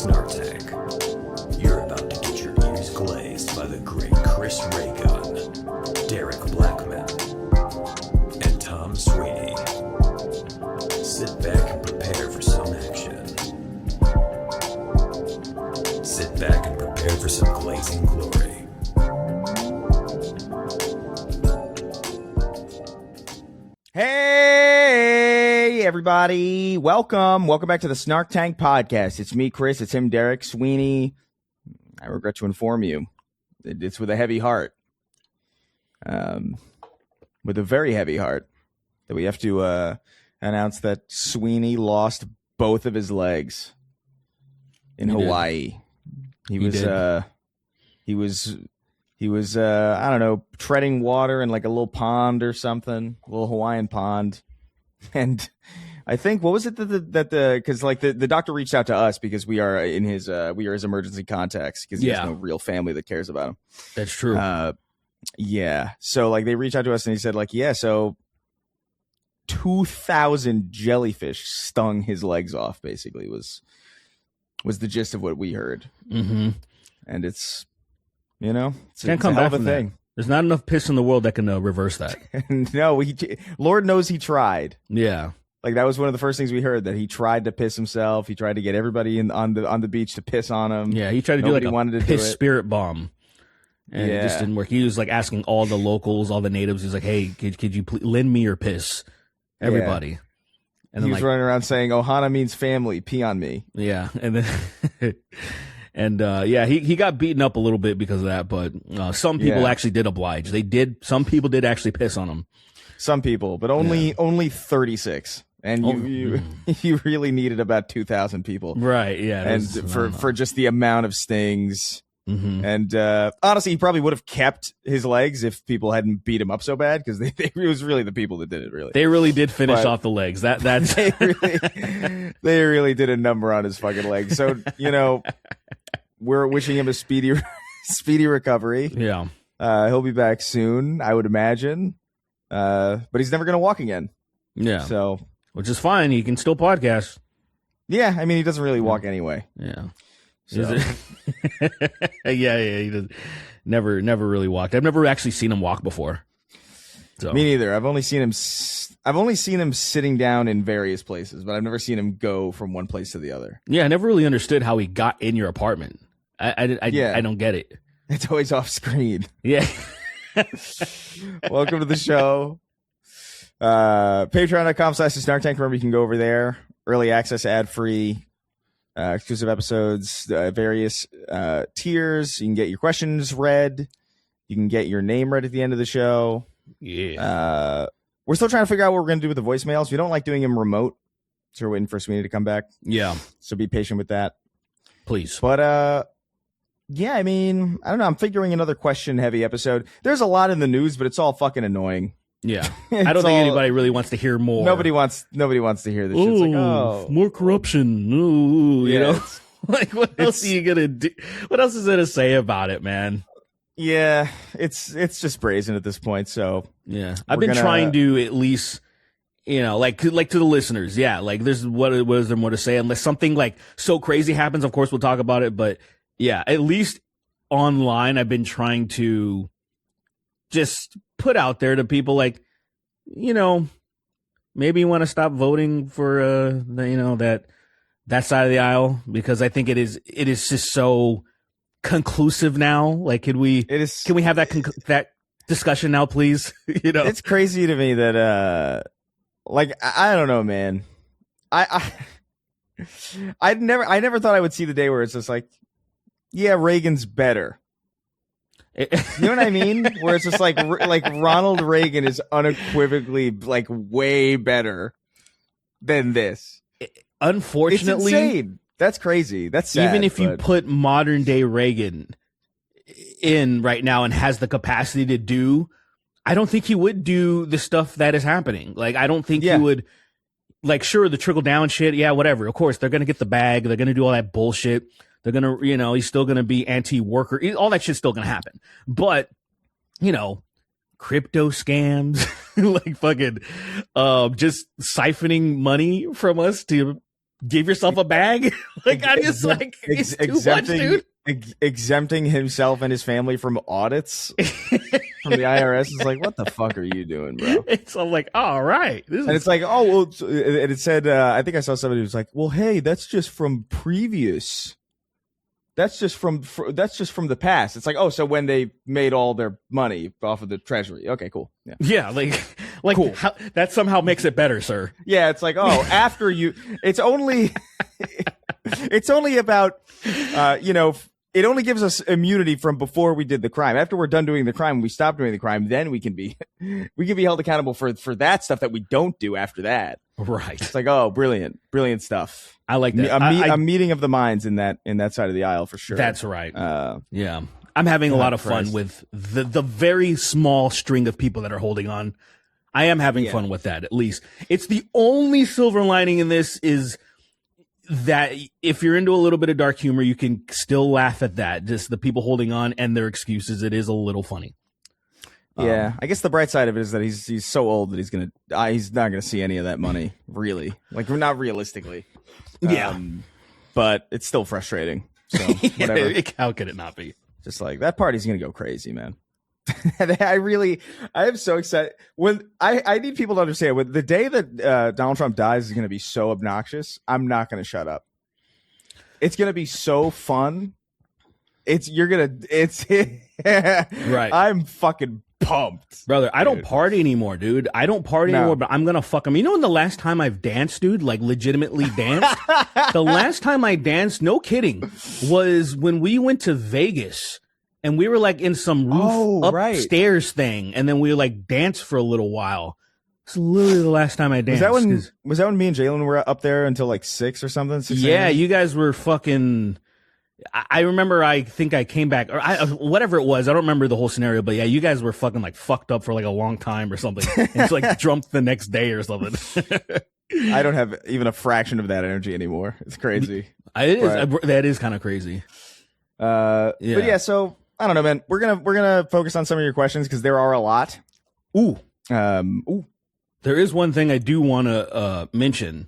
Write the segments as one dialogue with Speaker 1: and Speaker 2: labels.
Speaker 1: Snark Tank. You're about to get your ears glazed by the great Chris Raygun, Derek Blackman, and Tom Sweeney. Sit back and prepare for some action. Sit back and prepare for some glazing glory.
Speaker 2: Hey, everybody. Welcome back to the Snark Tank Podcast. It's me, Chris. It's him, Derek, Sweeney. I regret to inform you, it's with a heavy heart. With a very heavy heart that we have to announce that Sweeney lost both of his legs in Hawaii. He was I don't know, treading water in like a little pond or something, a little Hawaiian pond. And I think, what was it because like the doctor reached out to us because we are his emergency contacts because he has no real family that cares about him.
Speaker 3: That's true.
Speaker 2: Yeah. So like they reached out to us and he said like, so 2,000 jellyfish stung his legs off, basically was the gist of what we heard. Mm-hmm. And it's,
Speaker 3: can't come back from that. There's not enough piss in the world that can reverse that.
Speaker 2: No, Lord knows he tried.
Speaker 3: Yeah,
Speaker 2: like that was one of the first things we heard, that he tried to piss himself. He tried to get everybody on the beach to piss on him.
Speaker 3: Yeah, he tried to do like a piss spirit bomb, and it just didn't work. He was like asking all the locals, all the natives. He's like, "Hey, could you please lend me your piss, everybody?" Yeah.
Speaker 2: And he was running around saying, "Ohana means family. Pee on me."
Speaker 3: Yeah, and then. And he got beaten up a little bit because of that, but some people actually did oblige. Some people did actually piss on him.
Speaker 2: Some people, but only 36. And you really needed about 2,000 people.
Speaker 3: Right, yeah.
Speaker 2: And for just the amount of stings. Mm-hmm. And honestly, he probably would have kept his legs if people hadn't beat him up so bad, because it was really the people that did it, really.
Speaker 3: They really did finish off the legs. That's
Speaker 2: they really did a number on his fucking legs. So, we're wishing him a speedy recovery.
Speaker 3: Yeah.
Speaker 2: He'll be back soon, I would imagine. But he's never going to walk again. Yeah. So,
Speaker 3: which is fine. He can still podcast.
Speaker 2: Yeah. I mean, he doesn't really walk anyway.
Speaker 3: Yeah. So. Yeah. He does. Never really walked. I've never actually seen him walk before. So.
Speaker 2: Me neither. I've only seen him sitting down in various places, but I've never seen him go from one place to the other.
Speaker 3: Yeah, I never really understood how he got in your apartment. I don't get it.
Speaker 2: It's always off screen.
Speaker 3: Yeah.
Speaker 2: Welcome to the show. Patreon.com/Snark Tank. Remember, you can go over there. Early access, ad-free, exclusive episodes, various tiers. You can get your questions read. You can get your name read at the end of the show.
Speaker 3: Yeah.
Speaker 2: We're still trying to figure out what we're going to do with the voicemails. We don't like doing them remote, so we're waiting for Sweeney to come back.
Speaker 3: Yeah.
Speaker 2: So be patient with that.
Speaker 3: Please.
Speaker 2: But, yeah, I mean, I don't know. I'm figuring another question-heavy episode. There's a lot in the news, but it's all fucking annoying.
Speaker 3: Yeah. I don't think anybody really wants to hear more.
Speaker 2: Nobody wants to hear this. It's like,
Speaker 3: more corruption. Ooh, you know? Like, what else are you going to do? What else is there to say about it, man?
Speaker 2: Yeah, it's just brazen at this point. So
Speaker 3: yeah, I've been trying to at least, like to the listeners. Yeah, like what is there more to say? Unless something like so crazy happens, of course we'll talk about it. But yeah, at least online, I've been trying to just put out there to people like, maybe you want to stop voting for that side of the aisle, because I think it is just so conclusive now. Like, can we have that discussion now, please?
Speaker 2: It's crazy to me that I don't know, man. I never thought I would see the day where it's just like, yeah, Reagan's better. You know what I mean? Where it's just like Ronald Reagan is unequivocally like way better than this.
Speaker 3: Unfortunately,
Speaker 2: it's insane. That's crazy. That's sad,
Speaker 3: even if you put modern day Reagan in right now and has the capacity to do, I don't think he would do the stuff that is happening. Like, I don't think he would, like, sure, the trickle down shit. Yeah, whatever. Of course, they're going to get the bag. They're going to do all that bullshit. They're going to, he's still going to be anti-worker. All that shit's still going to happen. But, crypto scams, like fucking, just siphoning money from us to give yourself a bag. Like I just like it's too much, dude.
Speaker 2: Exempting himself and his family from audits from the IRS is like, what the fuck are you doing, bro?
Speaker 3: I'm like, all right.
Speaker 2: It's like, oh, well, and it said, I think I saw somebody who was like, well, hey, that's just from previous. That's just from the past. It's like, oh, so when they made all their money off of the treasury. Okay, cool.
Speaker 3: Yeah, like cool. That somehow makes it better, sir.
Speaker 2: Yeah, it's like, oh, after you, it's only about, it only gives us immunity from before we did the crime. After we're done doing the crime, we stop doing the crime, then we can be held accountable for that stuff that we don't do after that.
Speaker 3: Right.
Speaker 2: It's like, oh, brilliant stuff.
Speaker 3: I like that.
Speaker 2: A meeting of the minds in that side of the aisle for sure.
Speaker 3: That's right. Yeah. I'm having a lot of fun with the very small string of people that are holding on. I am having fun with that, at least. It's the only silver lining in this is that if you're into a little bit of dark humor, you can still laugh at that. Just the people holding on and their excuses. It is a little funny.
Speaker 2: Yeah, I guess the bright side of it is that he's so old that he's not gonna see any of that money, really. Like, not realistically.
Speaker 3: Yeah,
Speaker 2: but it's still frustrating. So whatever.
Speaker 3: How could it not be?
Speaker 2: Just like that party's gonna go crazy, man. I am so excited. When I need people to understand, when the day that Donald Trump dies is gonna be so obnoxious, I'm not gonna shut up. It's gonna be so fun. Right. I'm fucking pumped,
Speaker 3: brother. I don't party anymore, dude. I don't party anymore, but I'm gonna fuck them. You know when the last time I've danced, dude, like legitimately danced? The last time I danced, no kidding, was when we went to Vegas and we were like in some roof upstairs thing, and then we like danced for a little while. It's literally the last time I danced.
Speaker 2: Was that when me and Jalen were up there until like 6 or something? 6
Speaker 3: yeah, you guys were fucking. I remember. I think I came back, or whatever it was. I don't remember the whole scenario, but yeah, you guys were fucking like fucked up for like a long time or something. It's like drunk the next day or something.
Speaker 2: I don't have even a fraction of that energy anymore. It's crazy.
Speaker 3: That is kind of crazy.
Speaker 2: But yeah, so I don't know, man. We're gonna focus on some of your questions because there are a lot.
Speaker 3: Ooh. There is one thing I do want to mention.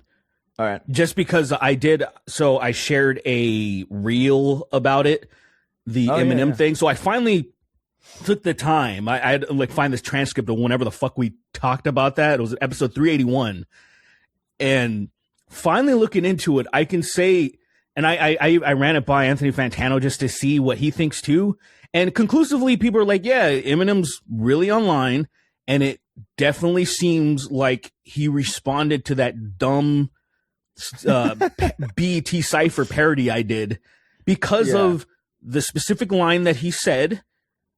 Speaker 2: All right.
Speaker 3: Just because I shared a reel about it, the Eminem thing. So I finally took the time. I had to like find this transcript of whenever the fuck we talked about that. It was episode 381. And finally looking into it, I can say, and I ran it by Anthony Fantano just to see what he thinks too. And conclusively, people are like, yeah, Eminem's really online. And it definitely seems like he responded to that dumb BET Cypher parody I did because of the specific line that he said.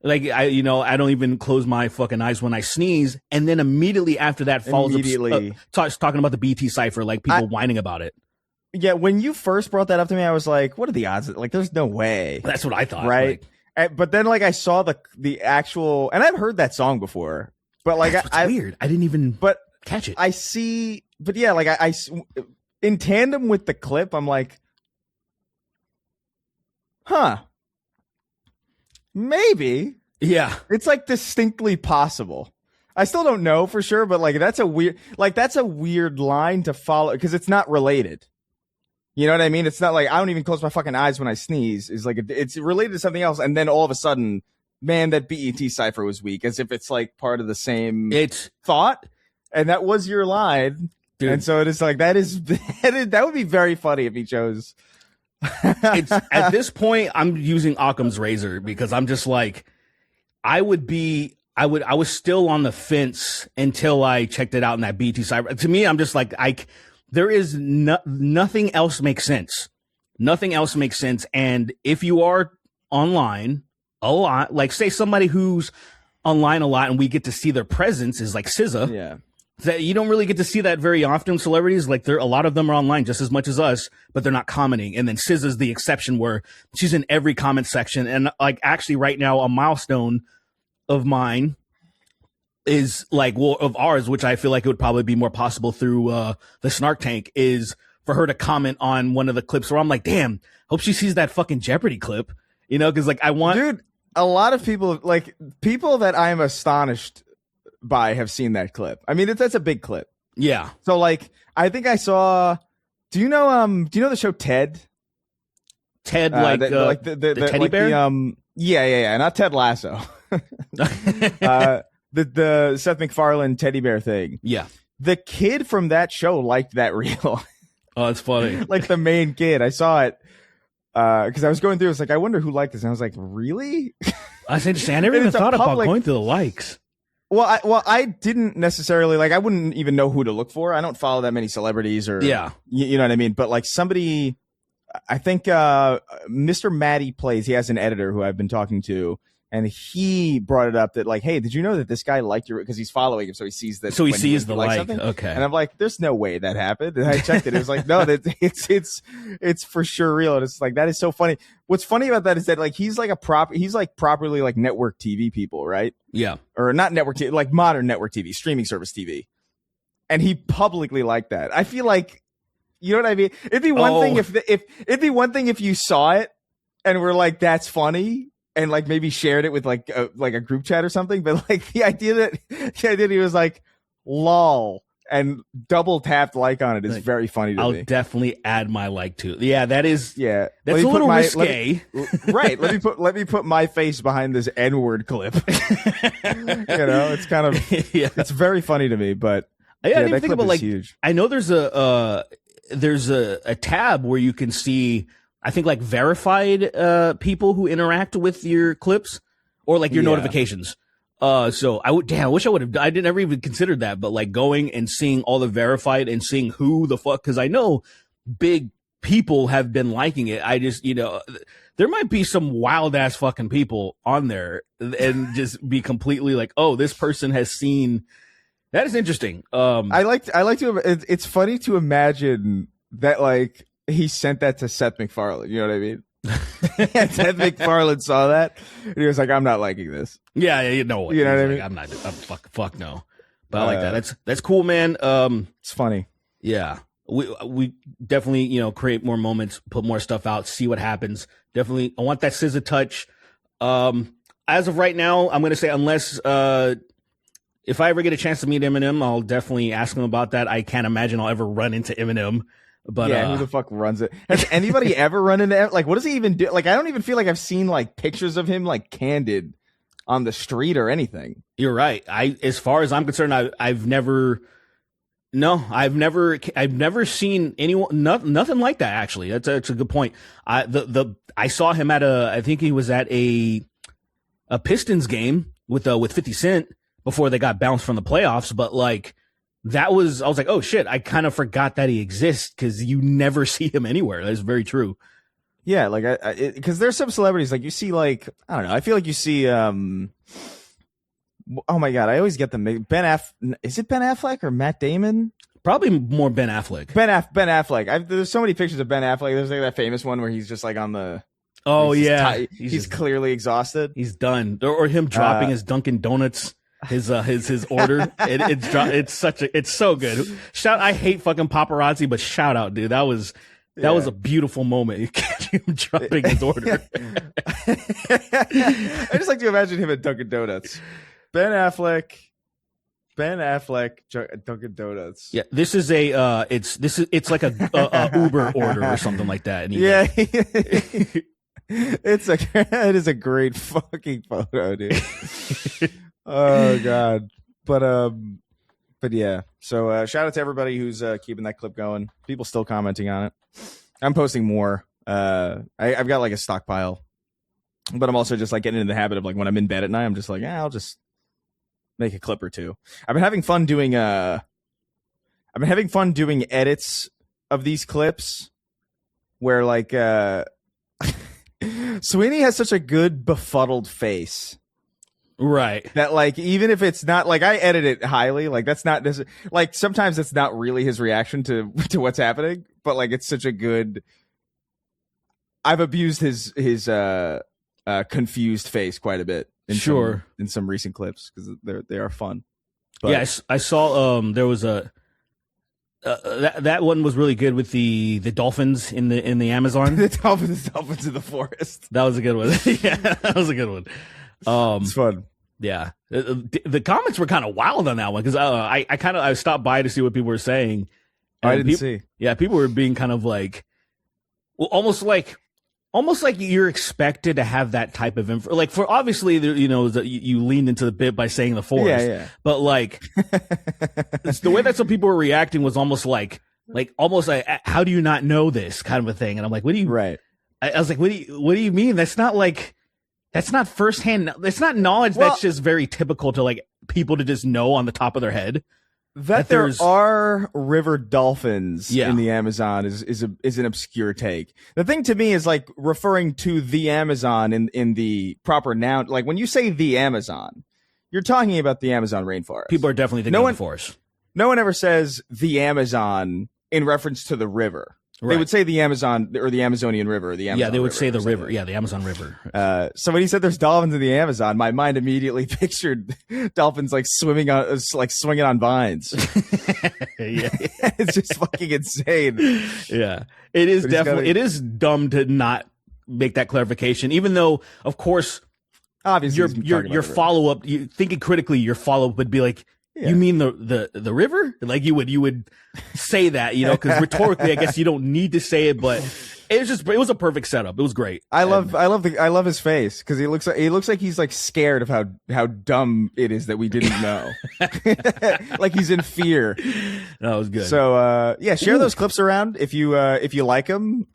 Speaker 3: Like, I don't even close my fucking eyes when I sneeze. And then immediately after that follows up talking about the BET Cypher, like people whining about it.
Speaker 2: Yeah, when you first brought that up to me, I was like, what are the odds? Like, there's no way.
Speaker 3: That's what I thought.
Speaker 2: Right. But then like I saw the actual, and I've heard that song before, but like
Speaker 3: it's weird. I didn't even catch it.
Speaker 2: I see, but yeah, like I in tandem with the clip, I'm like, maybe.
Speaker 3: Yeah.
Speaker 2: It's like distinctly possible. I still don't know for sure, but like that's a weird line to follow because it's not related. You know what I mean? It's not like I don't even close my fucking eyes when I sneeze. It's like it's related to something else, and then all of a sudden, man, that BET Cypher was weak, as if it's like part of the same thought, and that was your line. Dude. And so it is like that would be very funny if he chose.
Speaker 3: It's at this point I'm using Occam's razor because I'm just like I was still on the fence until I checked it out in that BT Cyber. To me, I'm just like there is nothing else makes sense. Nothing else makes sense. And if you are online a lot, like say somebody who's online a lot and we get to see their presence is like SZA.
Speaker 2: Yeah.
Speaker 3: That you don't really get to see that very often. Celebrities, like a lot of them are online just as much as us, but they're not commenting. And then SZA's the exception where she's in every comment section. And like actually right now, a milestone of mine is like, well, of ours, which I feel like it would probably be more possible through the Snark Tank, is for her to comment on one of the clips where I'm like, damn, hope she sees that fucking Jeopardy clip, because like I want.
Speaker 2: Dude, a lot of people that I am astonished by have seen that clip. I mean, that's a big clip.
Speaker 3: Yeah.
Speaker 2: So like, I think I saw Do you know the show Ted?
Speaker 3: Ted, the teddy bear?
Speaker 2: Yeah. Not Ted Lasso. The Seth MacFarlane teddy bear thing.
Speaker 3: Yeah.
Speaker 2: The kid from that show liked that reel.
Speaker 3: Oh, it's funny.
Speaker 2: Like the main kid. I saw it because I was going through. It's like, I wonder who liked this. And I was like, really?
Speaker 3: That's interesting. I never even thought about going through the likes.
Speaker 2: Well, I didn't necessarily I wouldn't even know who to look for. I don't follow that many celebrities or you know what I mean. But like somebody, I think Mr. Matty Plays. He has an editor who I've been talking to, and he brought it up that like, hey, did you know that this guy liked your, because he's following him, so he sees that.
Speaker 3: So he sees the like.
Speaker 2: Something.
Speaker 3: Okay.
Speaker 2: And I'm like, there's no way that happened. And I checked it. It was like, no, it's for sure real. And it's like, that is so funny. What's funny about that is that like he's like properly like network TV people, right?
Speaker 3: Yeah.
Speaker 2: Or not network TV, like modern network TV, streaming service TV. And he publicly liked that. I feel like, you know what I mean? It'd be one thing if it'd be one thing if you saw it and were like, that's funny, and like maybe shared it with like a group chat or something. But like the idea that he was like, lol, and double tapped like on it is very funny to me.
Speaker 3: I'll definitely add my like to it. Yeah, that is.
Speaker 2: Yeah,
Speaker 3: that's a little risque.
Speaker 2: Right. Let me put my face behind this N-word clip. It's kind of it's very funny to me. But
Speaker 3: I didn't even think about like
Speaker 2: huge.
Speaker 3: I know there's a tab where you can see, I think, like verified people who interact with your clips or like your notifications. So I wish I would have. I didn't ever even consider that, but like going and seeing all the verified and seeing who the fuck, because I know big people have been liking it. I just, there might be some wild ass fucking people on there and just be completely like, oh, this person has seen. That is interesting.
Speaker 2: I like to. It's funny to imagine that like he sent that to Seth MacFarlane. You know what I mean? And Seth MacFarlane saw that and he was like, I'm not liking this.
Speaker 3: Yeah, you know what
Speaker 2: I mean?
Speaker 3: I'm fuck no. But I like that. That's cool, man.
Speaker 2: It's funny.
Speaker 3: Yeah. We definitely, create more moments, put more stuff out, see what happens. Definitely I want that SZA touch. As of right now, I'm gonna say unless if I ever get a chance to meet Eminem, I'll definitely ask him about that. I can't imagine I'll ever run into Eminem. But
Speaker 2: yeah, who the fuck runs it? Has anybody ever run into, like, what does he even do? Like, I don't even feel like I've seen like pictures of him like candid on the street or anything.
Speaker 3: You're right. As far as I'm concerned, I've never seen anyone, nothing like that. Actually, that's a good point. I saw him I think he was at a Pistons game with 50 Cent before they got bounced from the playoffs. But like, I was like, oh shit, I kind of forgot that he exists because you never see him anywhere. That's very true.
Speaker 2: Yeah, like because there's some celebrities like you see, like, I don't know. I feel like you see. Oh my god, I always get them. Is it Ben Affleck or Matt Damon?
Speaker 3: Probably more Ben Affleck.
Speaker 2: Ben Affleck. There's so many pictures of Ben Affleck. There's like that famous one where he's just like on the.
Speaker 3: Oh yeah,
Speaker 2: he's clearly exhausted.
Speaker 3: He's done, or him dropping his Dunkin' Donuts. His order. It's so good. I hate fucking paparazzi, but shout out, dude. That was a beautiful moment. You catch him dropping his order.
Speaker 2: I just like to imagine him at Dunkin' Donuts. Ben Affleck, Dunkin' Donuts.
Speaker 3: Yeah, this is it's like a Uber order or something like that.
Speaker 2: Yeah. It is a great fucking photo, dude. Oh god. But yeah. So shout out to everybody who's keeping that clip going. People still commenting on it. I'm posting more. I've got like a stockpile, but I'm also just like getting into the habit of like when I'm in bed at night, I'm just like, I'll just make a clip or two. I've been having fun doing edits of these clips where like Sweeney has such a good befuddled face.
Speaker 3: Right.
Speaker 2: That like, even if it's not like, I edit it highly, like that's not like, sometimes it's not really his reaction to what's happening, but like it's such a good. I've abused his confused face quite a bit in some recent clips because they are fun. But,
Speaker 3: yeah, I saw there was that one was really good with the dolphins in the Amazon.
Speaker 2: The dolphins in the forest.
Speaker 3: That was a good one. Yeah, that was a good one.
Speaker 2: It's fun.
Speaker 3: Yeah, the comments were kind of wild on that one because I stopped by to see what people were saying,
Speaker 2: I didn't see.
Speaker 3: Yeah, people were being kind of like, well, almost like you're expected to have that type of info. Like, for obviously, you leaned into the bit by saying the forest.
Speaker 2: Yeah.
Speaker 3: But like, it's the way that some people were reacting was almost like how do you not know this kind of a thing? And I'm like, what do you?
Speaker 2: Right.
Speaker 3: I was like, what do you mean? That's not firsthand. That's not knowledge. That's just very typical to like people to just know on the top of their head.
Speaker 2: That there are river dolphins in the Amazon is an obscure take. The thing to me is like referring to the Amazon in the proper noun. Like when you say the Amazon, you're talking about the Amazon rainforest.
Speaker 3: People are definitely thinking of the forest.
Speaker 2: No one ever says the Amazon in reference to the river.
Speaker 3: Right.
Speaker 2: They would say the Amazon or the Amazonian River. The Amazon
Speaker 3: they would
Speaker 2: river
Speaker 3: say the river. Yeah, the Amazon River.
Speaker 2: So when he said there's dolphins in the Amazon, my mind immediately pictured dolphins like swinging on vines.
Speaker 3: Yeah,
Speaker 2: it's just fucking insane.
Speaker 3: Yeah, it is definitely. It is dumb to not make that clarification, even though, of course,
Speaker 2: obviously
Speaker 3: your follow up. You thinking critically, your follow up would be like. Yeah. You mean the river? Like you would say that, because rhetorically, I guess you don't need to say it, but it was a perfect setup. It was great.
Speaker 2: I love his face because he looks like he's like scared of how dumb it is that we didn't know. Like he's in fear.
Speaker 3: That was good.
Speaker 2: So share those clips around if you like them.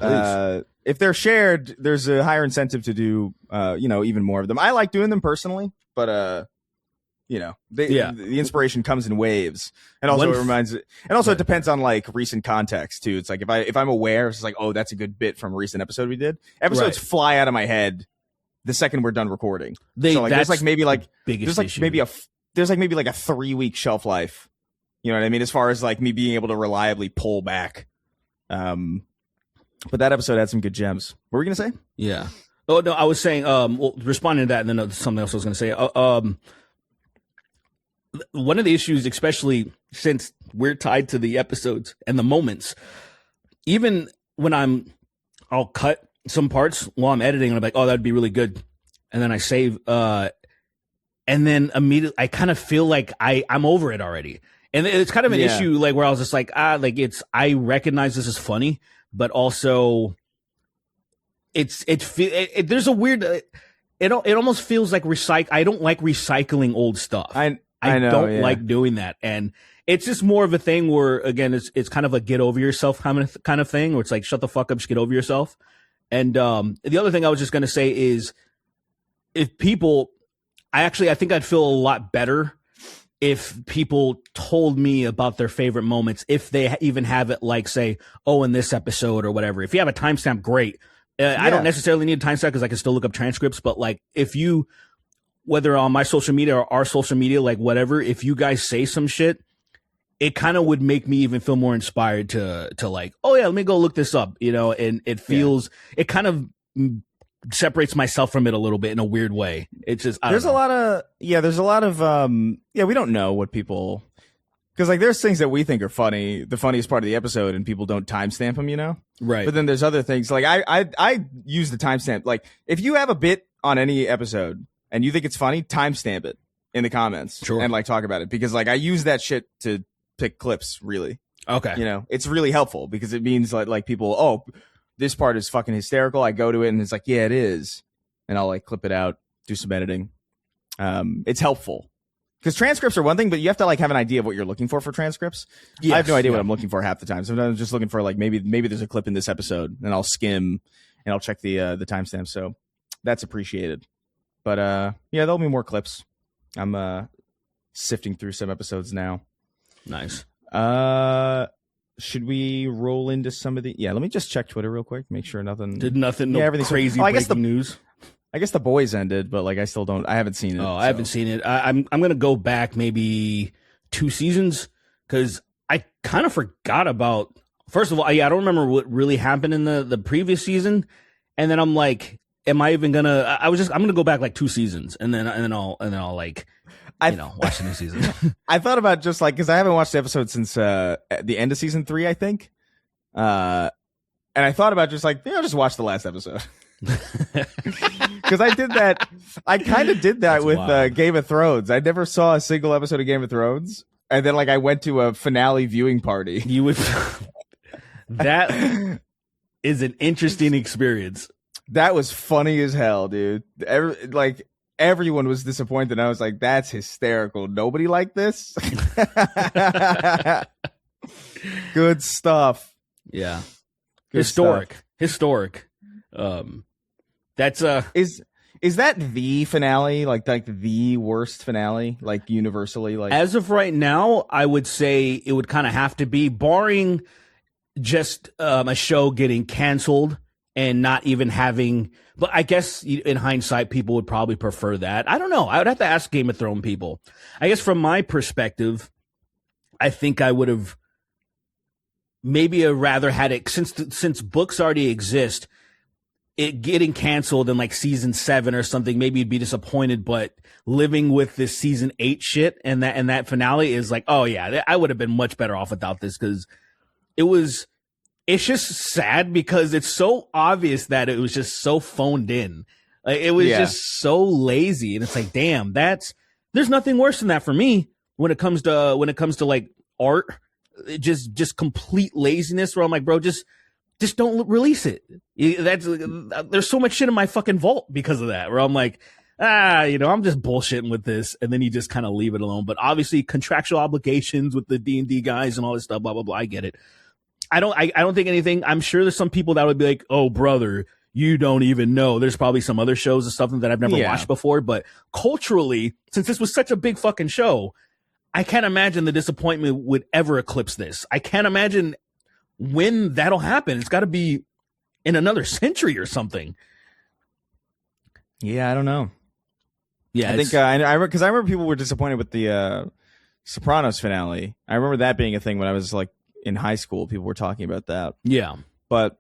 Speaker 2: If they're shared, there's a higher incentive to do even more of them. I like doing them personally, but the inspiration comes in waves, and also it depends on like recent context too. It's like if I'm aware, it's like, oh, that's a good bit from a recent episode we did. Episodes fly out of my head the second we're done recording. There's maybe like a 3-week shelf life. You know what I mean? As far as like me being able to reliably pull back. But that episode had some good gems. What were we gonna say?
Speaker 3: Yeah. Oh no, I was saying responding to that, and then something else I was gonna say. One of the issues, especially since we're tied to the episodes and the moments, even when I'll cut some parts while I'm editing and I'm like, oh, that'd be really good. And then I save, and then immediately I kind of feel like I'm over it already. And it's kind of an issue like where I was just like, I recognize this is funny, but also there's a weird, it almost feels like I don't like recycling old stuff. I don't like doing that. And it's just more of a thing where, again, it's kind of a get over yourself kind of thing where it's like, shut the fuck up, just get over yourself. And the other thing I was just going to say is if people, I think I'd feel a lot better if people told me about their favorite moments, if they even have it like, say, oh, in this episode or whatever. If you have a timestamp, great. I don't necessarily need a timestamp because I can still look up transcripts. But like if you, whether on my social media or our social media, like whatever, if you guys say some shit, it kind of would make me even feel more inspired to like, oh yeah, let me go look this up, and it feels, it kind of separates myself from it a little bit in a weird way. It's just, there's a lot of,
Speaker 2: we don't know what people, because like there's things that we think are funny, the funniest part of the episode, and people don't timestamp them,
Speaker 3: Right.
Speaker 2: But then there's other things like I use the timestamp. Like if you have a bit on any episode, and you think it's funny, timestamp it in the comments and like talk about it because like I use that shit to pick clips really.
Speaker 3: Okay.
Speaker 2: It's really helpful because it means like people, oh, this part is fucking hysterical. I go to it and it's like, yeah, it is. And I'll like clip it out, do some editing. It's helpful because transcripts are one thing, but you have to like have an idea of what you're looking for transcripts. Yes, I have no idea what I'm looking for half the time. Sometimes I'm just looking for like maybe there's a clip in this episode and I'll skim and I'll check the timestamp. So that's appreciated. But there'll be more clips. I'm sifting through some episodes now.
Speaker 3: Nice.
Speaker 2: Should we roll into some of the? Yeah, let me just check Twitter real quick. Make sure nothing.
Speaker 3: Did nothing? No crazy breaking news.
Speaker 2: I guess the boys ended, but like I still don't. I haven't seen it.
Speaker 3: Oh, I haven't seen it. I'm gonna go back maybe 2 seasons because I kind of forgot about. First of all, I don't remember what really happened in the previous season, and then I'm like. Am I even gonna? I'm gonna go back like 2 seasons, and then I'll like, watch the new season.
Speaker 2: I thought about just like because I haven't watched the episode since the end of season 3, I think. And I thought about just like just watch the last episode because I did that. I kind of did that with Game of Thrones. I never saw a single episode of Game of Thrones, and then like I went to a finale viewing party.
Speaker 3: You would. That is an interesting experience.
Speaker 2: That was funny as hell, dude. Everyone was disappointed. I was like, that's hysterical. Nobody liked this. Good stuff.
Speaker 3: Yeah.
Speaker 2: Good
Speaker 3: Historic.
Speaker 2: stuff.
Speaker 3: Historic. That's
Speaker 2: Is that the finale? Like the worst finale? Like universally? Like
Speaker 3: as of right now, I would say it would kind of have to be, barring just a show getting canceled and not even having. But I guess in hindsight, people would probably prefer that. I don't know. I would have to ask Game of Thrones people. I guess from my perspective, I think I would have maybe rather had it since books already exist. It getting canceled in like season 7 or something, maybe you'd be disappointed, but living with this season 8 shit and that finale is like, oh yeah, I would have been much better off without this, because it's just sad because it's so obvious that it was just so phoned in. Like, it was just so lazy, and it's like, damn, there's nothing worse than that for me when it comes to like art, just complete laziness where I'm like, bro, just don't release it. There's so much shit in my fucking vault because of that, where I'm like, I'm just bullshitting with this. And then you just kind of leave it alone. But obviously contractual obligations with the D&D guys and all this stuff, blah, blah, blah. I get it. I don't think anything. I'm sure there's some people that would be like, oh, brother, you don't even know. There's probably some other shows and stuff that I've never watched before. But culturally, since this was such a big fucking show, I can't imagine the disappointment would ever eclipse this. I can't imagine when that'll happen. It's got to be in another century or something.
Speaker 2: Yeah, I don't know.
Speaker 3: Yeah,
Speaker 2: I think because I remember people were disappointed with the Sopranos finale. I remember that being a thing when I was like in high school. People were talking about that.
Speaker 3: Yeah,
Speaker 2: but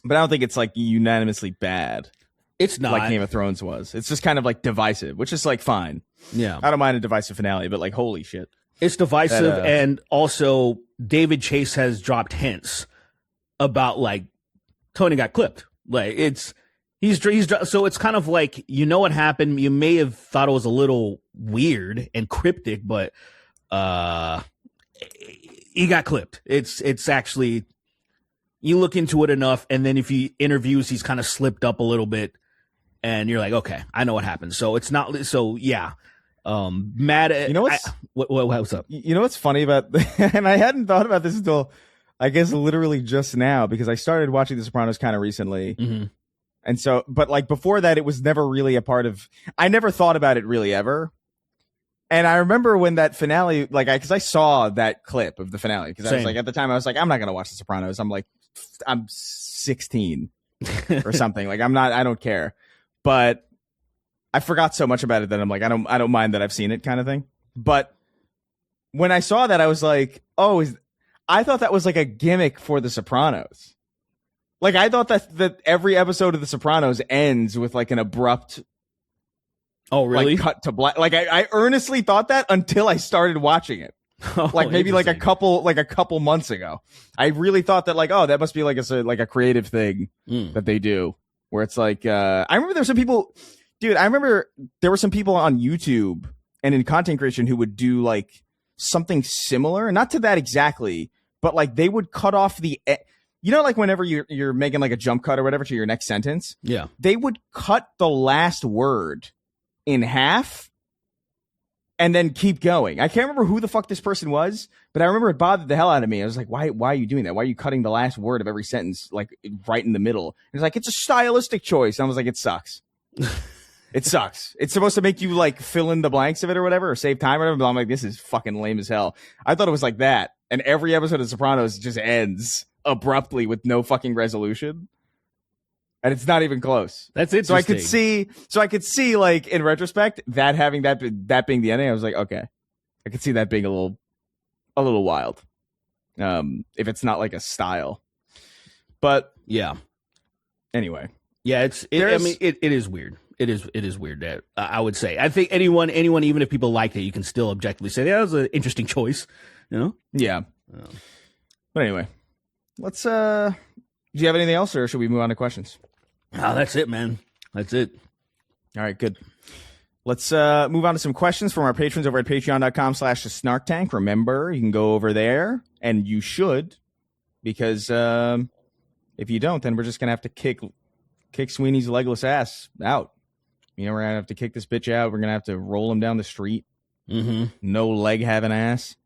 Speaker 2: I don't think it's like unanimously bad.
Speaker 3: It's not
Speaker 2: like Game of Thrones was. It's just kind of like divisive, which is like fine.
Speaker 3: Yeah,
Speaker 2: I don't mind a divisive finale, but like holy shit,
Speaker 3: it's divisive. And also David Chase has dropped hints about like Tony got clipped. Like he's so it's kind of like, you know what happened. You may have thought it was a little weird and cryptic, but he got clipped. It's actually, you look into it enough, and then if he interviews, he's kind of slipped up a little bit, and you're like, okay, I know what happened. So it's not so yeah. Mad at,
Speaker 2: you know
Speaker 3: what's up?
Speaker 2: You know what's funny about, and I hadn't thought about this until I guess literally just now, because I started watching The Sopranos kind of recently.
Speaker 3: Mm-hmm.
Speaker 2: And so, but like before that, it was never really a part of, I never thought about it really ever. And I remember when that finale, like, because I saw that clip of the finale, because I was like, at the time, I was like, I'm not going to watch The Sopranos. I'm 16 or something. Like, I don't care. But I forgot so much about it that I'm like, I don't mind that I've seen it, kind of thing. But when I saw that, I was like, I thought that was like a gimmick for The Sopranos. Like, I thought that every episode of The Sopranos ends with like an abrupt,
Speaker 3: oh really,
Speaker 2: like, cut to black. Like, I earnestly thought that until I started watching it. Like maybe like a couple months ago. I really thought that like, oh, that must be like a creative thing that they do, where it's like, I remember there were some people, dude, I remember there were some people on YouTube and in content creation who would do like something similar, not to that exactly, but like they would cut off like whenever you're making like a jump cut or whatever to your next sentence.
Speaker 3: Yeah.
Speaker 2: They would cut the last word in half and then keep going. I can't remember who the fuck this person was, but I remember it bothered the hell out of me. I was like, why are you doing that? Why are you cutting the last word of every sentence like right in the middle? And it's like, it's a stylistic choice. And I was like, it sucks. It sucks. It's supposed to make you like fill in the blanks of it or whatever, or save time or whatever. But I'm like, this is fucking lame as hell. I thought it was like that. And every episode of Sopranos just ends abruptly with no fucking resolution. And it's not even close.
Speaker 3: That's interesting.
Speaker 2: So I could see like in retrospect that having that being the ending, I was like, okay, I could see that being a little wild. If it's not like a style, but
Speaker 3: yeah.
Speaker 2: Anyway,
Speaker 3: yeah, it is weird. It is weird that I would say. I think anyone, even if people like it, you can still objectively say that was an interesting choice. You know?
Speaker 2: Yeah. But anyway, let's. Do you have anything else, or should we move on to questions?
Speaker 3: Oh, that's it, man. That's it.
Speaker 2: All right, good. Let's move on to some questions from our patrons over at patreon.com/Snark Tank. Remember, you can go over there, and you should, because if you don't, then we're just going to have to kick Sweeney's legless ass out. You know, we're going to have to kick this bitch out. We're going to have to roll him down the street.
Speaker 3: Mm-hmm.
Speaker 2: No leg having ass.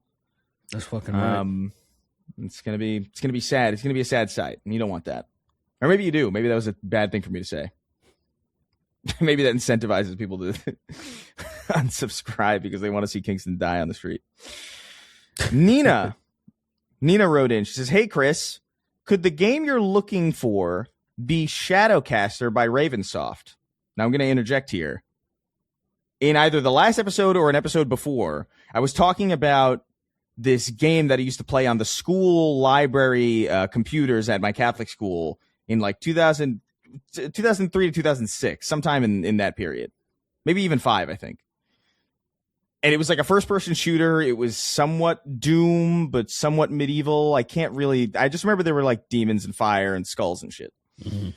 Speaker 3: That's fucking right.
Speaker 2: It's gonna be sad. It's gonna be a sad sight, and you don't want that. Or maybe you do. Maybe that was a bad thing for me to say. Maybe that incentivizes people to unsubscribe because they want to see Kingston die on the street. Nina wrote in. She says, "Hey Chris, could the game you're looking for be Shadowcaster by Ravensoft?" Now I'm going to interject here. In either the last episode or an episode before, I was talking about this game that I used to play on the school library computers at my Catholic school in like 2003 to 2006, sometime in that period. Maybe even 5, I think. And it was like a first-person shooter. It was somewhat Doom, but somewhat medieval. I just remember there were like demons and fire and skulls and shit.
Speaker 3: Mm-hmm.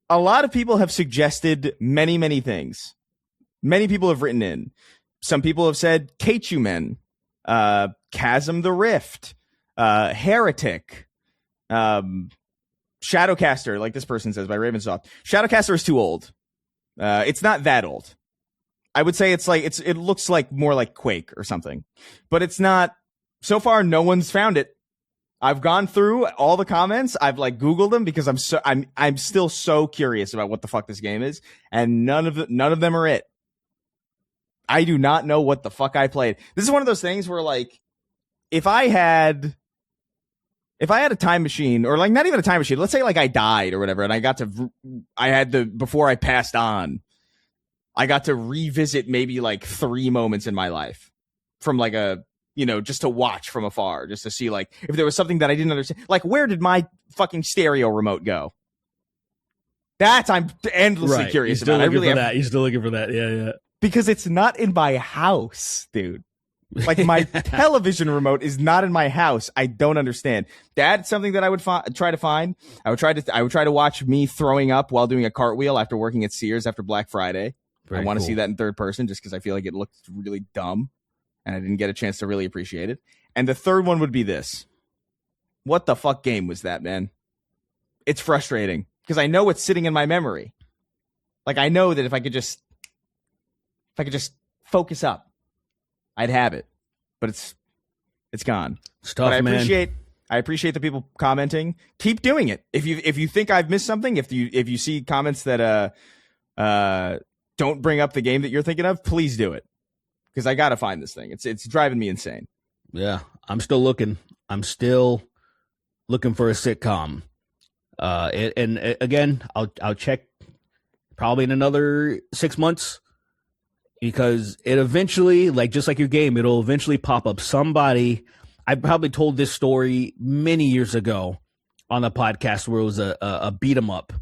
Speaker 2: A lot of people have suggested many, many things. Many people have written in. Some people have said Keichumen, Chasm the Rift, Heretic, Shadowcaster, like this person says, by Ravensoft. Shadowcaster is too old. It's not that old. I would say it looks like more like Quake or something, but it's not. So far, no one's found it. I've gone through all the comments. I've like Googled them because I'm still so curious about what the fuck this game is, and none of them are it. I do not know what the fuck I played. This is one of those things where like, if I had a time machine, or like not even a time machine, let's say like I died or whatever, and before I passed on, I got to revisit maybe like 3 moments in my life from like just to watch from afar, just to see like if there was something that I didn't understand. Like, where did my fucking stereo remote go? That's I'm endlessly curious about.
Speaker 3: You're still looking for that. Yeah.
Speaker 2: Because it's not in my house, dude. Like my television remote is not in my house. I don't understand. That's something that I would try to find. I would try to watch me throwing up while doing a cartwheel after working at Sears after Black Friday. I want to see that in third person just because I feel like it looked really dumb and I didn't get a chance to really appreciate it. And the third one would be this. What the fuck game was that, man? It's frustrating because I know it's sitting in my memory. Like I know that if I could just focus up, I'd have it, but it's gone.
Speaker 3: It's tough,
Speaker 2: man. I appreciate the people commenting. Keep doing it. If you think I've missed something, if you see comments that don't bring up the game that you're thinking of, please do it, because I gotta find this thing. It's driving me insane.
Speaker 3: Yeah, I'm still looking. I'm still looking for a sitcom. And again, I'll check probably in another 6 months. Because it eventually, like just like your game, it'll eventually pop up. Somebody, I probably told this story many years ago on the podcast where it was a beat 'em up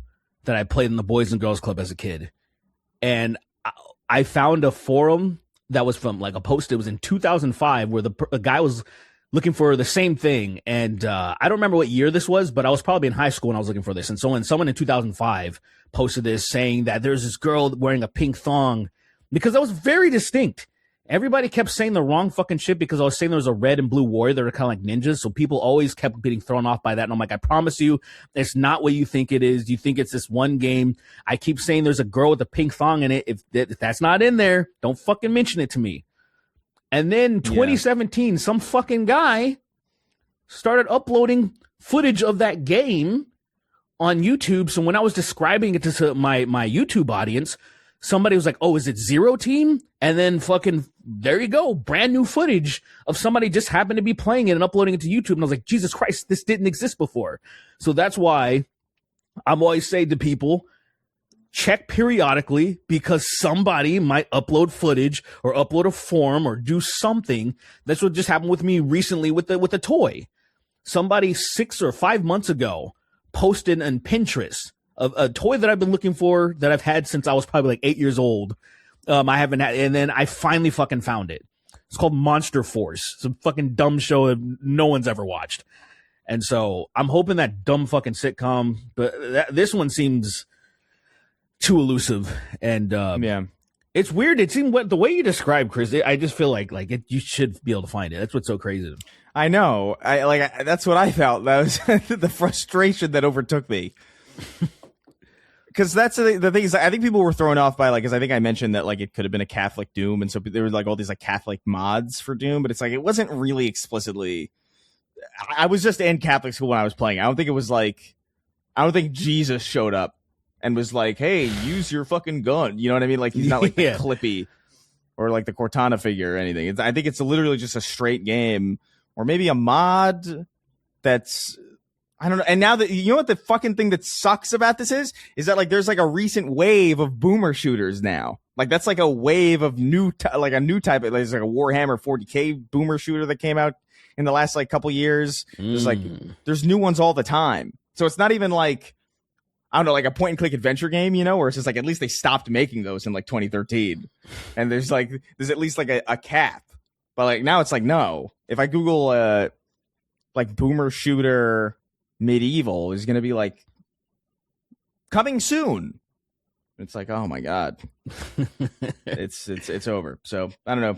Speaker 3: that I played in the Boys and Girls Club as a kid. And I found a forum that was from like a post. It was in 2005 where a guy was looking for the same thing. And I don't remember what year this was, but I was probably in high school when I was looking for this. And so when someone in 2005 posted this saying that there's this girl wearing a pink thong, because that was very distinct. Everybody kept saying the wrong fucking shit because I was saying there was a red and blue warrior that are kind of like ninjas. So people always kept getting thrown off by that. And I'm like, I promise you, it's not what you think it is. You think it's this one game. I keep saying there's a girl with a pink thong in it. If that's not in there, don't fucking mention it to me. And then 2017, some fucking guy started uploading footage of that game on YouTube. So when I was describing it to my YouTube audience, somebody was like, oh, is it Zero Team? And then fucking, there you go. Brand new footage of somebody just happened to be playing it and uploading it to YouTube. And I was like, Jesus Christ, this didn't exist before. So that's why I'm always saying to people, check periodically because somebody might upload footage or upload a form or do something. That's what just happened with me recently with the toy. Somebody 6 or 5 months ago posted on Pinterest a toy that I've been looking for that I've had since I was probably like 8 years old. I haven't had, and then I finally fucking found it. It's called Monster Force. Some fucking dumb show that no one's ever watched. And so I'm hoping that dumb fucking sitcom, but this one seems too elusive. And it's weird. It seemed the way you described Chris, I just feel like you should be able to find it. That's what's so crazy.
Speaker 2: I know. That's what I felt. That was the frustration that overtook me. Because that's the thing is, I think people were thrown off by because I think I mentioned that it could have been a Catholic Doom, and so there was all these Catholic mods for Doom, but it's it wasn't really explicitly. I was just in Catholic school when I was playing. I don't think it was I don't think Jesus showed up and was like, "Hey, use your fucking gun." You know what I mean? He's not the Clippy or the Cortana figure or anything. I think it's literally just a straight game, or maybe a mod that's. I don't know. And now that you know what the fucking thing that sucks about this is that there's a recent wave of boomer shooters now. That's a wave of new a new type of there's a Warhammer 40K boomer shooter that came out in the last couple years. There's new ones all the time. So it's not even I don't know, a point and click adventure game, where it's just at least they stopped making those in 2013. And there's there's at least a cap. But now it's no. If I Google boomer shooter medieval is going to be coming soon. It's oh my God. it's over. So I don't know.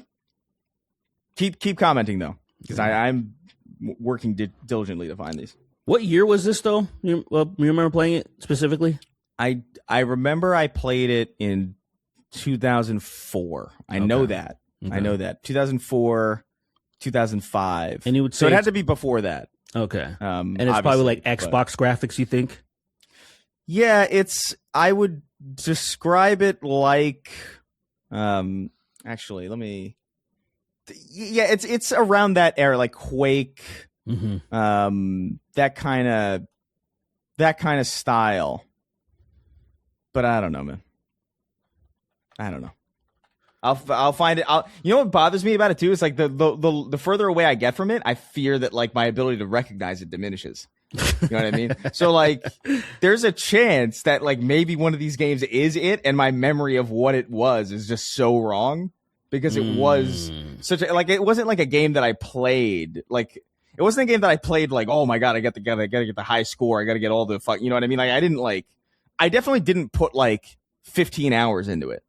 Speaker 2: Keep commenting though, because I'm working diligently to find these.
Speaker 3: What year was this though? You remember playing it specifically?
Speaker 2: I remember I played it in 2004. I know that. Okay. I know that 2004, 2005.
Speaker 3: And you would say
Speaker 2: so it had to be before that.
Speaker 3: Okay. And it's probably Xbox graphics, you think?
Speaker 2: Yeah, I would describe it actually, let me. Yeah, it's around that era, Quake, that kind of style. But I don't know, man. I don't know. I'll find it. You know what bothers me about it too? Is the further away I get from it, I fear that my ability to recognize it diminishes. You know what I mean? So there's a chance that maybe one of these games is it, and my memory of what it was is just so wrong because it was such a it wasn't a game that I played it wasn't a game that I played oh my God, I gotta get the high score, I gotta get all the fuck, you know what I mean? I didn't I definitely didn't put 15 hours into it.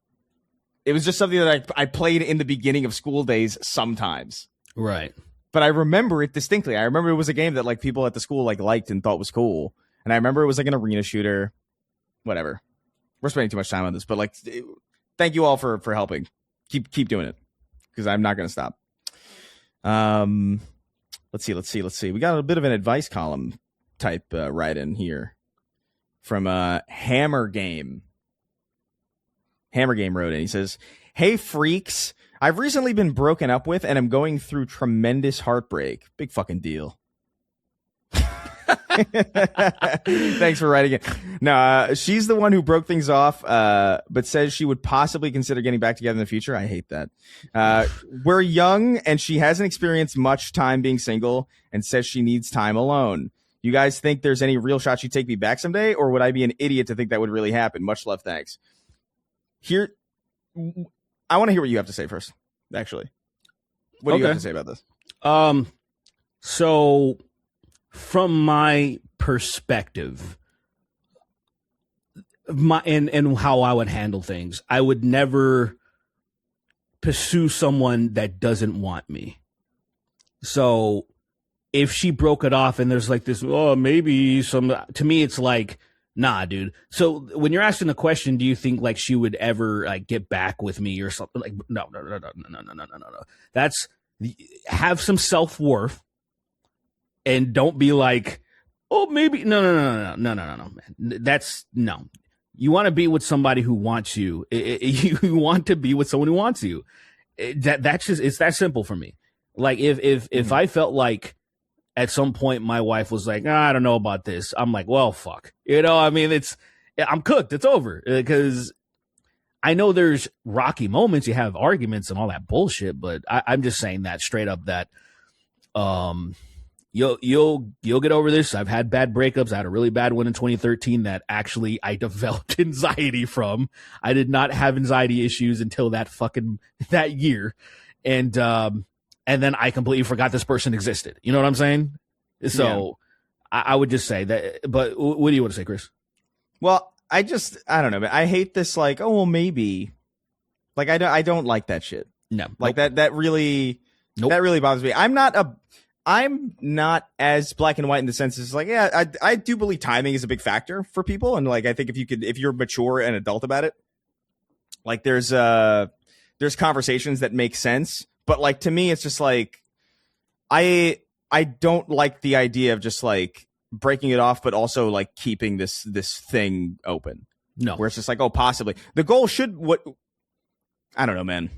Speaker 2: It was just something that I played in the beginning of school days sometimes.
Speaker 3: Right.
Speaker 2: But I remember it distinctly. I remember it was a game that people at the school liked and thought was cool. And I remember it was an arena shooter. Whatever. We're spending too much time on this, but thank you all for helping. Keep doing it, because I'm not going to stop. Let's see. We got a bit of an advice column type write-in here from Hammer Game. Hammer Game wrote in. He says, "Hey freaks, I've recently been broken up with and I'm going through tremendous heartbreak." Big fucking deal. Thanks for writing it. No, she's the one who broke things off, but says she would possibly consider getting back together in the future. I hate that. We're young and she hasn't experienced much time being single and says she needs time alone. You guys think there's any real shot she'd take me back someday, or would I be an idiot to think that would really happen? Much love, thanks. Here, I want to hear what you have to say first, actually. What do you have to say about this?
Speaker 3: So from my perspective, and how I would handle things, I would never pursue someone that doesn't want me. So if she broke it off and there's this, maybe to me, it's nah, dude. So when you're asking the question, do you think she would ever get back with me or something? No. That's have some self-worth and don't be maybe no, man. That's no. You want to be with somebody who wants you. You want to be with someone who wants you. That's just, it's that simple for me. If I felt at some point my wife was I don't know about this, I'm well, fuck. I'm cooked. It's over. Because I know there's rocky moments. You have arguments and all that bullshit, but I'm just saying that straight up that you'll get over this. I've had bad breakups. I had a really bad one in 2013 that actually I developed anxiety from. I did not have anxiety issues until that year. And then I completely forgot this person existed. You know what I'm saying? So yeah. I would just say that. But what do you want to say, Chris?
Speaker 2: Well, I don't know, man. I hate this, like, oh, well, maybe. Like, I don't like that shit.
Speaker 3: No.
Speaker 2: Like, that really bothers me. I'm not as black and white in the sense it's like, yeah, I do believe timing is a big factor for people. And like, I think if you're mature and adult about it, like there's conversations that make sense. But like, to me, it's just like, I don't like the idea of just like breaking it off, but also like keeping this thing open.
Speaker 3: No,
Speaker 2: where it's just like, oh, possibly the goal should I don't know, man.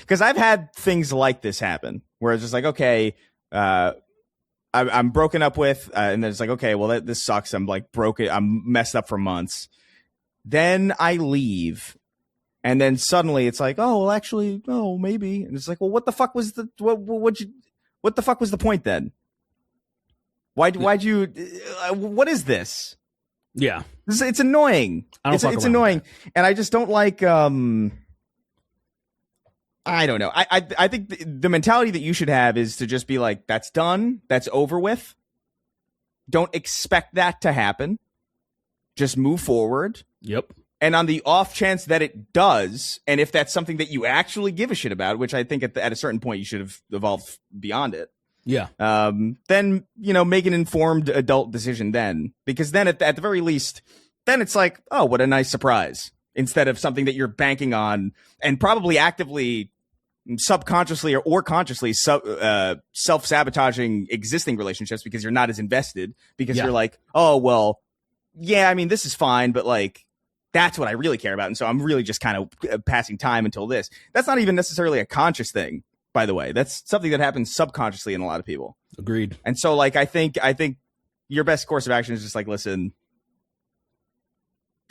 Speaker 2: Because I've had things like this happen where it's just like, okay, I'm broken up with, and then it's like, okay, well, this sucks. I'm like broken. I'm messed up for months. Then I leave, and then suddenly it's like, oh, well, actually, oh, maybe. And it's like, well, what the fuck was what the fuck was the point then? Why'd you? What is this?
Speaker 3: Yeah,
Speaker 2: it's annoying. It's annoying, and I just don't like. I don't know. I think the mentality that you should have is to just be like, that's done. That's over with. Don't expect that to happen. Just move forward.
Speaker 3: Yep.
Speaker 2: And on the off chance that it does, and if that's something that you actually give a shit about, which I think at a certain point you should have evolved beyond it.
Speaker 3: Yeah.
Speaker 2: Then, make an informed adult decision then. Because then at the very least, then it's like, oh, what a nice surprise. Instead of something that you're banking on and probably actively, subconsciously or consciously self-sabotaging existing relationships because you're not as invested, because you're like, oh, well, yeah, I mean, this is fine, but like, that's what I really care about. And so I'm really just kind of passing time until this. That's not even necessarily a conscious thing, by the way. That's something that happens subconsciously in a lot of people.
Speaker 3: Agreed.
Speaker 2: And so like, I think your best course of action is just like, listen,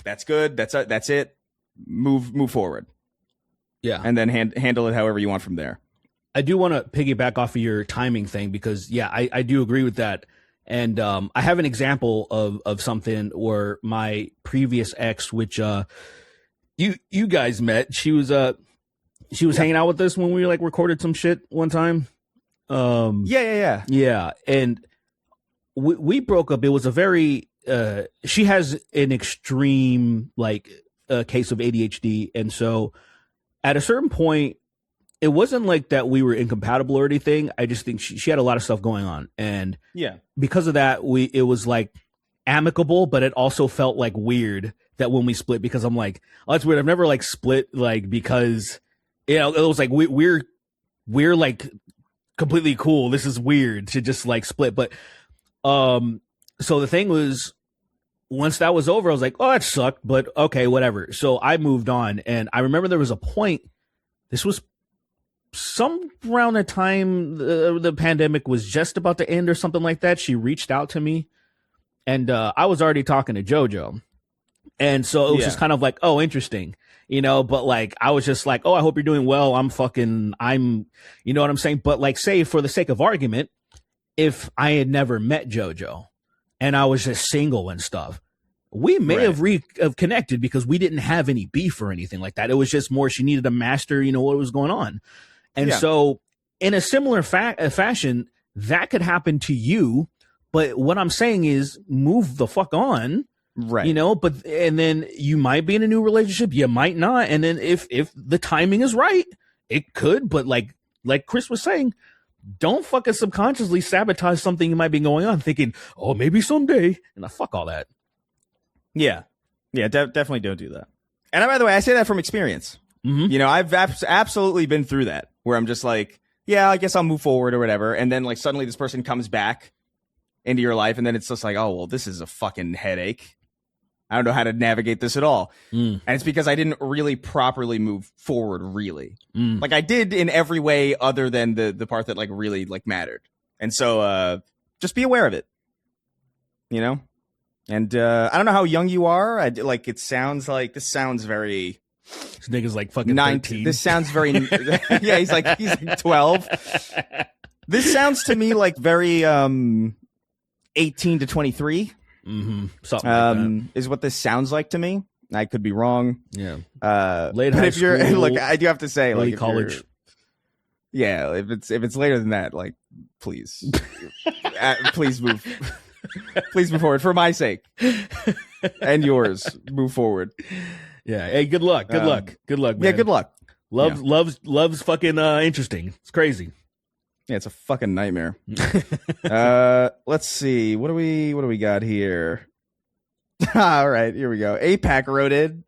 Speaker 2: that's good. That's it. Move forward.
Speaker 3: Yeah.
Speaker 2: And then handle it however you want from there.
Speaker 3: I do want to piggyback off of your timing thing because, yeah, I do agree with that. And I have an example of something where my previous ex, which you guys met, she was hanging out with us when we like recorded some shit one time. Yeah. And we broke up. It was a very she has an extreme like case of ADHD, and so at a certain point, it wasn't like that we were incompatible or anything. I just think she had a lot of stuff going on. And because of that, it was like amicable, but it also felt like weird that when we split, because I'm like, oh, that's weird. I've never like split like because, it was like we're like completely cool. This is weird to just like split. But so the thing was, once that was over, I was like, oh, that sucked, but okay, whatever. So I moved on. And I remember there was a point, this was some around the time the pandemic was just about to end or something like that. She reached out to me, and I was already talking to JoJo. And so it was just kind of like, oh, interesting, but like, I was just like, oh, I hope you're doing well. I'm, you know what I'm saying? But like, say for the sake of argument, if I had never met JoJo and I was just single and stuff, we may have connected because we didn't have any beef or anything like that. It was just more, she needed to master, what was going on. And so in a similar fashion, that could happen to you. But what I'm saying is move the fuck on,
Speaker 2: right?
Speaker 3: And then you might be in a new relationship. You might not. And then if the timing is right, it could. But like Chris was saying, don't fucking subconsciously sabotage something you might be going on thinking, oh, maybe someday. And fuck all that.
Speaker 2: Yeah. Definitely don't do that. And by the way, I say that from experience.
Speaker 3: Mm-hmm.
Speaker 2: I've absolutely been through that where I'm just like, yeah, I guess I'll move forward or whatever. And then like suddenly this person comes back into your life. And then it's just like, oh, well, this is a fucking headache. I don't know how to navigate this at all. And it's because I didn't really properly move forward, really. Like I did in every way other than the part that like really like mattered. And so just be aware of it, And I don't know how young you are. It sounds like this sounds very.
Speaker 3: This nigga's like fucking 13.
Speaker 2: This sounds very. Yeah, he's like 12. This sounds to me like very 18 to 23.
Speaker 3: Mm-hmm. Something like that.
Speaker 2: Is what this sounds like to me. I could be wrong.
Speaker 3: Yeah.
Speaker 2: Late high school. Look, I do have to say,
Speaker 3: like college.
Speaker 2: Yeah, if it's later than that, like, please, please move. Please move forward for my sake and yours. Move forward.
Speaker 3: Yeah. Hey, good luck. Good luck. Good luck, man.
Speaker 2: Yeah, good luck.
Speaker 3: Love's fucking interesting. It's crazy.
Speaker 2: Yeah, it's a fucking nightmare. Let's see. What do we got here? All right, here we go. APAC wrote in.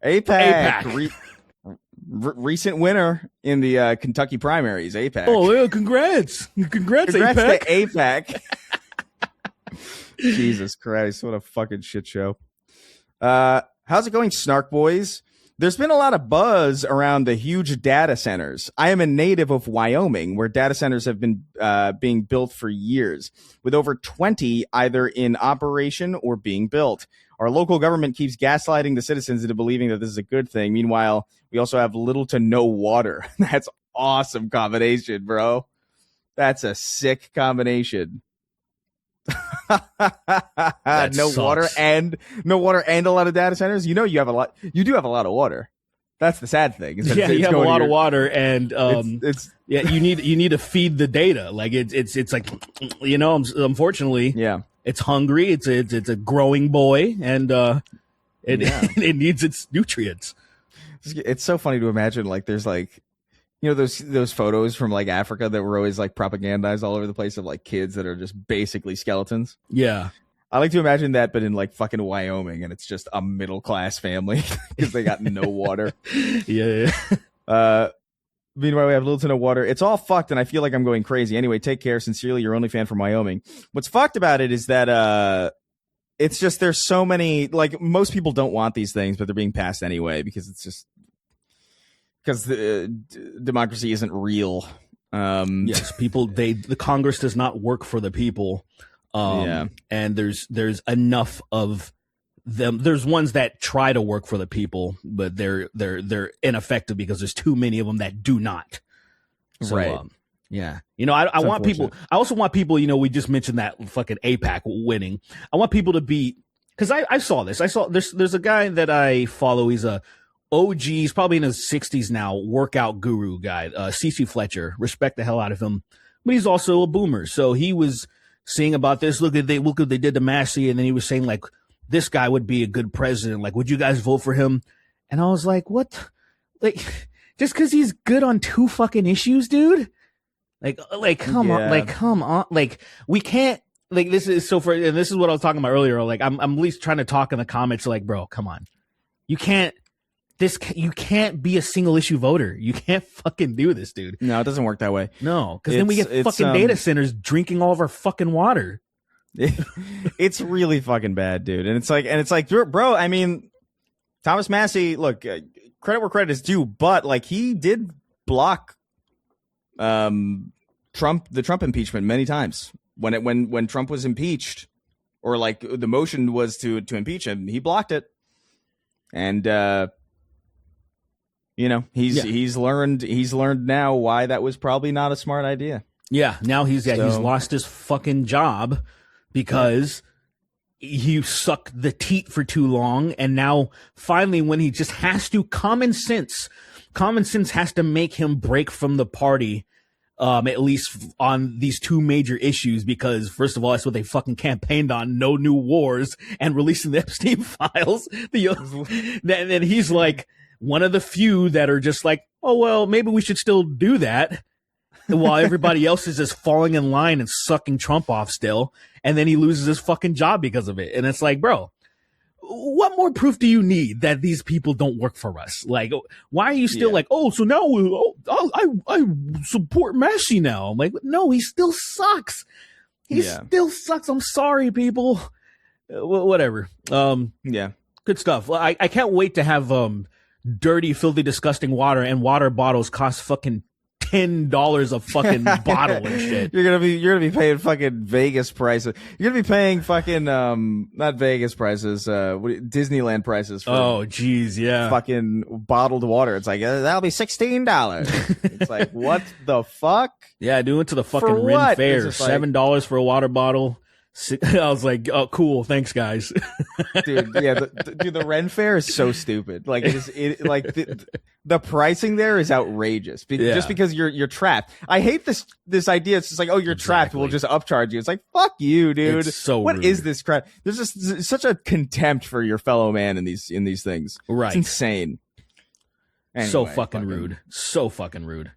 Speaker 2: APAC. Recent winner in the Kentucky primaries, APAC.
Speaker 3: Oh, yeah, congrats
Speaker 2: Congrats
Speaker 3: APAC.
Speaker 2: to APAC. Jesus Christ, what a fucking shit show. How's it going, Snark Boys? There's been a lot of buzz around the huge data centers. I am a native of Wyoming, where data centers have been being built for years, with over 20 either in operation or being built. Our local government keeps gaslighting the citizens into believing that this is a good thing. Meanwhile, we also have little to no water. That's awesome combination, bro. That's a sick combination. No
Speaker 3: sucks.
Speaker 2: water and a lot of data centers. You know, you do have a lot of water. That's the sad thing.
Speaker 3: Yeah, you have a lot of water, and yeah, you need to feed the data. Like it's like, you know, unfortunately,
Speaker 2: yeah, it's
Speaker 3: hungry. It's a growing boy, and it needs its nutrients.
Speaker 2: It's so funny to imagine, like, there's like, you know, those photos from like Africa that were always like propagandized all over the place of like kids that are just basically skeletons.
Speaker 3: Yeah.
Speaker 2: I like to imagine that, but in like fucking Wyoming, and it's just a middle class family because they got no water.
Speaker 3: Yeah.
Speaker 2: Meanwhile, we have little to no water. It's all fucked, and I feel like I'm going crazy. Anyway, take care. Sincerely, your only fan from Wyoming. What's fucked about it is that it's just there's so many, like, most people don't want these things, but they're being passed anyway because it's just because the democracy isn't real.
Speaker 3: Yes, the Congress does not work for the people. And there's enough of them. There's ones that try to work for the people, but they're ineffective because there's too many of them that do not. So,
Speaker 2: right.
Speaker 3: Yeah. You know, I want people. I also want people. You know, we just mentioned that fucking APAC winning. I want people to be, because I saw this. There's a guy that I follow. He's a OG. He's probably in his 60s now. Workout guru guy. CC Fletcher. Respect the hell out of him. But he's also a boomer. So he was saying about this. Look what they did to Massey, and then he was saying like this guy would be a good president. Like, would you guys vote for him? And I was like, what? Like, just because he's good on two fucking issues, dude? Like, come on, like, we can't, like, this is and this is what I was talking about earlier. Like, I'm at least trying to talk in the comments, like, bro, come on. You can't be a single issue voter. You can't fucking do this, dude.
Speaker 2: No, it doesn't work that way.
Speaker 3: No, because then we get fucking data centers drinking all of our fucking water.
Speaker 2: It's really fucking bad, dude. And it's like, bro, I mean, Thomas Massey, look, credit where credit is due, but like he did block the Trump impeachment many times. When Trump was impeached, or like the motion was to impeach him, he blocked it. And you know, he's learned now why that was probably not a smart idea.
Speaker 3: Yeah, now he's lost his fucking job because he sucked the teat for too long, and now finally when he just has to, common sense has to make him break from the party, at least on these two major issues, because first of all, that's what they fucking campaigned on, no new wars and releasing the Epstein files. And then he's like one of the few that are just like, oh, well, maybe we should still do that, while everybody else is just falling in line and sucking Trump off still. And then he loses his fucking job because of it. And it's like, bro, what more proof do you need that these people don't work for us? Like, why are you still like, oh, so now I support Massey now? I'm like, no, he still sucks. He still sucks. I'm sorry, people. Whatever. Good stuff. I can't wait to have dirty, filthy, disgusting water, and water bottles cost fucking $10 a fucking bottle and shit.
Speaker 2: You're gonna be paying fucking Vegas prices. You're gonna be paying fucking not Vegas prices, Disneyland prices. For
Speaker 3: geez, yeah.
Speaker 2: Fucking bottled water. It's like that'll be $16. It's like, what the fuck?
Speaker 3: Yeah, I went to the fucking Ren Fair. $7 for a water bottle. I was like, oh, cool. Thanks, guys.
Speaker 2: Dude, yeah, the Ren Fair is so stupid. Like the pricing there is outrageous. Just because you're trapped. I hate this idea. It's just like, oh, you're trapped. We'll just upcharge you. It's like, fuck you, dude.
Speaker 3: It's so
Speaker 2: what
Speaker 3: rude.
Speaker 2: is this crap? There's just such a contempt for your fellow man in these things.
Speaker 3: Right.
Speaker 2: It's insane. Anyway,
Speaker 3: so fucking rude. So fucking rude.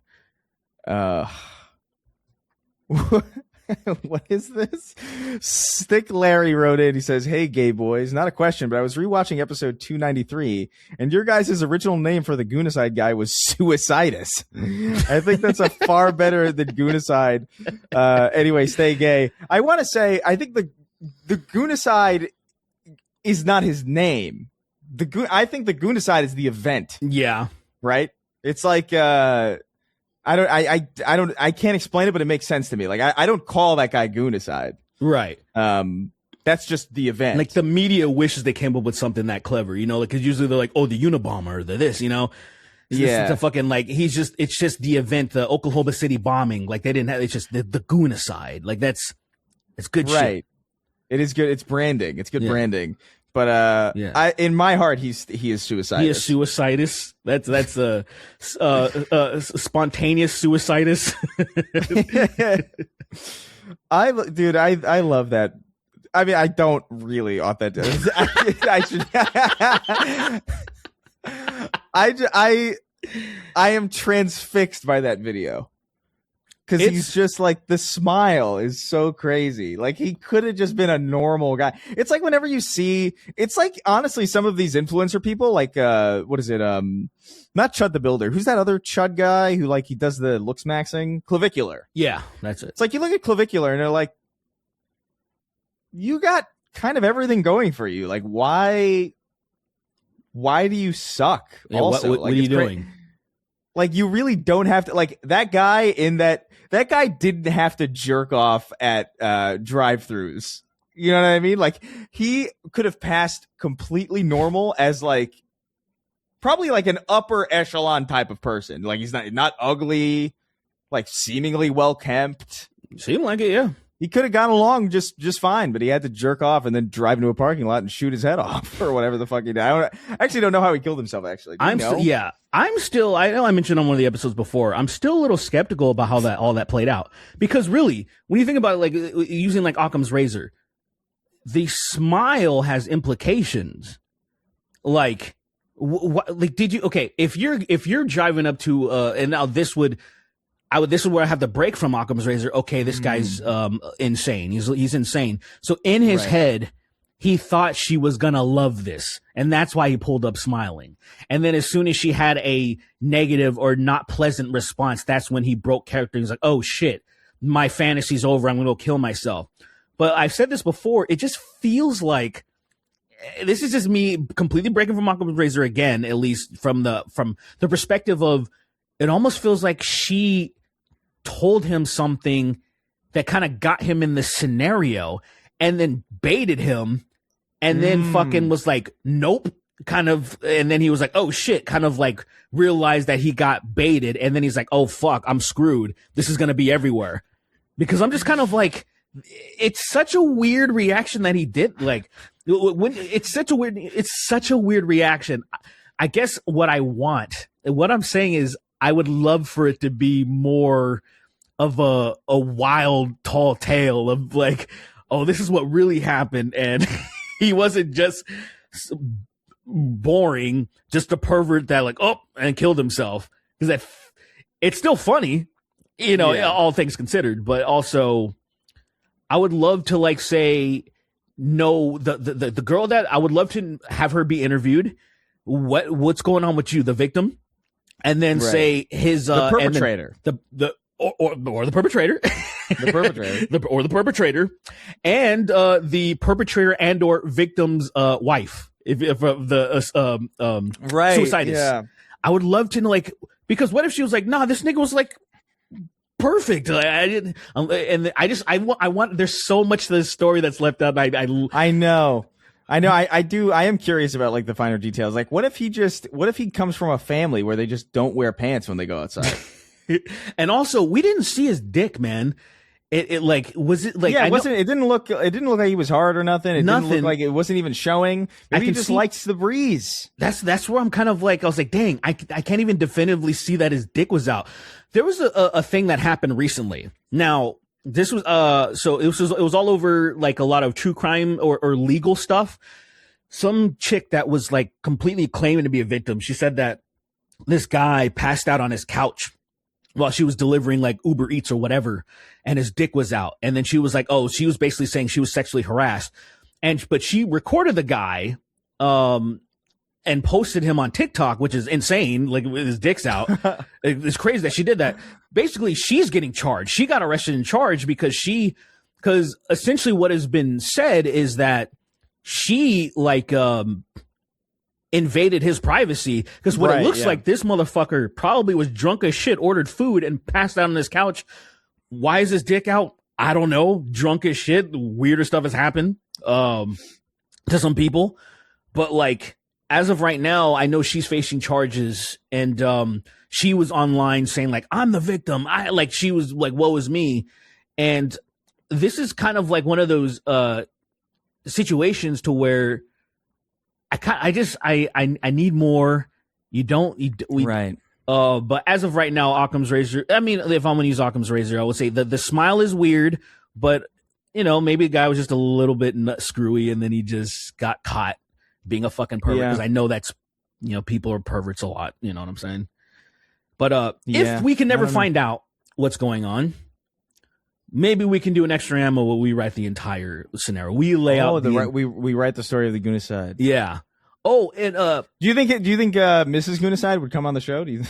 Speaker 2: What is this? Stick Larry wrote in. He says, "Hey, gay boys, not a question, but I was rewatching episode 293, and your guys' original name for the Goonicide guy was Suicidus. I think that's a far better than Goonicide. Anyway, stay gay. I want to say, I think the Goonicide is not his name. I think the Goonicide is the event.
Speaker 3: Yeah.
Speaker 2: Right? It's like, I can't explain it, but it makes sense to me. Like I don't call that guy Goonicide.
Speaker 3: Right.
Speaker 2: That's just the event.
Speaker 3: Like the media wishes they came up with something that clever, you know, like, cause usually they're like, oh, the Unabomber or the this, you know, it's a fucking like, it's just the event, the Oklahoma City bombing. Like they didn't have, it's just the Goonicide. Like it's good shit.
Speaker 2: Right. It is good. It's branding. It's good branding. But in my heart, he is Suicidus.
Speaker 3: He is Suicidus. That's a spontaneous Suicidus.
Speaker 2: I love that. I mean, I don't really authentic. I should. I am transfixed by that video. Because he's just like, the smile is so crazy. Like, he could have just been a normal guy. It's like whenever you see, it's like, honestly, some of these influencer people, like, what is it? Not Chud the Builder. Who's that other Chud guy who, like, he does the looks maxing? Clavicular.
Speaker 3: Yeah, that's it.
Speaker 2: It's like, you look at Clavicular and they're like, you got kind of everything going for you. Like, why do you suck?
Speaker 3: Yeah,
Speaker 2: also,
Speaker 3: what are you doing?
Speaker 2: Like, you really don't have to, like, that guy didn't have to jerk off at drive-thrus. You know what I mean? Like, he could have passed completely normal as, like, probably like an upper echelon type of person. Like, he's not ugly, like, seemingly well-kempt.
Speaker 3: Seemed like it, yeah.
Speaker 2: He could have gone along just fine, but he had to jerk off and then drive into a parking lot and shoot his head off or whatever the fuck he did. I actually don't know how he killed himself, actually. I know I mentioned on one of the episodes before, I'm still a little skeptical about how all that played out. Because really, when you think about it, like using like Occam's razor, the smile has implications. Like, did you, okay, if you're driving up to, and now this is where I have the break from Occam's razor. Okay, this guy's insane. He's insane. So in his head, he thought she was gonna love this, and that's why he pulled up smiling. And then as soon as she had a negative or not pleasant response, that's when he broke character. He's like, "Oh shit, my fantasy's over. I'm gonna go kill myself." But I've said this before. It just feels like this is just me completely breaking from Occam's razor again, at least from the perspective of. It almost feels like she told him something that kind of got him in the scenario and then baited him and then fucking was like, nope, kind of. And then he was like, oh shit, kind of like realized that he got baited. And then he's like, oh fuck, I'm screwed. This is going to be everywhere. Because I'm just kind of like, it's such a weird reaction that he did. Like, it's such a weird reaction. I guess what I'm saying is, I would love for it to be more of a wild, tall tale of like, oh, this is what really happened. And he wasn't just boring, just a pervert that like, oh, and killed himself. Because it's still funny, you know, all things considered. But also, I would love to like say, no, the girl that I would love to have her be interviewed. What's going on with you, the victim? And then say his the perpetrator,
Speaker 3: or the perpetrator, the perpetrator, and the perpetrator and or victim's wife, if the suicidus. Yeah. I would love to know, like, because what if she was like, nah, this nigga was like perfect. Like, I didn't, and I want. There's so much to this story that's left out. I know. I am curious about like the finer details. Like, what if he comes from a family where they just don't wear pants when they go outside? And also, we didn't see his dick, man. It like, was it like,
Speaker 2: yeah, it didn't look like he was hard or nothing. It didn't look like it wasn't even showing. Maybe he just likes the breeze.
Speaker 3: That's where I'm kind of like, I was like, dang, I can't even definitively see that his dick was out. There was a thing that happened recently. Now, this was, so it was all over like a lot of true crime or legal stuff. Some chick that was like completely claiming to be a victim. She said that this guy passed out on his couch while she was delivering like Uber Eats or whatever, and his dick was out. And then she was like, oh, she was basically saying she was sexually harassed. But she recorded the guy, and posted him on TikTok, which is insane, like with his dick's out. It's crazy that she did that. Basically, she's getting charged. She got arrested and charged because essentially what has been said is that she like, invaded his privacy, because what it looks like, this motherfucker probably was drunk as shit, ordered food, and passed out on his couch. Why is his dick out? I don't know. Drunk as shit. Weirder stuff has happened to some people. But like, as of right now, I know she's facing charges, and she was online saying like, I'm the victim. She was like, woe is me. And this is kind of like one of those situations to where I need more. Right. But as of right now, Occam's razor. I mean, if I'm gonna use Occam's razor, I would say the smile is weird, but maybe the guy was just a little bit nut screwy, and then he just got caught being a fucking pervert. Because I know that's people are perverts a lot. You know what I'm saying? But if we can never find out what's going on, maybe we can do an extra ammo where we write the entire scenario. We lay out
Speaker 2: we write the story of the Gunicide.
Speaker 3: Yeah. Oh, and
Speaker 2: do you think Mrs. Gunicide would come on the show? Do you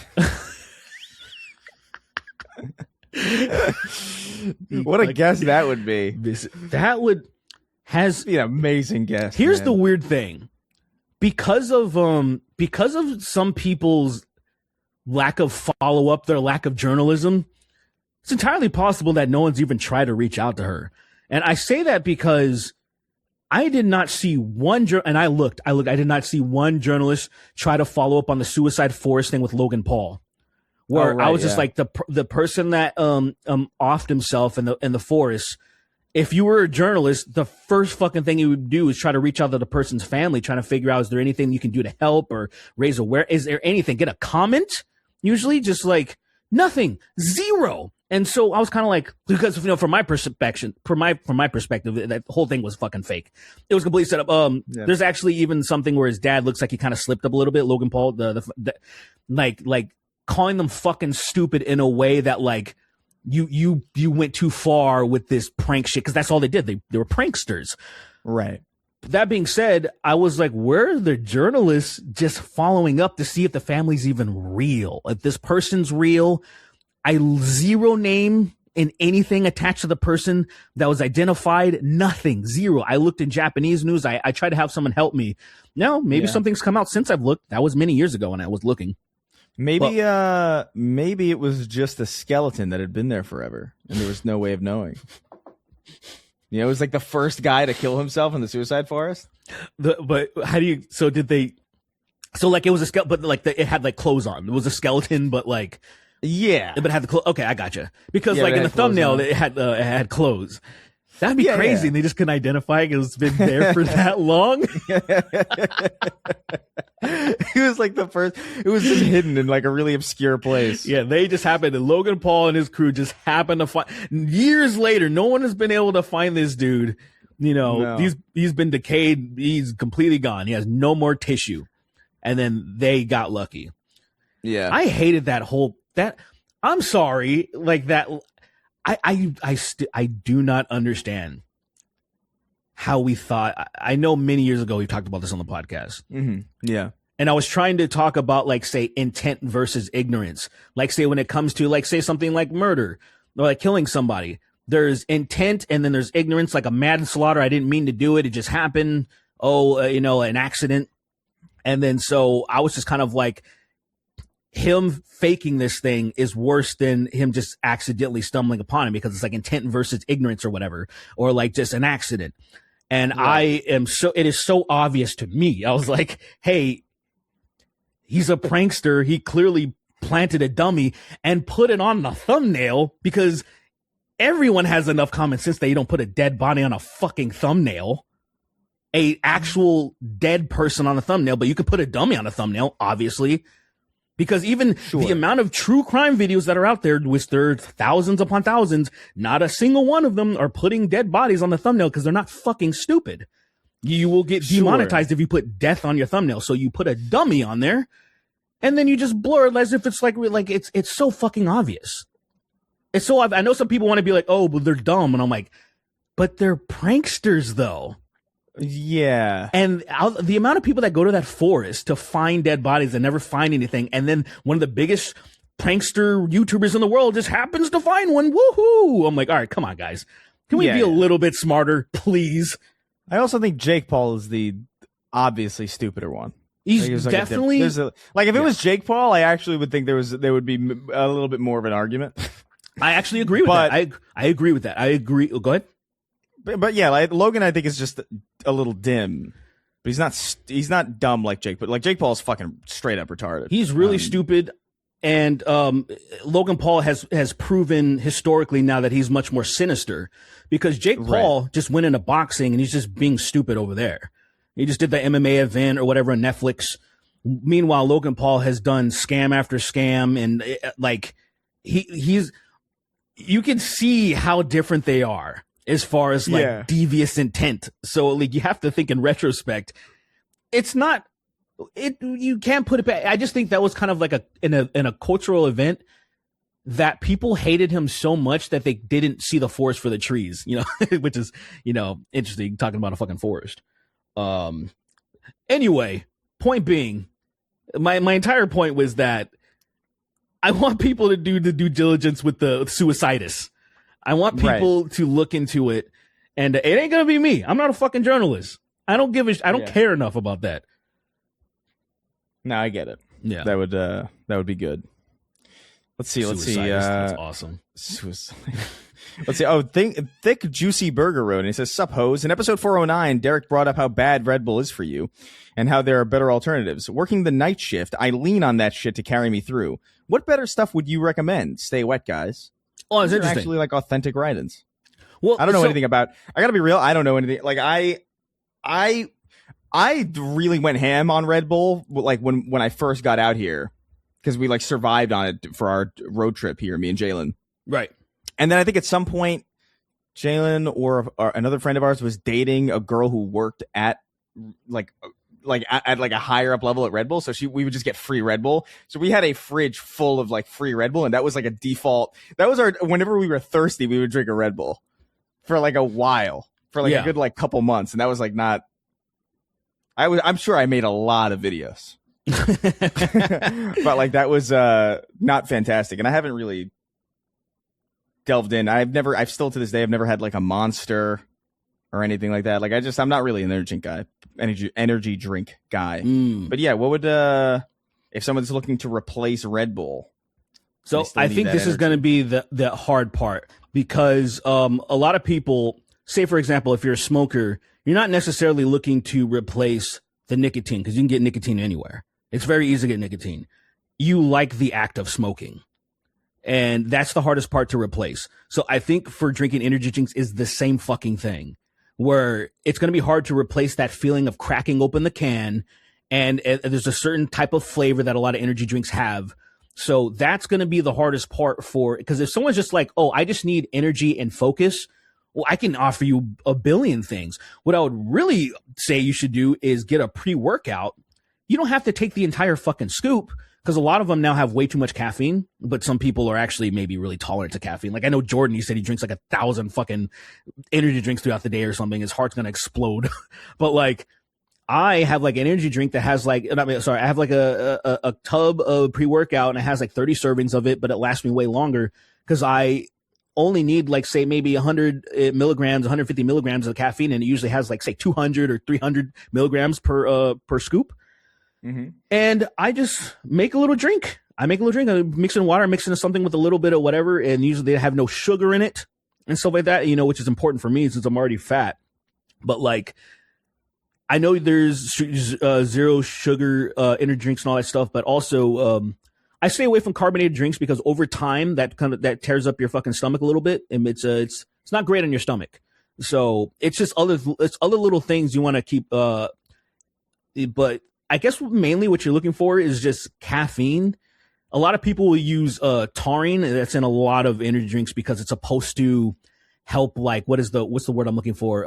Speaker 2: what a guest that would be.
Speaker 3: That would
Speaker 2: be an amazing guest.
Speaker 3: Here's the weird thing. Because of some people's lack of follow-up, their lack of journalism, it's entirely possible that no one's even tried to reach out to her. And I say that because I did not see one, and I did not see one journalist try to follow up on the suicide forest thing with Logan Paul, where I was just like the person that offed himself in the forest. If you were a journalist, the first fucking thing you would do is try to reach out to the person's family, trying to figure out, is there anything you can do to help or raise awareness? Is there anything? Get a comment? Usually just like nothing, zero. And so I was kind of like, because from my perspective, that whole thing was fucking fake. It was completely set up. There's actually even something where his dad looks like he kind of slipped up a little bit. Logan Paul, like calling them fucking stupid in a way that like you went too far with this prank shit, because that's all they did. They were pranksters,
Speaker 2: right?
Speaker 3: That being said, I was like, where are the journalists just following up to see if the family's even real? If this person's real. I zero name in anything attached to the person that was identified. Nothing. Zero. I looked in Japanese news. I tried to have someone help me. No, maybe something's come out since I've looked. That was many years ago when I was looking.
Speaker 2: Maybe it was just a skeleton that had been there forever, and there was no way of knowing. It was like the first guy to kill himself in the suicide forest.
Speaker 3: But how do you? So did they? So like it was a skeleton, but like it had like clothes on. It was a skeleton, but like.
Speaker 2: Yeah,
Speaker 3: but it had the clothes. Okay, I gotcha. Because like in the thumbnail, it had clothes. That'd be crazy. Yeah. And they just couldn't identify it because it's been there for that long.
Speaker 2: He was like the first. It was just hidden in like a really obscure place.
Speaker 3: Yeah, they just happened. And Logan Paul and his crew just happened to find. Years later, no one has been able to find this dude. He's been decayed. He's completely gone. He has no more tissue. And then they got lucky.
Speaker 2: Yeah,
Speaker 3: I hated that whole. I'm sorry, like that. I do not understand how we thought. I know many years ago we talked about this on the podcast.
Speaker 2: Mm-hmm. Yeah,
Speaker 3: and I was trying to talk about like say intent versus ignorance. Like say when it comes to like say something like murder or like killing somebody, there's intent and then there's ignorance. Like a manslaughter, I didn't mean to do it; it just happened. An accident. And then so I was just kind of like. Him faking this thing is worse than him just accidentally stumbling upon it, because it's like intent versus ignorance or whatever, or like just an accident. And it is so obvious to me. I was like, hey, he's a prankster. He clearly planted a dummy and put it on the thumbnail, because everyone has enough common sense that you don't put a dead body on a fucking thumbnail, a actual dead person on a thumbnail, but you could put a dummy on a thumbnail, obviously, because even the amount of true crime videos that are out there, which there are thousands upon thousands, not a single one of them are putting dead bodies on the thumbnail because they're not fucking stupid. You will get demonetized if you put death on your thumbnail. So you put a dummy on there and then you just blur it as if it's like it's so fucking obvious. It's so, I know some people want to be like, oh, but they're dumb. And I'm like, but they're pranksters though.
Speaker 2: Yeah.
Speaker 3: And the amount of people that go to that forest to find dead bodies and never find anything. And then one of the biggest prankster YouTubers in the world just happens to find one. Woohoo. I'm like, all right, come on, guys. Can we be a little bit smarter, please?
Speaker 2: I also think Jake Paul is the obviously stupider one.
Speaker 3: He's definitely
Speaker 2: if it was Jake Paul, I actually would think there would be a little bit more of an argument.
Speaker 3: I actually agree with that. I agree with that. I agree. Oh, go ahead.
Speaker 2: But yeah, like Logan, I think is just a little dim. But he's not dumb like Jake. But like Jake Paul is fucking straight up retarded.
Speaker 3: He's really stupid. And Logan Paul has proven historically now that he's much more sinister, because Jake Paul just went into boxing and he's just being stupid over there. He just did the MMA event or whatever on Netflix. Meanwhile, Logan Paul has done scam after scam, and he's you can see how different they are as far as devious intent. So like you have to think in retrospect, you can't put it back. I just think that was kind of like in a cultural event that people hated him so much that they didn't see the forest for the trees, which is, interesting, talking about a fucking forest. Anyway, point being, my entire point was that I want people to do the due diligence with the suiciditis. I want people to look into it, and it ain't gonna be me. I'm not a fucking journalist. I don't care enough about that.
Speaker 2: No, I get it.
Speaker 3: Yeah,
Speaker 2: that would be good. Let's see.
Speaker 3: That's awesome.
Speaker 2: Let's see. Oh, Thick Juicy Burger Road. And he says, "Sup, hoes. In episode 409, Derek brought up how bad Red Bull is for you and how there are better alternatives. Working the night shift, I lean on that shit to carry me through. What better stuff would you recommend? Stay wet, guys."
Speaker 3: Oh, it's interesting.
Speaker 2: Actually, like authentic write-ins.
Speaker 3: Well,
Speaker 2: I don't know anything about. I gotta be real. I don't know anything. Like I really went ham on Red Bull like when I first got out here, because we like survived on it for our road trip here, me and Jalen.
Speaker 3: Right.
Speaker 2: And then I think at some point, Jalen or another friend of ours was dating a girl who worked at at a higher up level at Red Bull. So we would just get free Red Bull. So we had a fridge full of like free Red Bull, and that was like a default. That was whenever we were thirsty, we would drink a Red Bull for like a while, for like a good like couple months. And that was like not, I'm sure I made a lot of videos, but like that was not fantastic. And I haven't really delved in. I've still to this day, I've never had like a Monster or anything like that. Like I'm not really an energy drink guy. But yeah, what would if someone's looking to replace Red Bull?
Speaker 3: So I think this is going to be the hard part, because a lot of people say, for example, if you're a smoker, you're not necessarily looking to replace the nicotine, because you can get nicotine anywhere. It's very easy to get nicotine. You like the act of smoking. And that's the hardest part to replace. So I think for drinking energy drinks is the same fucking thing, where it's going to be hard to replace that feeling of cracking open the can. And there's a certain type of flavor that a lot of energy drinks have. So that's going to be the hardest part because if someone's just like, oh, I just need energy and focus, well, I can offer you a billion things. What I would really say you should do is get a pre-workout. You don't have to take the entire fucking scoop, because a lot of them now have way too much caffeine, but some people are actually maybe really tolerant to caffeine. Like I know Jordan, he said he drinks like 1,000 fucking energy drinks throughout the day or something. His heart's going to explode. But like I have like an energy drink that has like, I have like a tub of pre-workout, and it has like 30 servings of it, but it lasts me way longer because I only need like say maybe 100 milligrams, 150 milligrams of caffeine. And it usually has like say 200 or 300 milligrams per scoop. Mm-hmm. And I just make a little drink. I mix it in water, mix it in something with a little bit of whatever. And usually they have no sugar in it and stuff like that, which is important for me since I'm already fat. But like, I know there's zero sugar energy drinks and all that stuff, but also I stay away from carbonated drinks because over time that tears up your fucking stomach a little bit, and it's not great on your stomach. So it's just other little things you want to keep. But I guess mainly what you're looking for is just caffeine. A lot of people will use taurine. That's in a lot of energy drinks because it's supposed to help. Like, what's the word I'm looking for?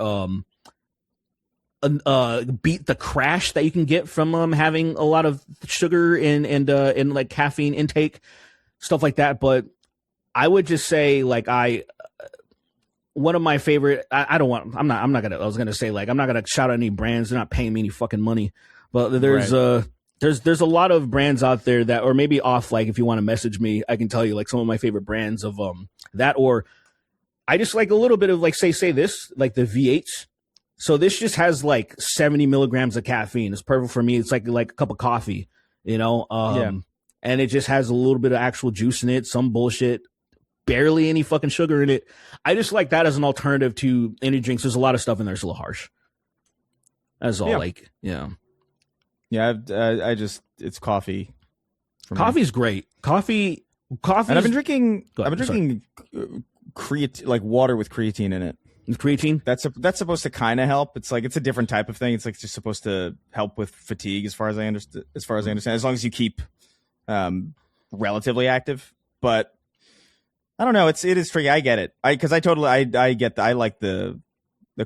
Speaker 3: Beat the crash that you can get from having a lot of sugar and like caffeine intake, stuff like that. But I would just say, like, one of my favorite. I'm not gonna shout out any brands. They're not paying me any fucking money. But there's a lot of brands out there that, or maybe off, like, if you want to message me, I can tell you like some of my favorite brands of that, or I just like a little bit of, like, say this, like the V8s. So this just has like 70 milligrams of caffeine. It's perfect for me. It's like a cup of coffee, you know? And it just has a little bit of actual juice in it, some bullshit, barely any fucking sugar in it. I just like that as an alternative to energy drinks. There's a lot of stuff in there that's a little harsh. That's all. Yeah.
Speaker 2: Yeah, it's coffee.
Speaker 3: Coffee's great. Coffee.
Speaker 2: And I've been drinking creatine, like water with creatine in it.
Speaker 3: Creatine?
Speaker 2: That's supposed to kind of help. It's like, it's a different type of thing. It's like just supposed to help with fatigue, as far as I understand. As long as you keep relatively active. But I don't know. It is tricky. I get it. I get I like the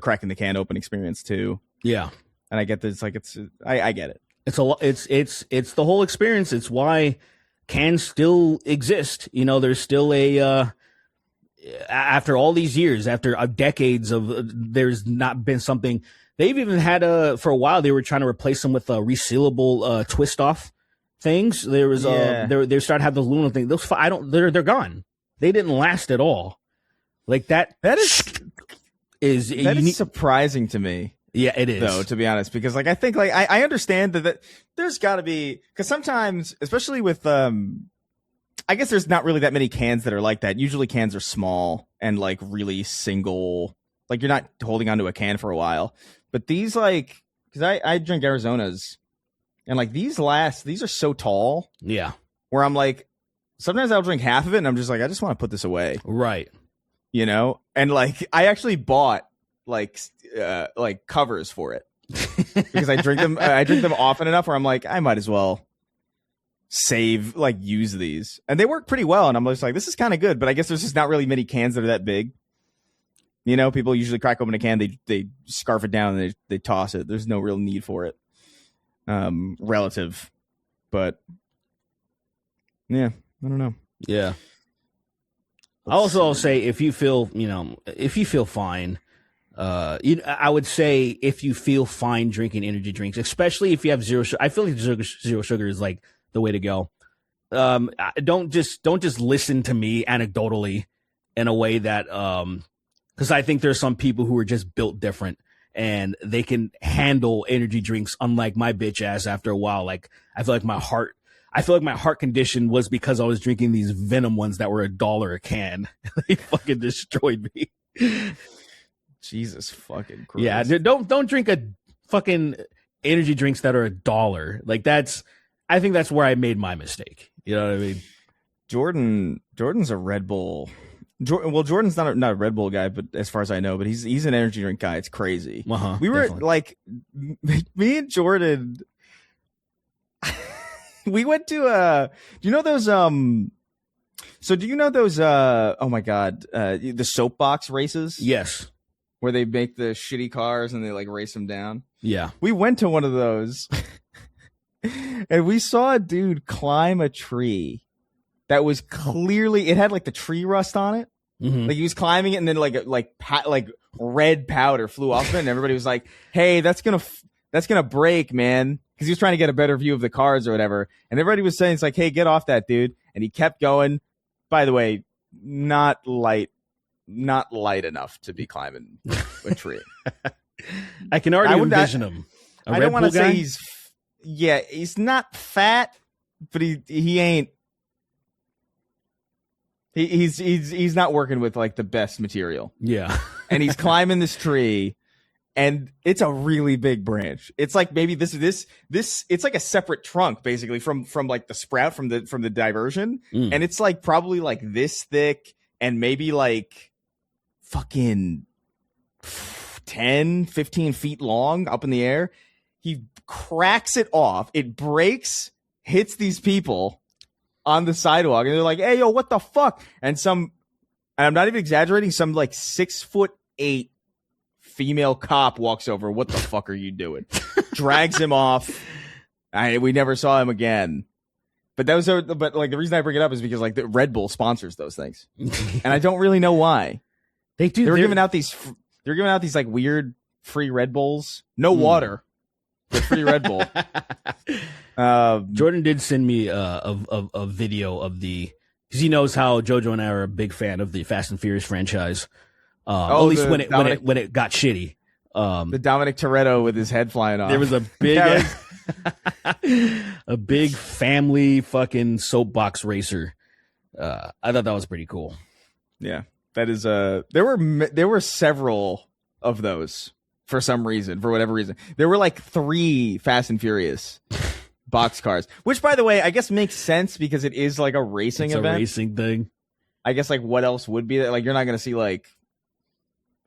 Speaker 2: cracking the can open experience too. Yeah. And I get this. Like, I get it.
Speaker 3: It's the whole experience. It's why cans still exist. You know, there's still after all these years, after decades of, there's not been something. They've even had for a while, they were trying to replace them with resealable twist off things. There was they started having those aluminum things. Those they're gone. They didn't last at all. Like that is
Speaker 2: surprising to me.
Speaker 3: Yeah, it is,
Speaker 2: though, to be honest, because like I think, like, I understand that there's got to be, because sometimes, especially with I guess there's not really that many cans that are like that. Usually cans are small and like really single, like you're not holding onto a can for a while. But these, like, because I drink Arizonas, and like these are so tall.
Speaker 3: Yeah. Where
Speaker 2: I'm like, sometimes I'll drink half of it and I'm just like, I just want to put this away.
Speaker 3: Right.
Speaker 2: You know? And like, I actually bought like covers for it because I drink them often enough where I'm like, I might as well use these, and they work pretty well, and I'm just like, this is kind of good. But I guess there's just not really many cans that are that big, you know. People usually crack open a can, they scarf it down, and they toss it. There's no real need for it, relative. But yeah, I don't know.
Speaker 3: Yeah. I'll say, if you feel fine, I would say if you feel fine drinking energy drinks, especially if you have zero sugar. I feel like zero sugar is like the way to go. Don't just listen to me anecdotally in a way that, because I think there's some people who are just built different and they can handle energy drinks, unlike my bitch ass. After a while, like I feel like my heart condition was because I was drinking these Venom ones that were $1 a can. They fucking destroyed me.
Speaker 2: Jesus fucking Christ.
Speaker 3: Yeah, don't drink a fucking energy drinks that are $1. Like I think that's where I made my mistake. You know what I mean?
Speaker 2: Jordan's a Red Bull. Jordan's not a Red Bull guy, but as far as I know, but he's an energy drink guy. It's crazy. We were definitely. Like, me and Jordan, we went to do you know those so do you know those oh my god, the soapbox races?
Speaker 3: Yes.
Speaker 2: Where they make the shitty cars and they like race them down.
Speaker 3: Yeah.
Speaker 2: We went to one of those and we saw a dude climb a tree that was clearly, it had like the tree rust on it. Mm-hmm. Like he was climbing it and then like red powder flew off of it, and everybody was like, hey, that's gonna break, man. Because he was trying to get a better view of the cars or whatever. And everybody was saying, it's like, hey, get off that, dude. And he kept going. By the way, not light enough to be climbing a tree.
Speaker 3: I can already envision him.
Speaker 2: I don't want to say he's not fat, but he ain't. He's not working with like the best material.
Speaker 3: Yeah.
Speaker 2: And he's climbing this tree, and it's a really big branch. It's like maybe this it's like a separate trunk basically from like the sprout from the diversion, and it's like probably like this thick and maybe like fucking 10, 15 feet long up in the air. He cracks it off. It breaks, hits these people on the sidewalk, and they're like, "Hey, yo, what the fuck?" And I'm not even exaggerating, some like 6'8" female cop walks over. "What the fuck are you doing?" Drags him off. We never saw him again. But but like the reason I bring it up is because like the Red Bull sponsors those things, and I don't really know why.
Speaker 3: They do.
Speaker 2: They're giving out these like weird free Red Bulls. No water. The free Red Bull.
Speaker 3: Jordan did send me a video of because he knows how JoJo and I are a big fan of the Fast and Furious franchise. At least when it got shitty.
Speaker 2: The Dominic Toretto with his head flying off.
Speaker 3: There was a big a big family fucking soapbox racer. I thought that was pretty cool.
Speaker 2: Yeah, that is there were several of those. For some reason, for whatever reason, there were like 3 Fast and Furious box cars, which, by the way, I guess makes sense because it is like a racing event.
Speaker 3: A racing thing.
Speaker 2: I guess like what else would be there? Like you're not going to see like,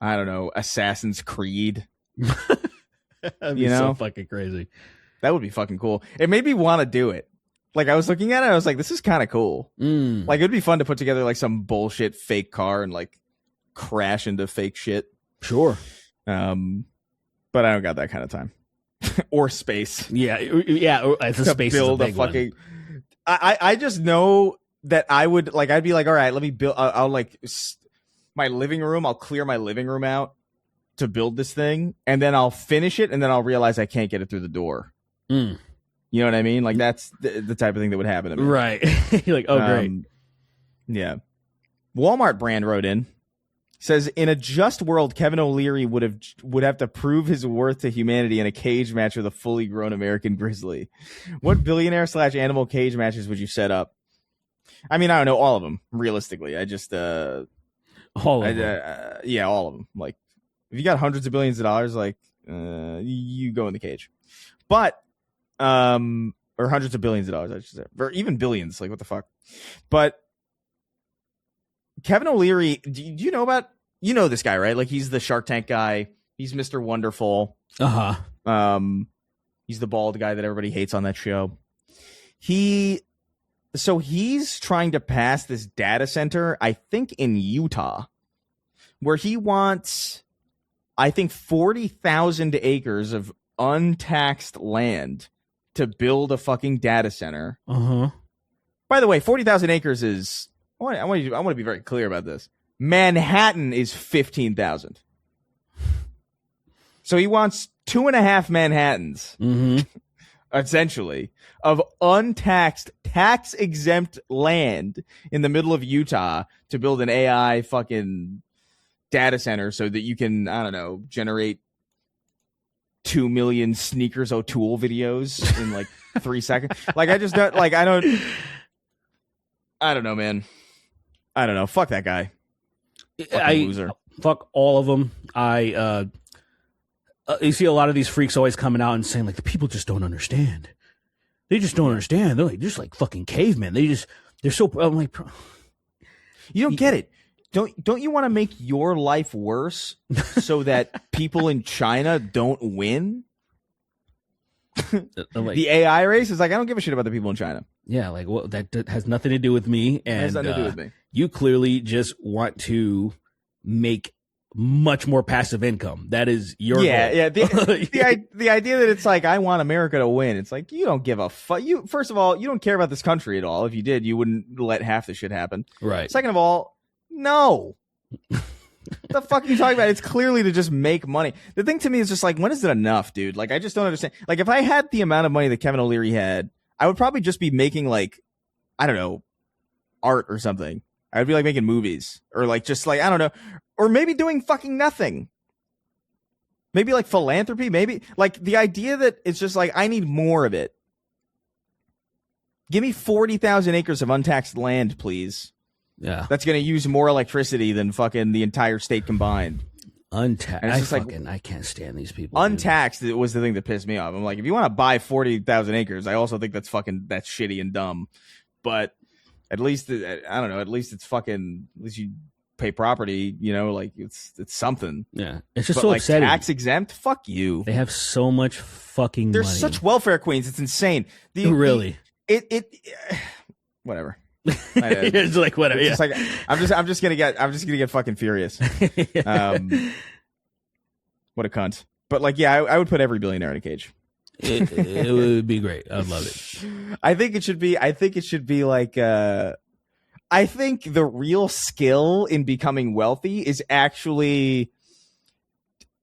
Speaker 2: I don't know, Assassin's Creed.
Speaker 3: That'd be so fucking crazy.
Speaker 2: That would be fucking cool. It made me want to do it. Like I was looking at it, I was like, this is kind of cool. Like it'd be fun to put together like some bullshit fake car and like crash into fake shit.
Speaker 3: Sure.
Speaker 2: But I don't got that kind of time or space.
Speaker 3: Yeah. It's a space build a fucking.
Speaker 2: I just know that I would like. I'd be like, all right, let me build. I'll like my living room. I'll clear my living room out to build this thing, and then I'll finish it, and then I'll realize I can't get it through the door. You know what I mean? Like that's the type of thing that would happen to me.
Speaker 3: Right? You're like, oh great.
Speaker 2: Yeah. Walmart brand wrote in. Says, in a just world, Kevin O'Leary would have to prove his worth to humanity in a cage match with a fully grown American grizzly. What billionaire/animal cage matches would you set up? I mean, I don't know, all of them. Realistically, I just
Speaker 3: all of them.
Speaker 2: Yeah, all of them. Like, if you got hundreds of billions of dollars, like you go in the cage. But or hundreds of billions of dollars, I should say, or even billions. Like, what the fuck? But Kevin O'Leary, do you know this guy, right? Like he's the Shark Tank guy. He's Mr. Wonderful. He's the bald guy that everybody hates on that show. He's trying to pass this data center, I think in Utah, where he wants, I think 40,000 acres of untaxed land to build a fucking data center. By the way, 40,000 acres is, I want to be very clear about this. Manhattan is 15,000. So he wants 2.5 Manhattans, essentially, of untaxed, tax-exempt land in the middle of Utah to build an AI fucking data center so that you can, I don't know, generate 2 million Sneakers O'Toole videos in like 3 seconds. Like I just don't, like I don't know, man. I don't know. Fuck that guy. Loser.
Speaker 3: Fuck all of them. You see a lot of these freaks always coming out and saying like the people just don't understand. They just don't understand. They're like just like fucking cavemen. They're so. I'm like,
Speaker 2: you don't get it. Don't you want to make your life worse so that people in China don't win? The AI race is like, I don't give a shit about the people in China.
Speaker 3: Yeah, like well, that has nothing to do with me. And
Speaker 2: it has nothing to do with me.
Speaker 3: You clearly just want to make much more passive income. That is your goal.
Speaker 2: Yeah. The idea that it's like I want America to win. It's like you don't give a fuck. You first of all, you don't care about this country at all. If you did, you wouldn't let half the shit happen.
Speaker 3: Right.
Speaker 2: Second of all, no. What the fuck are you talking about? It's clearly to just make money. The thing to me is just like, when is it enough, dude? Like, I just don't understand. Like, if I had the amount of money that Kevin O'Leary had, I would probably just be making like, I don't know, art or something. I would be like making movies or like just like, I don't know, or maybe doing fucking nothing. Maybe like philanthropy, maybe like the idea that it's just like, I need more of it. Give me 40,000 acres of untaxed land, please.
Speaker 3: Yeah.
Speaker 2: That's going to use more electricity than fucking the entire state combined.
Speaker 3: Untaxed.
Speaker 2: And it's just
Speaker 3: I can't stand these people.
Speaker 2: Untaxed was the thing that pissed me off. I'm like, if you want to buy 40,000 acres, I also think that's shitty and dumb. But at least, I don't know, at least you pay property, like it's something.
Speaker 3: Yeah. It's just
Speaker 2: but
Speaker 3: so
Speaker 2: like
Speaker 3: upsetting.
Speaker 2: Tax exempt? Fuck you.
Speaker 3: They have so much fucking
Speaker 2: They're
Speaker 3: money.
Speaker 2: such welfare queens. It's insane.
Speaker 3: Really?
Speaker 2: Whatever.
Speaker 3: It's like whatever.
Speaker 2: It's
Speaker 3: Yeah.
Speaker 2: just like I'm just gonna get fucking furious. What a cunt. But like, yeah, I would put every billionaire in a cage.
Speaker 3: It would be great. I'd love it.
Speaker 2: I think it should be like I think the real skill in becoming wealthy is actually,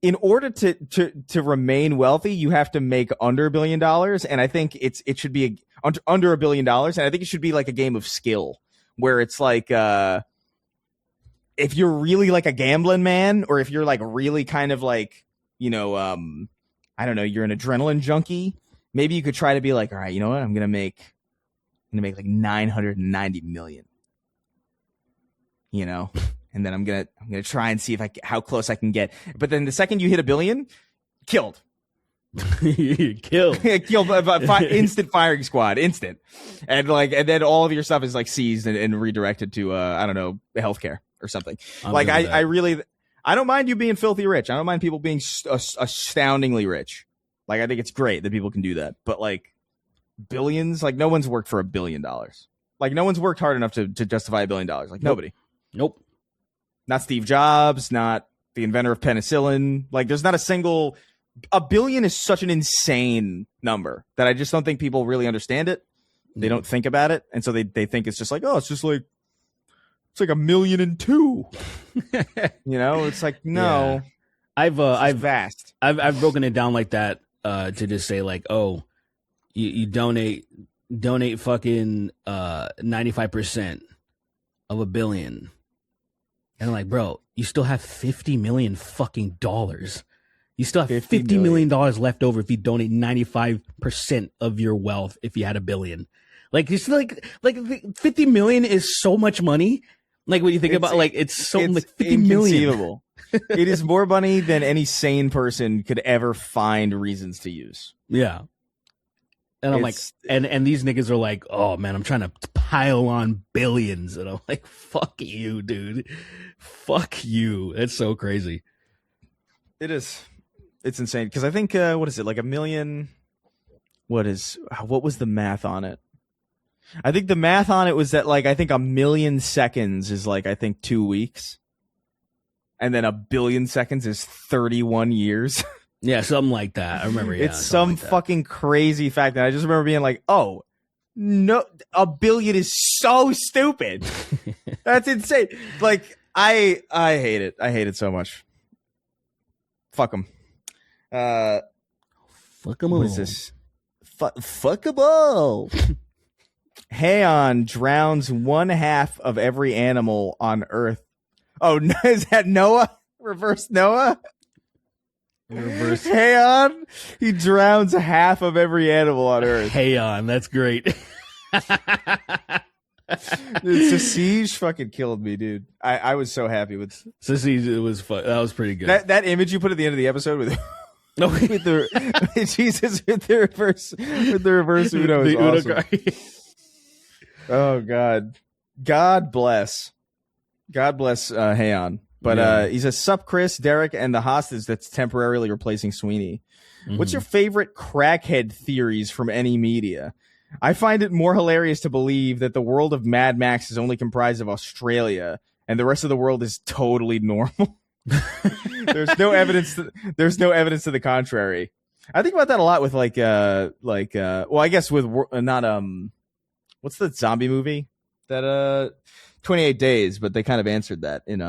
Speaker 2: in order to remain wealthy, you have to make under $1 billion, and I think it should be under $1 billion, and I think it should be like a game of skill where it's like if you're really like a gambling man, or if you're like really kind of like, I don't know, you're an adrenaline junkie, maybe you could try to be like, all right, you know what, I'm gonna make like 990 million, and then I'm gonna try and see how close I can get. But then the second you hit $1 billion, killed.
Speaker 3: Killed.
Speaker 2: Instant firing squad, instant. And then all of your stuff is like seized and redirected to I don't know, healthcare or something. I don't mind you being filthy rich. I don't mind people being astoundingly rich. Like, I think it's great that people can do that. But like billions, like no one's worked for $1 billion. Like no one's worked hard enough to justify $1 billion. Like nobody.
Speaker 3: Nope.
Speaker 2: Not Steve Jobs, not the inventor of penicillin. Like there's not a single. $1 billion is such an insane number that I just don't think people really understand it. They don't think about it, and so they think it's just like, oh, it's like $1.2 million. It's like, no.
Speaker 3: Yeah. I've
Speaker 2: vast.
Speaker 3: I've broken it down like that to just say like, oh, you donate fucking 95% of $1 billion. And I'm like, bro, you still have $50 million fucking dollars. You still have $50 million left over if you donate 95% of your wealth if you had $1 billion. Like, it's like $50 million is so much money. Like when you think about, like, it's so like $50 million.
Speaker 2: It is more money than any sane person could ever find reasons to use.
Speaker 3: Yeah. And I'm like, and these niggas are like, oh man, I'm trying to pile on billions. And I'm like, fuck you, dude. Fuck you. That's so crazy.
Speaker 2: It is. It's insane. Because I think, what is it? Like $1 million. What was the math on it? I think the math on it was that, like, I think 1 million seconds is like, I think 2 weeks. And then 1 billion seconds is 31 years.
Speaker 3: Yeah, something like that. I remember. Yeah,
Speaker 2: it's some fucking crazy fact. And I just remember being like, oh, no, 1 billion is so stupid. That's insane. Like, I hate it. I hate it so much. Fuck them.
Speaker 3: Fuck them all.
Speaker 2: What is this? Fuck them all. Heian drowns 1/2 of every animal on Earth. Oh, is that Noah? Reverse Noah?
Speaker 3: Reverse
Speaker 2: Heian, he drowns 1/2 of every animal on Earth.
Speaker 3: Heian, that's great.
Speaker 2: Dude, Siege fucking killed me, dude. I was so happy with
Speaker 3: Siege. It was fun. That was pretty good.
Speaker 2: That image you put at the end of the episode with Jesus with the reverse Uno is awesome. Oh God bless Heian. But he says, "Sup, Chris, Derek, and the hostage that's temporarily replacing Sweeney. Mm-hmm. What's your favorite crackhead theories from any media? I find it more hilarious to believe that the world of Mad Max is only comprised of Australia and the rest of the world is totally normal. There's no evidence to the contrary. I think about that a lot with well, I guess with not what's the zombie movie that 28 Days, but they kind of answered that in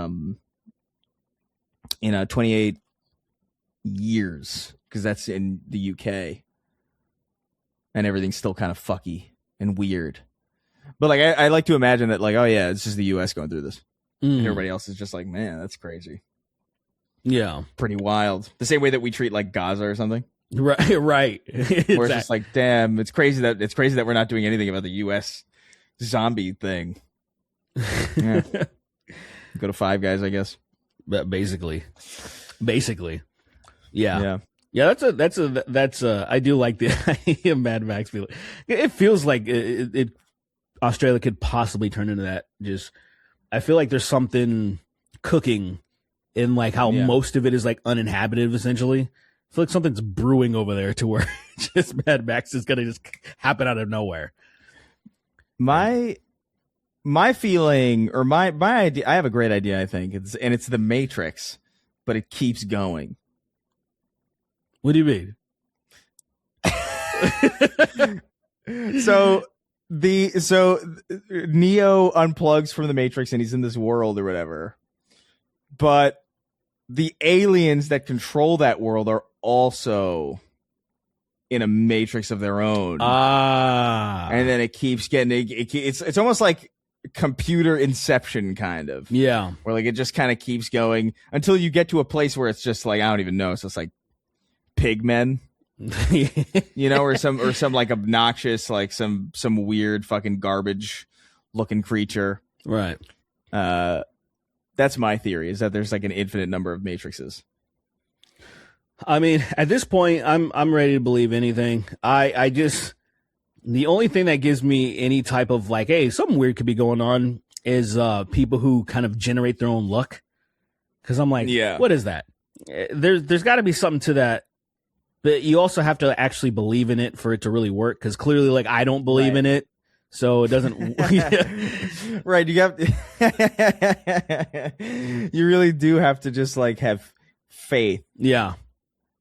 Speaker 2: 28 years because that's in the UK. And everything's still kind of fucky and weird. But like I like to imagine that, like, oh yeah, it's just the US going through this. And everybody else is just like, man, that's crazy.
Speaker 3: Yeah.
Speaker 2: Pretty wild. The same way that we treat like Gaza or something.
Speaker 3: Right.
Speaker 2: Where it's just like, damn, it's crazy that we're not doing anything about the US zombie thing. Yeah. Go to Five Guys, I guess.
Speaker 3: But basically. Basically. Yeah. Yeah, that's a I do like the idea of Mad Max. It feels like Australia could possibly turn into that. Just, I feel like there's something cooking in like how most of it is like uninhabited essentially. I feel like something's brewing over there to where just Mad Max is gonna just happen out of nowhere.
Speaker 2: My feeling, or my idea, I have a great idea, I think. It's the Matrix, but it keeps going.
Speaker 3: What do you mean?
Speaker 2: So Neo unplugs from the Matrix and he's in this world or whatever. But the aliens that control that world are also in a matrix of their own. And then it keeps getting it's almost like computer inception kind of.
Speaker 3: Yeah.
Speaker 2: Where like it just kind of keeps going until you get to a place where it's just like I don't even know. So it's like pigmen. You know, or some like obnoxious, like some weird fucking garbage looking creature.
Speaker 3: Right.
Speaker 2: That's my theory, is that there's like an infinite number of matrices.
Speaker 3: I mean, at this point, I'm ready to believe anything. I just, the only thing that gives me any type of like, hey, something weird could be going on is people who kind of generate their own luck. Because I'm like, what is that? There's got to be something to that. But you also have to actually believe in it for it to really work. Because clearly, like, I don't believe in it. So it doesn't.
Speaker 2: Right. You have. You really do have to just like have faith.
Speaker 3: Yeah.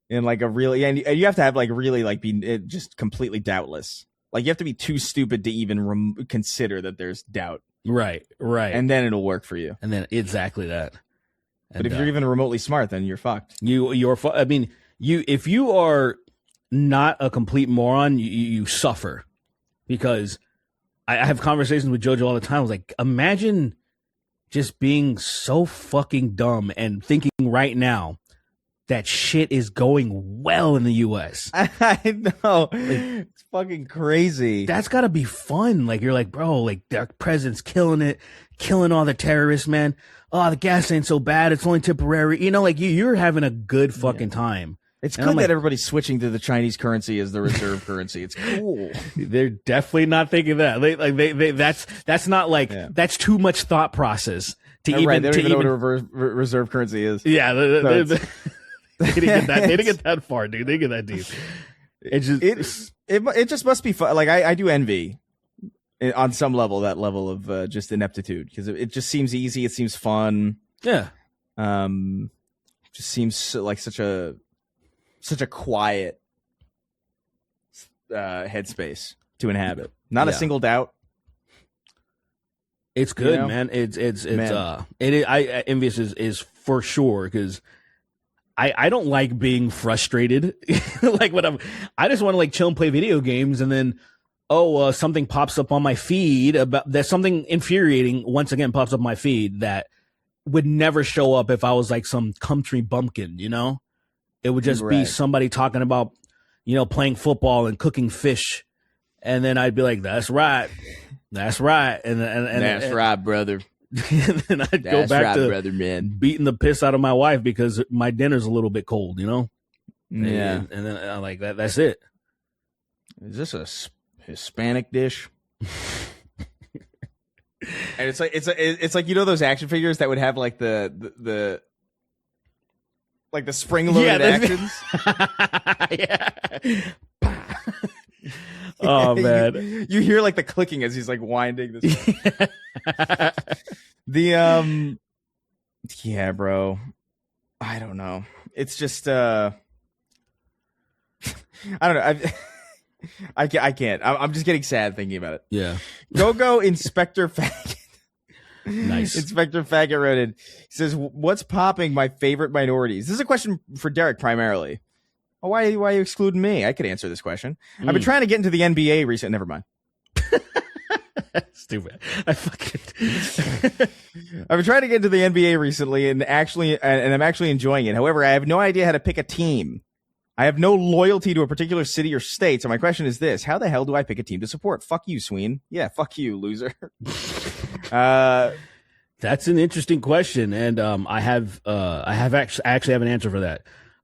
Speaker 2: In like a really, and you have to have like really like be just completely doubtless. Like you have to be too stupid to even consider that there's doubt.
Speaker 3: Right.
Speaker 2: And then it'll work for you.
Speaker 3: And then exactly that.
Speaker 2: But if you're even remotely smart, then you're fucked.
Speaker 3: I mean, if you are not a complete moron, you suffer. Because I have conversations with JoJo all the time. I was like, imagine just being so fucking dumb and thinking right now that shit is going well in the U.S.
Speaker 2: I know. It's fucking crazy.
Speaker 3: That's got to be fun. Like, you're like, bro, like, the president's killing it, killing all the terrorists, man. Oh, the gas ain't so bad. It's only temporary. You know, like, you're having a good fucking time.
Speaker 2: It's good that everybody's switching to the Chinese currency as the reserve currency. It's cool.
Speaker 3: They're definitely not thinking that. That's not like that's too much thought process to even.
Speaker 2: Right, they don't even know what a reserve currency is.
Speaker 3: Yeah, they didn't get that far, dude. They get that deep.
Speaker 2: It just must be fun. Like I do envy on some level that level of just ineptitude because it just seems easy. It seems fun.
Speaker 3: Yeah.
Speaker 2: Just seems like such a quiet headspace to inhabit. Not a single doubt.
Speaker 3: It's good, man. Envious is for sure because I don't like being frustrated. Like when I just want to like chill and play video games, and then something pops up on my feed about there's something infuriating. Once again, pops up my feed that would never show up if I was like some country bumpkin, you know. It would just be somebody talking about, playing football and cooking fish. And then I'd be like, that's right. That's right. And
Speaker 2: that's right, brother.
Speaker 3: And then I'd go back to
Speaker 2: brother, man.
Speaker 3: Beating the piss out of my wife because my dinner's a little bit cold,
Speaker 2: Yeah.
Speaker 3: And then I'm like, that's it.
Speaker 2: Is this a Hispanic dish? And it's like those action figures that would have like the like the spring-loaded actions.
Speaker 3: Yeah. Oh man,
Speaker 2: you hear like the clicking as he's like winding this. Yeah, bro. I don't know. It's just I don't know. I can't. I'm just getting sad thinking about it.
Speaker 3: Yeah.
Speaker 2: Go Inspector Faggot.
Speaker 3: Nice.
Speaker 2: Inspector Faggot wrote it. He says, "What's popping my favorite minorities?" This is a question for Derek primarily. Oh, why are you excluding me? I could answer this question. I've been trying to get into the NBA recently. Never mind.
Speaker 3: Stupid.
Speaker 2: I've been trying to get into the NBA recently, and I'm actually enjoying it. However, I have no idea how to pick a team. I have no loyalty to a particular city or state. So my question is this: how the hell do I pick a team to support? Fuck you, Sweeney. Yeah, fuck you, loser.
Speaker 3: That's an interesting question, and I actually have an answer for that.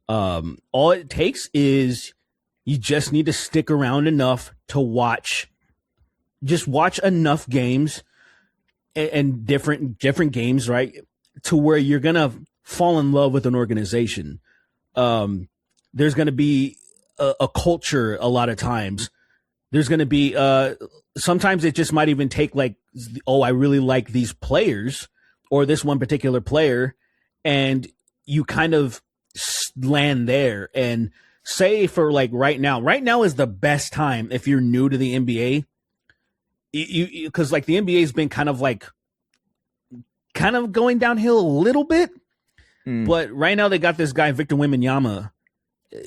Speaker 3: All it takes is you just need to stick around enough to watch enough games and different games, right, to where you're gonna fall in love with an organization. There's gonna be a culture a lot of times. There's gonna be sometimes it just might even take like, oh, I really like these players or this one particular player, and you kind of land there. And say for like right now is the best time if you're new to the NBA. Because like the NBA has been kind of going downhill a little bit, but right now they got this guy Victor Wembanyama,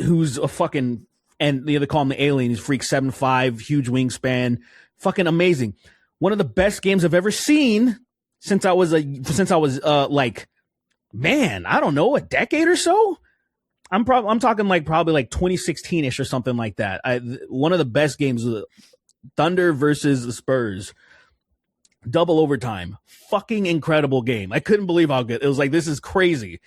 Speaker 3: who's a fucking, and they call him the alien. He's freak 7'5", huge wingspan, fucking amazing. One of the best games I've ever seen since I was like, man, I don't know, a decade or so. I'm talking like probably like 2016ish or something like that. One of the best games was Thunder versus the Spurs, double overtime, fucking incredible game. I couldn't believe how good it was. Like, this is crazy.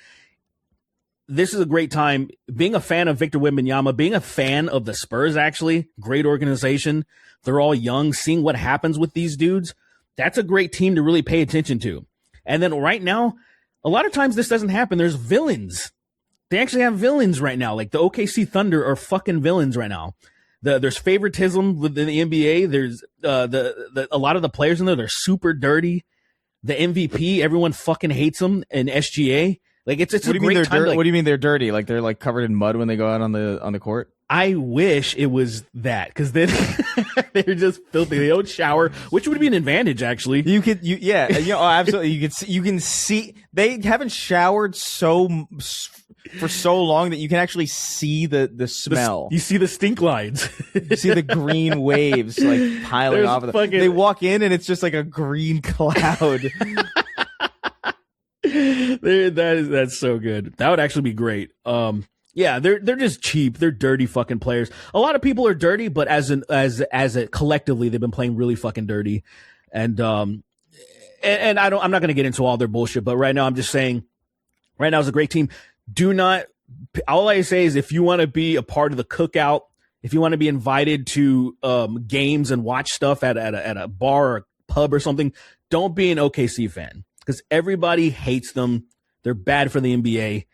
Speaker 3: This is a great time. Being a fan of Victor Wembanyama, being a fan of the Spurs, actually, great organization. They're all young. Seeing what happens with these dudes, that's a great team to really pay attention to. And then right now, a lot of times this doesn't happen. There's villains. They actually have villains right now. Like the OKC Thunder are fucking villains right now. There's favoritism within the NBA. There's a lot of the players in there, they're super dirty. The MVP, everyone fucking hates them in SGA. Like it's a great time.
Speaker 2: What do you mean they're dirty? Like they're like covered in mud when they go out on the court?
Speaker 3: I wish it was that, because then they're just filthy. They don't shower, which would be an advantage, actually.
Speaker 2: Absolutely. You can see they haven't showered for so long that you can actually see the smell.
Speaker 3: You see the stink lines.
Speaker 2: You see the green waves like piling off of them. They walk in and it's just like a green cloud.
Speaker 3: That's so good. That would actually be great. Yeah, they're just cheap. They're dirty fucking players. A lot of people are dirty, but as a collectively, they've been playing really fucking dirty. And I'm not going to get into all their bullshit, but right now I'm just saying, right now is a great team. All I say is if you want to be a part of the cookout, if you want to be invited to games and watch stuff at a bar or a pub or something, don't be an OKC fan, because everybody hates them. They're bad for the NBA.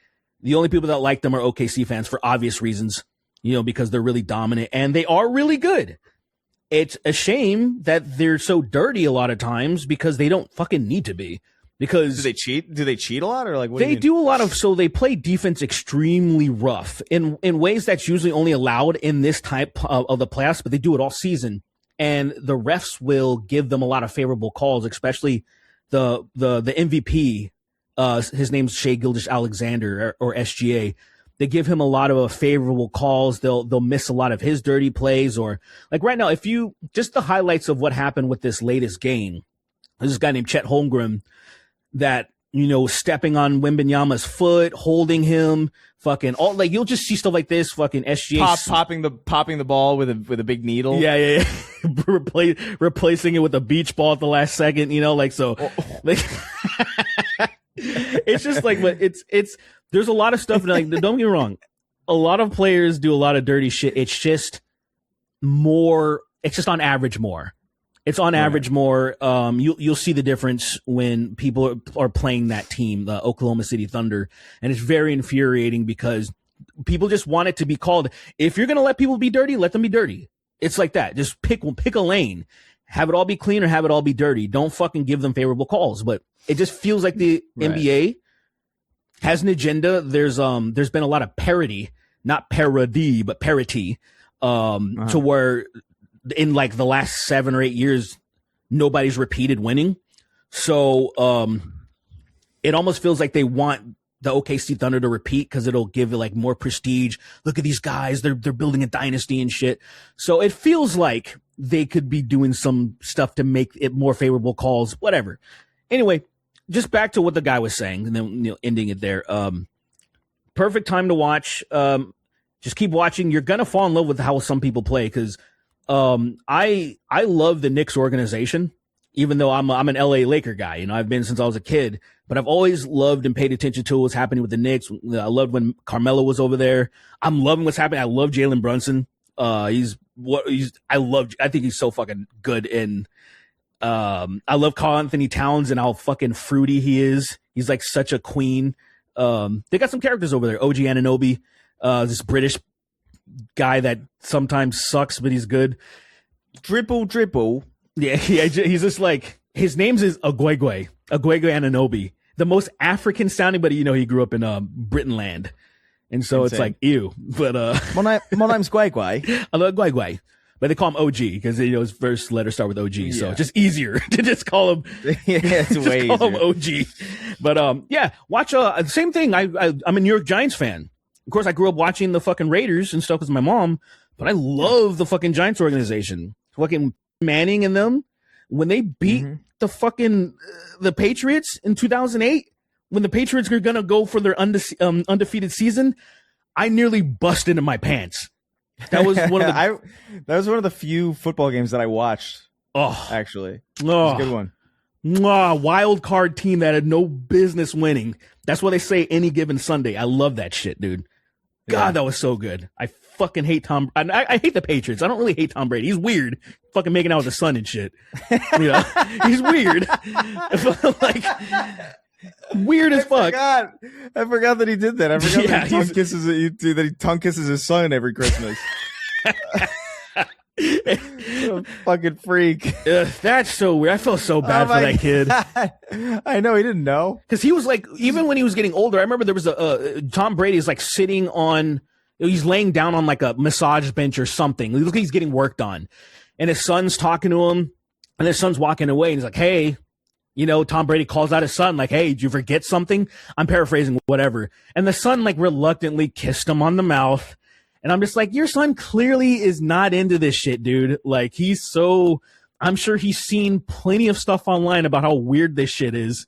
Speaker 3: The only people that like them are OKC fans for obvious reasons, because they're really dominant and they are really good. It's a shame that they're so dirty a lot of times because they don't fucking need to be. Because
Speaker 2: do they cheat? Do they cheat a lot, or like what
Speaker 3: they do a lot of? So they play defense extremely rough in ways that's usually only allowed in this type of the playoffs, but they do it all season. And the refs will give them a lot of favorable calls, especially the MVP. His name's Shai Gilgeous-Alexander or SGA. They give him a lot of favorable calls. They'll miss a lot of his dirty plays, or like right now, if you just the highlights of what happened with this latest game. There's this guy named Chet Holmgren that, stepping on Wembanyama's foot, holding him, fucking all, like, you'll just see stuff like this, fucking SGA
Speaker 2: popping the ball with a big needle.
Speaker 3: Yeah. Replacing it with a beach ball at the last second, so like it's just like, but it's there's a lot of stuff, like, don't get me wrong, a lot of players do a lot of dirty shit. It's just on average more. It's on average more. You'll see the difference when people are playing that team, the Oklahoma City Thunder, and it's very infuriating because people just want it to be called. If you're gonna let people be dirty, let them be dirty. It's like that. Just pick a lane, have it all be clean or have it all be dirty. Don't fucking give them favorable calls. But it just feels like the NBA has an agenda. There's been a lot of parody, not parody, but parity, to where in like the last 7 or 8 years, nobody's repeated winning. So it almost feels like they want the OKC Thunder to repeat because it'll give it like more prestige. Look at these guys. They're building a dynasty and shit. So it feels like they could be doing some stuff to make it more favorable calls, whatever. Anyway, just back to what the guy was saying and then ending it there. Perfect time to watch. Just keep watching. You're going to fall in love with how some people play because I love the Knicks organization. even though I'm an LA Laker guy. You know, I've been since I was a kid, but I've always loved and paid attention to what's happening with the Knicks. I loved when Carmelo was over there. I'm loving what's happening. I love Jalen Brunson. I think he's so fucking good. And I love Karl Anthony Towns and how fucking fruity he is. He's like such a queen. They got some characters over there. OG Anunoby, this British guy that sometimes sucks, but he's good.
Speaker 2: Dribble.
Speaker 3: Yeah, he's just like, his name's is Agwegwe Anunoby. The most African sounding, but he grew up in Britain land. And so Insane. It's like, ew. But
Speaker 2: my name's Gwegwe.
Speaker 3: I love Gwegwe. But they call him OG because his first letters start with OG. Yeah. So it's just easier to just call him.
Speaker 2: Yeah, it's way easier.
Speaker 3: Call him OG. But watch same thing. I'm a New York Giants fan. Of course, I grew up watching the fucking Raiders and stuff with my mom, but I love the fucking Giants organization. Fucking Manning and them, when they beat the fucking the Patriots in 2008, when the Patriots were gonna go for their undefeated season, I nearly busted into my pants. That was one of the
Speaker 2: that was one of the few football games that I watched.
Speaker 3: Oh,
Speaker 2: actually, it was a good one.
Speaker 3: Wild card team that had no business winning. That's what they say any given Sunday. I love that shit, dude. God, that was so good. I fucking hate Tom. I hate the Patriots. I don't really hate Tom Brady. He's weird, fucking making out with the son and shit. He's weird, like weird as fuck.
Speaker 2: I forgot that he did that. I forgot that he tongue kisses his son every Christmas. What a fucking freak.
Speaker 3: That's so weird. I felt so bad for that kid.
Speaker 2: I know, he didn't know.
Speaker 3: Because he was like, even when he was getting older, I remember there was Tom Brady is like sitting on, he's laying down on like a massage bench or something. He looks like he's getting worked on. And his son's talking to him, and his son's walking away, and he's like, hey, Tom Brady calls out his son, like, hey, did you forget something? I'm paraphrasing, whatever. And the son like reluctantly kissed him on the mouth. And I'm just like, your son clearly is not into this shit, dude. Like, I'm sure he's seen plenty of stuff online about how weird this shit is.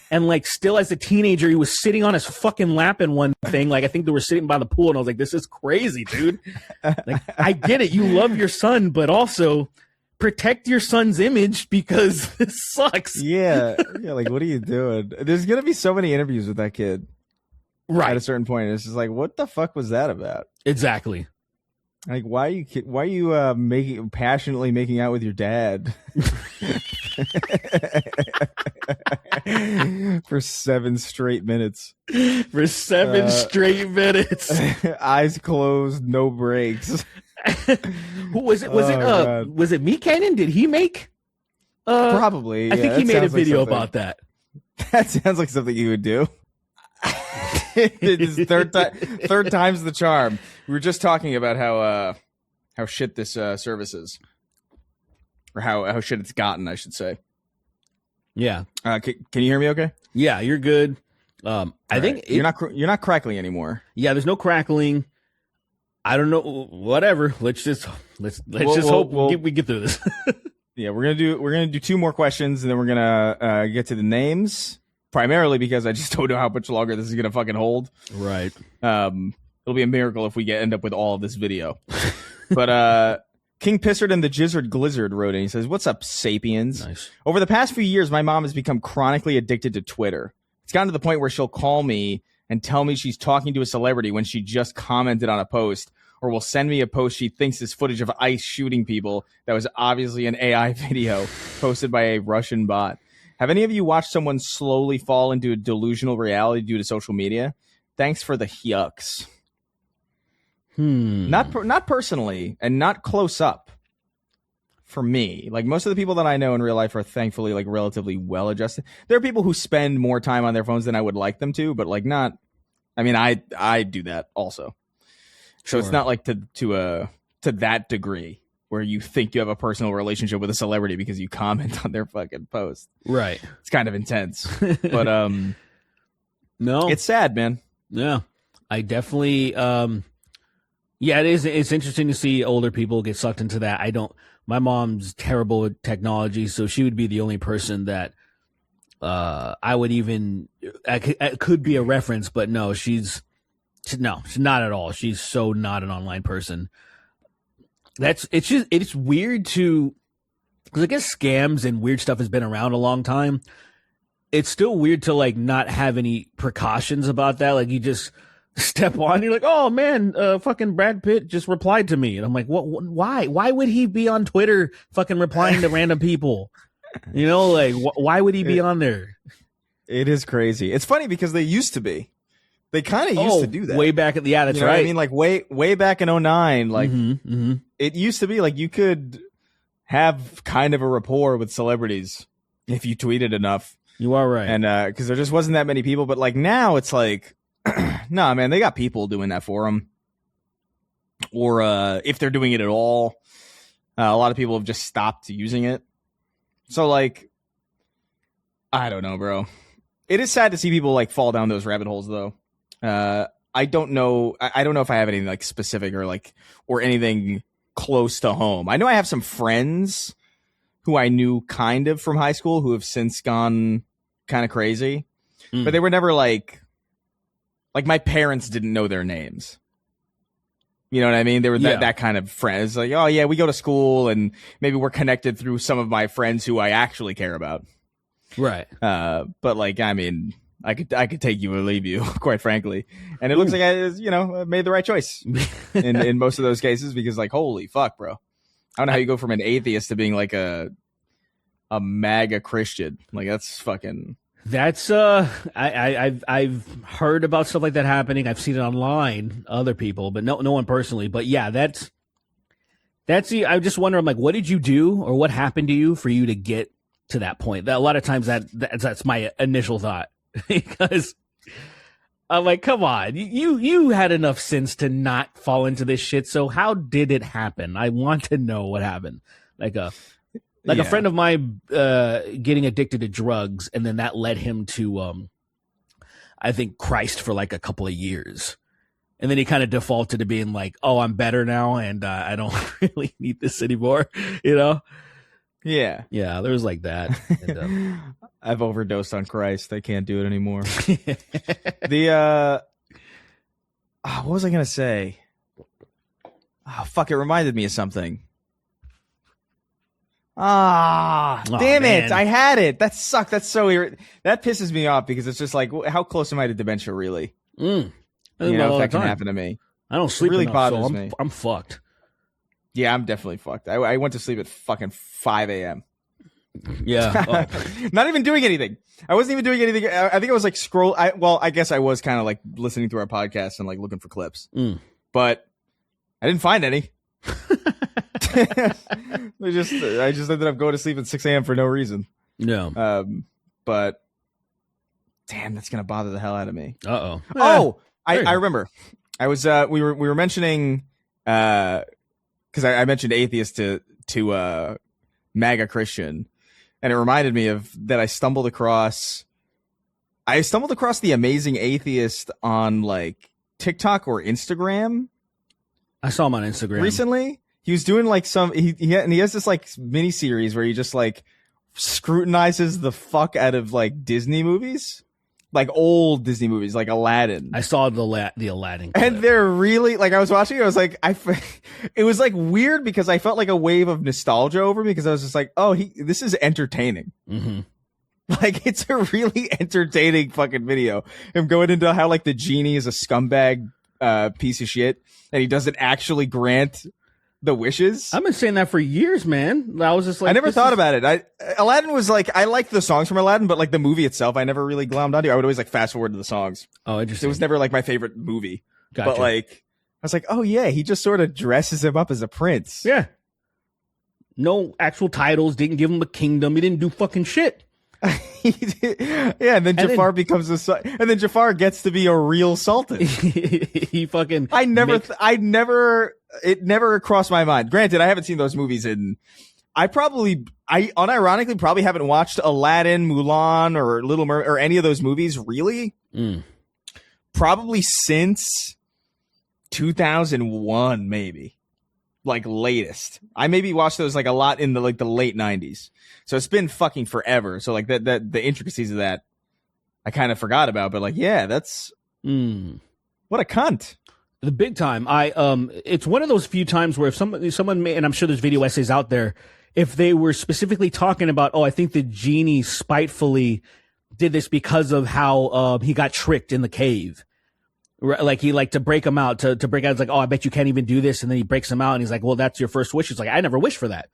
Speaker 3: And like, still as a teenager, he was sitting on his fucking lap in one thing. Like, I think they were sitting by the pool, and I was like, this is crazy, dude. Like, I get it. You love your son, but also protect your son's image because this sucks.
Speaker 2: Yeah. Like, what are you doing? There's going to be so many interviews with that kid.
Speaker 3: Right.
Speaker 2: At a certain point, it's just like, what the fuck was that about?
Speaker 3: Exactly.
Speaker 2: Like, why are you passionately making out with your dad for 7 straight minutes?
Speaker 3: For 7 straight minutes.
Speaker 2: Eyes closed, no breaks.
Speaker 3: Who was it? Was it Meat Cannon? Did he make?
Speaker 2: Probably.
Speaker 3: I think he made a video about that.
Speaker 2: That sounds like something you would do. It's third time's the charm. We were just talking about how shit this service is, or how shit it's gotten, I should say.
Speaker 3: Yeah.
Speaker 2: Can you hear me? Okay.
Speaker 3: Yeah, you're good. I think
Speaker 2: you're not crackling anymore.
Speaker 3: Yeah, there's no crackling. I don't know. Whatever. Let's just hope we get through this.
Speaker 2: Yeah, we're gonna do 2 more questions, and then we're gonna get to the names. Primarily because I just don't know how much longer this is gonna fucking hold.
Speaker 3: Right.
Speaker 2: It'll be a miracle if we end up with all of this video. But King Pissard and the Gizzard Glizzard wrote in. He says, "What's up, sapiens?
Speaker 3: Nice.
Speaker 2: Over the past few years, my mom has become chronically addicted to Twitter. It's gotten to the point where she'll call me and tell me she's talking to a celebrity when she just commented on a post, or will send me a post she thinks is footage of ICE shooting people that was obviously an AI video posted by a Russian bot. Have any of you watched someone slowly fall into a delusional reality due to social media? Thanks for the yucks." Not personally, and not close up. For me, like most of the people that I know in real life are thankfully like relatively well adjusted. There are people who spend more time on their phones than I would like them to, but like not. I mean, I do that also. So It's not like to that degree where you think you have a personal relationship with a celebrity because you comment on their fucking post.
Speaker 3: Right.
Speaker 2: It's kind of intense. But
Speaker 3: no.
Speaker 2: It's sad, man.
Speaker 3: Yeah. I definitely yeah, it is. It's interesting to see older people get sucked into that. My mom's terrible at technology, so she would be the only person that I would even it could be a reference, but no, she's not at all. She's so not an online person. It's weird to because I guess scams and weird stuff has been around a long time. It's still weird to like not have any precautions about that. Like you just step on, you're like, oh man, fucking Brad Pitt just replied to me, and I'm like, what? Why would he be on Twitter fucking replying to random people? You know, like why would he be on there?
Speaker 2: It is crazy. It's funny because they used to be. They kind of used to do that
Speaker 3: way back at the that's
Speaker 2: you know
Speaker 3: right.
Speaker 2: What I mean, like way back in 2009, like it used to be like you could have kind of a rapport with celebrities if you tweeted enough.
Speaker 3: You are right,
Speaker 2: and because there just wasn't that many people. But like now, it's like, nah, man, they got people doing that for them. Or if they're doing it at all, a lot of people have just stopped using it. So like, I don't know, bro. It is sad to see people like fall down those rabbit holes, though. I don't know. I don't know if I have anything like specific or anything close to home. I know I have some friends who I knew kind of from high school who have since gone kind of crazy, but they were never like my parents didn't know their names. You know what I mean? They were that kind of friends. Like, oh yeah, we go to school and maybe we're connected through some of my friends who I actually care about.
Speaker 3: Right.
Speaker 2: But like, I mean, I could take you or leave you, quite frankly. And it looks like I made the right choice in most of those cases, because like, holy fuck, bro. I don't know how you go from an atheist to being like a MAGA Christian. Like that's fucking.
Speaker 3: That's I've heard about stuff like that happening. I've seen it online, other people, but no one personally. But yeah, that's I just wonder. I'm like, what did you do, or what happened to you for you to get to that point? That a lot of times that's my initial thought, because I'm like, come on, you had enough sense to not fall into this shit. So how did it happen? I want to know what happened. Like a friend of mine getting addicted to drugs, and then that led him to I think Christ for like a couple of years. And then he kind of defaulted to being like, oh, I'm better now, and I don't really need this anymore, you know?
Speaker 2: Yeah.
Speaker 3: Yeah, there was like that. And,
Speaker 2: I've overdosed on Christ. I can't do it anymore. What was I going to say? Oh, fuck, it reminded me of something. Damn it. I had it. That sucked. That's so that pisses me off, because it's just like, how close am I to dementia, really?
Speaker 3: You
Speaker 2: know, if that can happen to me.
Speaker 3: I don't sleep
Speaker 2: it really
Speaker 3: enough,
Speaker 2: bothers
Speaker 3: so
Speaker 2: me.
Speaker 3: I'm fucked.
Speaker 2: Yeah, I'm definitely fucked. I went to sleep at fucking 5 a.m.
Speaker 3: Yeah.
Speaker 2: Not even doing anything. I wasn't even doing anything. I think I was like I guess I was kind of like listening through our podcast and like looking for clips. But I didn't find any. I just ended up going to sleep at 6 a.m. for no reason.
Speaker 3: No.
Speaker 2: But damn, that's gonna bother the hell out of me.
Speaker 3: Uh-oh.
Speaker 2: Oh, I remember. I was we were mentioning because I mentioned atheist to MAGA Christian, and it reminded me of that I stumbled across the Amazing Atheist on like TikTok or Instagram.
Speaker 3: I saw him on Instagram
Speaker 2: recently. He was doing like he has this like mini series where he just like scrutinizes the fuck out of like Disney movies, like old Disney movies, like Aladdin.
Speaker 3: I saw the Aladdin clip.
Speaker 2: And they're really like, I was watching it, I was like, it was like weird because I felt like a wave of nostalgia over me, because I was just like, oh, this is entertaining.
Speaker 3: Mm-hmm.
Speaker 2: Like, it's a really entertaining fucking video. Him going into how like the genie is a scumbag piece of shit, and he doesn't actually grant the wishes.
Speaker 3: I've been saying that for years, man. I was just like,
Speaker 2: I never thought about it. Aladdin was like, I liked the songs from Aladdin, but like the movie itself, I never really glommed onto. I would always like fast forward to the songs.
Speaker 3: Oh, interesting.
Speaker 2: It was never like my favorite movie.
Speaker 3: Gotcha.
Speaker 2: But like, I was like, oh yeah, he just sort of dresses him up as a prince.
Speaker 3: Yeah. No actual titles. Didn't give him a kingdom. He didn't do fucking shit.
Speaker 2: Yeah, and then Jafar becomes and then Jafar gets to be a real sultan.
Speaker 3: He fucking.
Speaker 2: It never crossed my mind. Granted, I haven't seen those movies I unironically probably haven't watched Aladdin, Mulan, or Little Mermaid, or any of those movies really. Probably since 2001, maybe, like latest. I maybe watched those like a lot in the like the late 90s. So it's been fucking forever. So like that the intricacies of that I kind of forgot about. But like, yeah, that's what a cunt.
Speaker 3: The big time. It's one of those few times where if someone may, and I'm sure there's video essays out there, if they were specifically talking about, I think the genie spitefully did this because of how he got tricked in the cave. Like he to break him out, to break out. It's like, I bet you can't even do this. And then he breaks him out and he's like, well, that's your first wish. He's like, I never wished for that.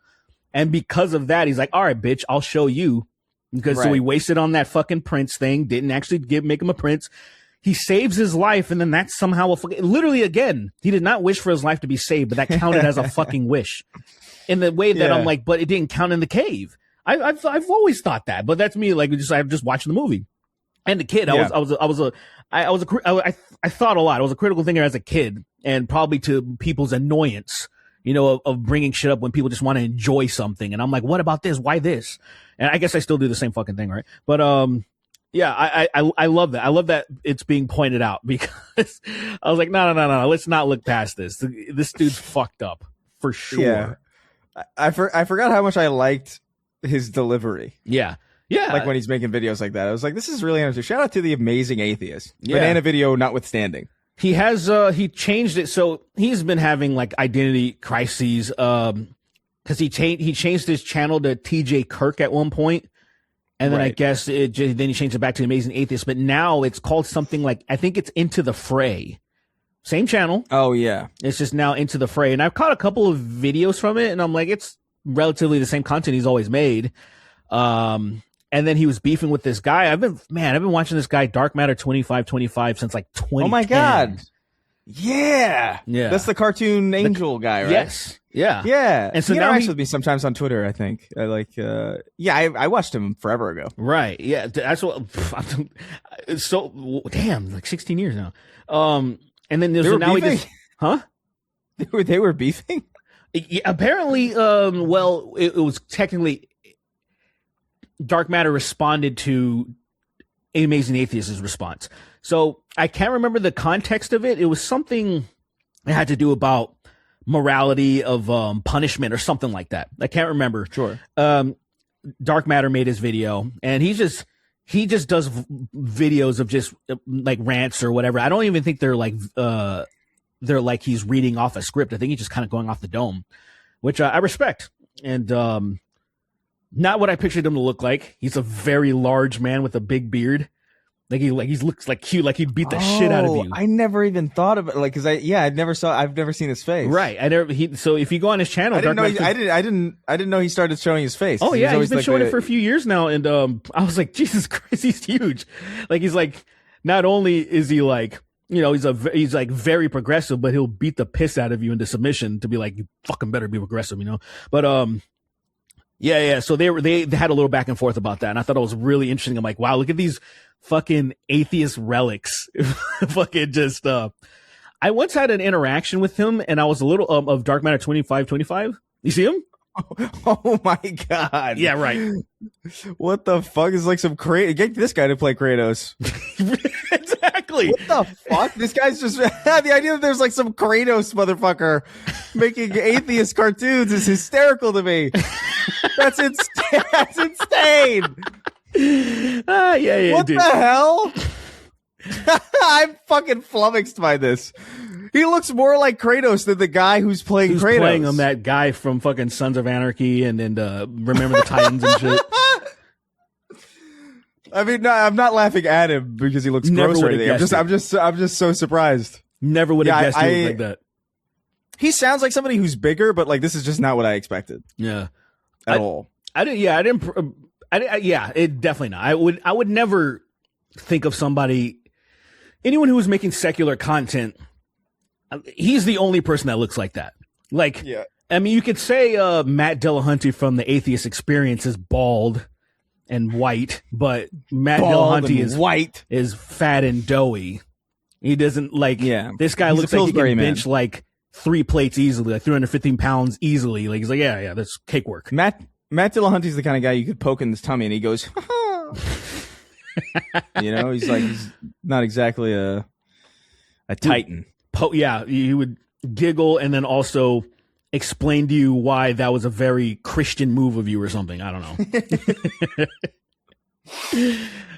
Speaker 3: And because of that, he's like, all right, bitch, I'll show you. Because so he wasted on that fucking prince thing, didn't actually make him a prince. He saves his life, and then that's somehow literally again, he did not wish for his life to be saved, but that counted as a fucking wish. In the way that I'm like, but it didn't count in the cave. I've always thought that, but that's me. Like, I'm just watching the movie. And the kid, I thought a lot. I was a critical thinker as a kid, and probably to people's annoyance, of bringing shit up when people just want to enjoy something. And I'm like, what about this? Why this? And I guess I still do the same fucking thing, right? But yeah, I love that. I love that it's being pointed out, because I was like, no, let's not look past this. This dude's fucked up for sure.
Speaker 2: Yeah. I forgot how much I liked his delivery.
Speaker 3: Yeah.
Speaker 2: Like when he's making videos like that, I was like, this is really interesting. Shout out to the amazing atheist. Yeah. Banana video notwithstanding.
Speaker 3: He has he changed it, so he's been having like identity crises. Because he changed his channel to TJ Kirk at one point, and then I guess then he changed it back to Amazing Atheist. But now it's called something like, I think it's Into the Fray. Same channel.
Speaker 2: Oh yeah,
Speaker 3: it's just now Into the Fray, and I've caught a couple of videos from it, and I'm like, it's relatively the same content he's always made. And then he was beefing with this guy. I've been watching this guy Dark Matter 2525 since like 2010.
Speaker 2: Oh my god. Yeah. That's the cartoon angel guy, right?
Speaker 3: Yes. Yeah.
Speaker 2: Yeah.
Speaker 3: And so
Speaker 2: he
Speaker 3: now
Speaker 2: interacts with me sometimes on Twitter, I think. I watched him forever ago.
Speaker 3: Right. Yeah. That's what. So damn, like 16 years now. And then there's now
Speaker 2: beefing?
Speaker 3: he just, huh?
Speaker 2: They were beefing.
Speaker 3: Yeah, apparently, it was technically Dark Matter responded to Amazing Atheist's response. So I can't remember the context of it. It was something it had to do about morality of punishment or something like that. I can't remember.
Speaker 2: Sure.
Speaker 3: Dark Matter made his video, and he just does videos of just like rants or whatever. I don't even think they're like he's reading off a script. I think he's just kind of going off the dome, which I respect. And not what I pictured him to look like. He's a very large man with a big beard. Like he looks like cute, like he'd beat the shit out of you.
Speaker 2: I never even thought of it, like, because I've never seen his face.
Speaker 3: Right. So if you go on his channel,
Speaker 2: I didn't know he started showing his face.
Speaker 3: Oh yeah, he's been showing it for a few years now, and I was like, Jesus Christ, he's huge. Like he's like, not only is he like, he's like very progressive, but he'll beat the piss out of you into submission to be like, you fucking better be progressive, But yeah. So they had a little back and forth about that, and I thought it was really interesting. I'm like, wow, look at these fucking atheist relics. Fucking just I once had an interaction with him, and I was a little of Dark Matter 2525. You see him?
Speaker 2: Oh my god.
Speaker 3: Yeah, right.
Speaker 2: What the fuck is like some get this guy to play Kratos.
Speaker 3: Exactly.
Speaker 2: What the fuck? This guy's just the idea that there's like some Kratos motherfucker making atheist cartoons is hysterical to me. That's insane. That's insane.
Speaker 3: Yeah.
Speaker 2: What
Speaker 3: dude.
Speaker 2: the hell? I'm fucking flummoxed by this. He looks more like Kratos than the guy who's playing Kratos.
Speaker 3: Playing him, that guy from fucking Sons of Anarchy and Remember the Titans and shit.
Speaker 2: I mean, no, I'm not laughing at him because he looks gross or anything. I'm just so surprised.
Speaker 3: Never would have guessed he looked like that.
Speaker 2: He sounds like somebody who's bigger, but like this is just not what I expected.
Speaker 3: Yeah,
Speaker 2: at all.
Speaker 3: It definitely not. I would never think of anyone who was making secular content. He's the only person that looks like that. Like, yeah. I mean, you could say Matt Dillahunty from the Atheist Experience is bald and white, but Matt Dillahunty is fat and doughy. He doesn't like. Yeah, this guy looks like he can bench like 3 plates easily, like 315 pounds easily. Like he's like, yeah, that's cake work.
Speaker 2: Matt Dillahunty's the kind of guy you could poke in his tummy and he goes, he's not exactly a titan.
Speaker 3: You would giggle and then also explain to you why that was a very Christian move of you or something. I don't know.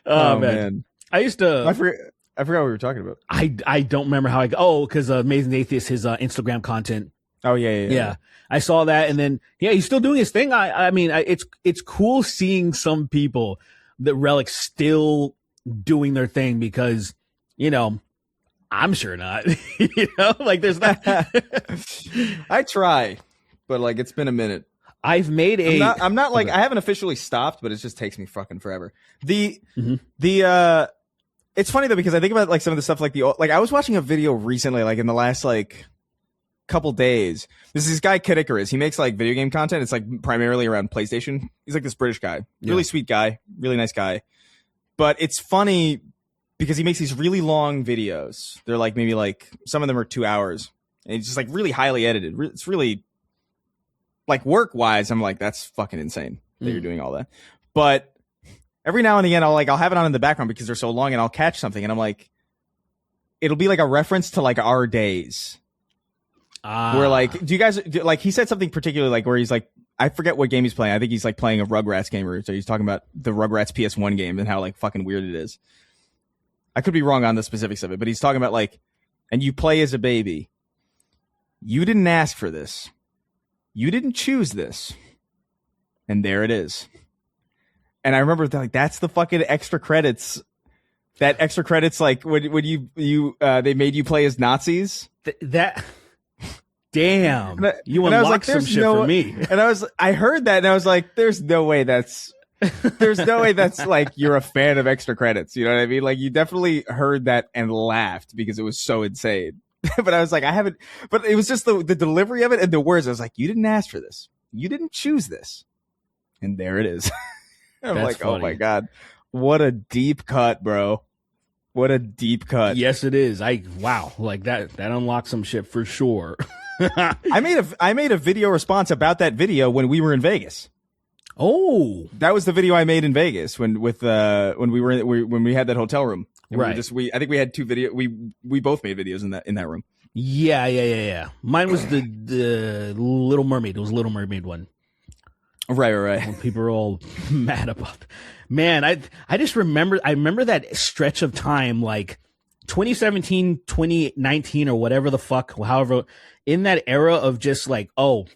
Speaker 3: Oh man. I used to.
Speaker 2: I forgot what we were talking about.
Speaker 3: I don't remember how because Amazing Atheist, his Instagram content.
Speaker 2: Oh yeah.
Speaker 3: I saw that, and then he's still doing his thing. I mean, it's cool seeing some people that Relic still doing their thing because I'm sure not. Like there's not.
Speaker 2: I try, but like it's been a minute.
Speaker 3: I've made
Speaker 2: I'm not like I haven't officially stopped, but it just takes me fucking forever. It's funny though because I think about like some of the stuff like I was watching a video recently, like in the last like couple days. This is this guy Kid Icarus. He makes like video game content. It's like primarily around PlayStation. He's like this British guy, really sweet guy, really nice guy. But it's funny because he makes these really long videos. They're like maybe like some of them are 2 hours, and it's just like really highly edited. It's really like work wise, I'm like, that's fucking insane that you're doing all that. But every now and again, I'll have it on in the background because they're so long, and I'll catch something, and I'm like, it'll be like a reference to like our days. Where like, do you guys like? He said something particularly like where he's like, I forget what game he's playing. I think he's like playing a Rugrats game, or so he's talking about the Rugrats PS1 game and how like fucking weird it is. I could be wrong on the specifics of it, but he's talking about like, and you play as a baby. You didn't ask for this. You didn't choose this. And there it is. And I remember like that's the fucking extra credits. That extra credits, like when you they made you play as Nazis.
Speaker 3: Damn, you unlocked some shit for me.
Speaker 2: And I heard that and I was like, there's no way that's like you're a fan of extra credits. You know what I mean? Like you definitely heard that and laughed because it was so insane. But I was like, I haven't. But it was just the delivery of it and the words. I was like, you didn't ask for this. You didn't choose this. And there it is. I'm like, funny. Oh my God, what a deep cut, bro. What a deep cut.
Speaker 3: Yes, it is. Wow, like that unlocks some shit for sure.
Speaker 2: I made a video response about that video when we were in Vegas.
Speaker 3: Oh,
Speaker 2: that was the video I made in Vegas when we had that hotel room. And
Speaker 3: right.
Speaker 2: I think we had two video. We both made videos in that room.
Speaker 3: Yeah. Mine was the Little Mermaid. It was Little Mermaid one.
Speaker 2: Right.
Speaker 3: When people are all mad about it. Man, I just remember that stretch of time, like 2017, 2019 or whatever the fuck, however, in that era of just like, oh,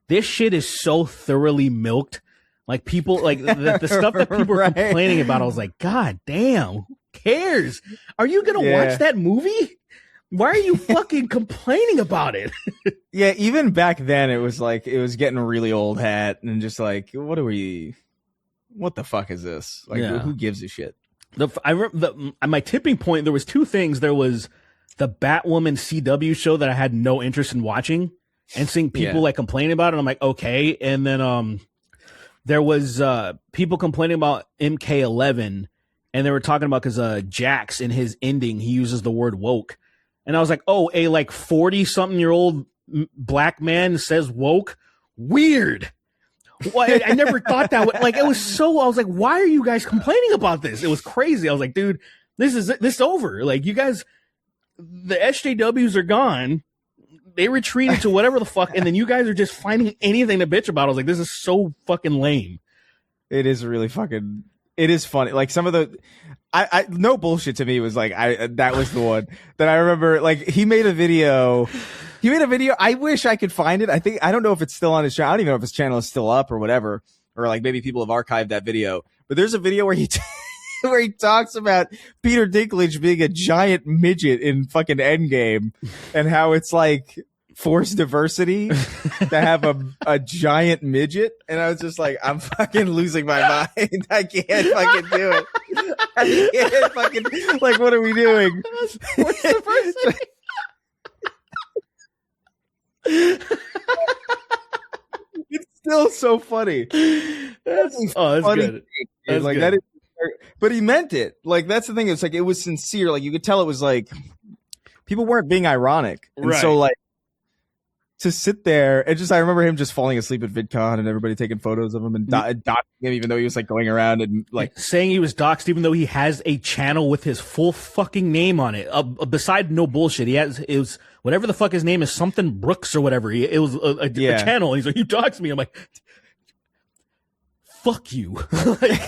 Speaker 3: this shit is so thoroughly milked. Like people, like the stuff that people were complaining about, I was like, God damn, who cares? Are you going to watch that movie? Why are you fucking complaining about it?
Speaker 2: Yeah, even back then it was like, it was getting really old hat and just like, what the fuck is this? Like, who gives a shit?
Speaker 3: My tipping point, there was two things. There was the Batwoman CW show that I had no interest in watching and seeing people like complaining about it. I'm like, okay. And then, there was, people complaining about MK11 and they were talking about, cause, Jax in his ending, he uses the word woke. And I was like, oh, a like 40-something-year-old black man says woke? Weird. Well, I never thought that. Like, it was so, I was like, why are you guys complaining about this? It was crazy. I was like, dude, this is over. Like, you guys, the SJWs are gone. They retreated to whatever the fuck. And then you guys are just finding anything to bitch about. I was like, this is so fucking lame.
Speaker 2: It is really fucking, it is funny. Like some of the, I no bullshit to me was like, that was the one that I remember. Like he made a video. I wish I could find it. I don't know if it's still on his channel. I don't even know if his channel is still up or whatever, or like maybe people have archived that video. But there's a video where he talks about Peter Dinklage being a giant midget in fucking Endgame and how it's like forced diversity to have a giant midget. And I was just like, I'm fucking losing my mind. I can't fucking do it. I can't fucking, like, what are we doing?
Speaker 3: What's diversity?
Speaker 2: It's still so funny.
Speaker 3: That's funny. Good. That's
Speaker 2: like
Speaker 3: good.
Speaker 2: that is, but he meant it. Like that's the thing. It's like it was sincere. Like you could tell it was like people weren't being ironic. And
Speaker 3: right.
Speaker 2: So like to sit there and just I remember him just falling asleep at VidCon and everybody taking photos of him and doxing him even though he was like going around and like
Speaker 3: saying he was doxed even though he has a channel with his full fucking name on it. Beside no bullshit, it was whatever the fuck his name is, something Brooks or whatever. It was a channel. He's like, you doxed me. I'm like, fuck you. Like,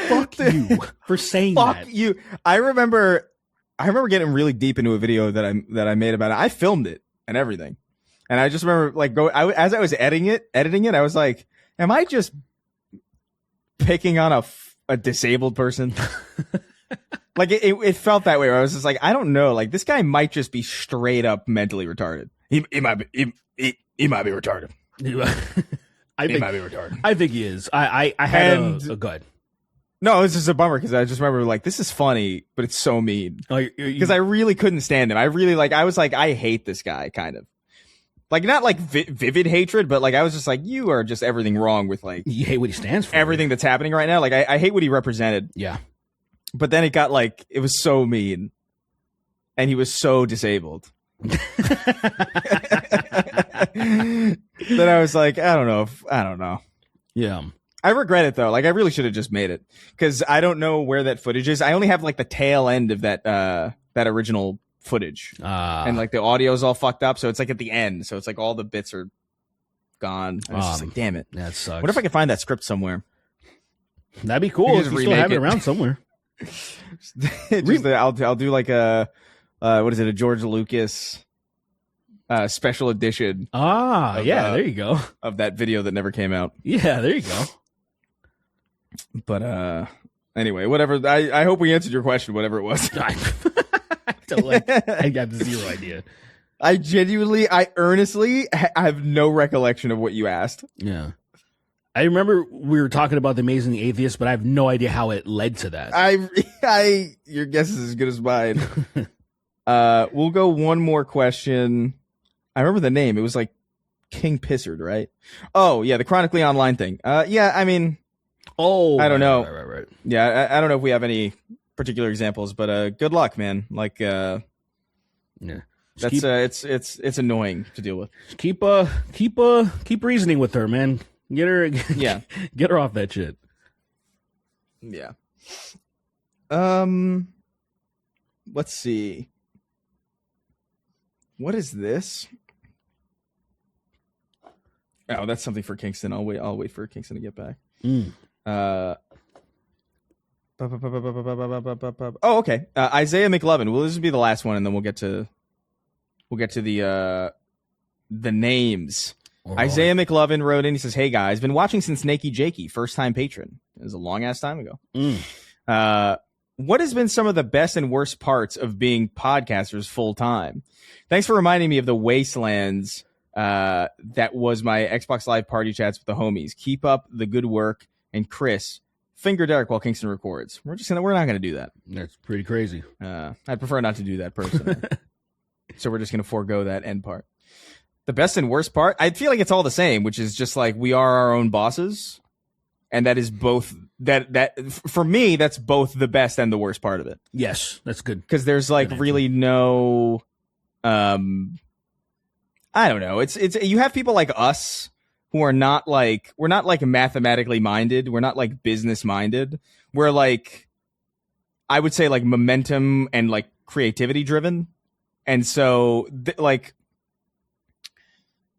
Speaker 3: fuck you for saying that.
Speaker 2: Fuck you. I remember getting really deep into a video that I made about it. I filmed it and everything. And I just remember like as I was editing it, I was like, am I just picking on a disabled person? Like it felt that way where I was just like, I don't know. Like this guy might just be straight up mentally retarded. He might be retarded. He might be retarded.
Speaker 3: I think he is. I had a good.
Speaker 2: No, it's just a bummer because I just remember like this is funny, but it's so mean. Because I really couldn't stand him. I was like, I hate this guy, kind of. Like not like vivid hatred, but like I was just like, you are just everything wrong with like
Speaker 3: you hate what he stands for.
Speaker 2: Everything that's happening right now. Like I hate what he represented.
Speaker 3: Yeah.
Speaker 2: But then it got like it was so mean, and he was so disabled. That I was like, I don't know.
Speaker 3: Yeah.
Speaker 2: I regret it though. Like I really should have just made it because I don't know where that footage is. I only have like the tail end of that original footage, and like the audio's all fucked up. So it's like at the end. So it's like all the bits are gone. I was just like, damn it.
Speaker 3: That sucks.
Speaker 2: What if I could find that script somewhere?
Speaker 3: That'd be cool if you still have it around somewhere.
Speaker 2: I'll do like a what is it? A George Lucas special edition.
Speaker 3: There you go.
Speaker 2: Of that video that never came out.
Speaker 3: Yeah, there you go.
Speaker 2: But anyway, whatever. I hope we answered your question, whatever it was.
Speaker 3: I got zero idea.
Speaker 2: I earnestly have no recollection of what you asked.
Speaker 3: Yeah. I remember we were talking about The Amazing Atheist, but I have no idea how it led to that.
Speaker 2: Your guess is as good as mine. We'll go one more question. I remember the name. It was like King Pissard, right? Oh, yeah, the Chronically Online thing. Yeah, I mean...
Speaker 3: Oh,
Speaker 2: I don't know.
Speaker 3: Right.
Speaker 2: Yeah, I don't know if we have any particular examples, but good luck, man. Like, yeah, that's it's annoying to deal with.
Speaker 3: Keep reasoning with her, man. Get her, get her off that shit.
Speaker 2: Yeah. Let's see. What is this? Oh, that's something for Kingston. I'll wait for Kingston to get back. Oh, okay. Isaiah McLovin. Well, this will be the last one, and then we'll get to the names. Right. Isaiah McLovin wrote in. He says, "Hey guys, been watching since Nakey Jakey, first time patron. It was a long ass time ago. What has been some of the best and worst parts of being podcasters full time? Thanks for reminding me of the wastelands that was my Xbox Live party chats with the homies. Keep up the good work, and Chris." Finger Derek while Kingston records. We're not gonna do that.
Speaker 3: That's pretty crazy.
Speaker 2: I'd prefer not to do that personally. So we're just gonna forego that end part. The best and worst part, I feel like it's all the same, which is just like we are our own bosses, and that is both that for me that's both the best and the worst part of it.
Speaker 3: Yes, that's good
Speaker 2: because there's like really no, I don't know. It's you have people like us. Who are not like we're not like mathematically minded, we're not like business minded, we're like I would say like momentum and like creativity driven, and so like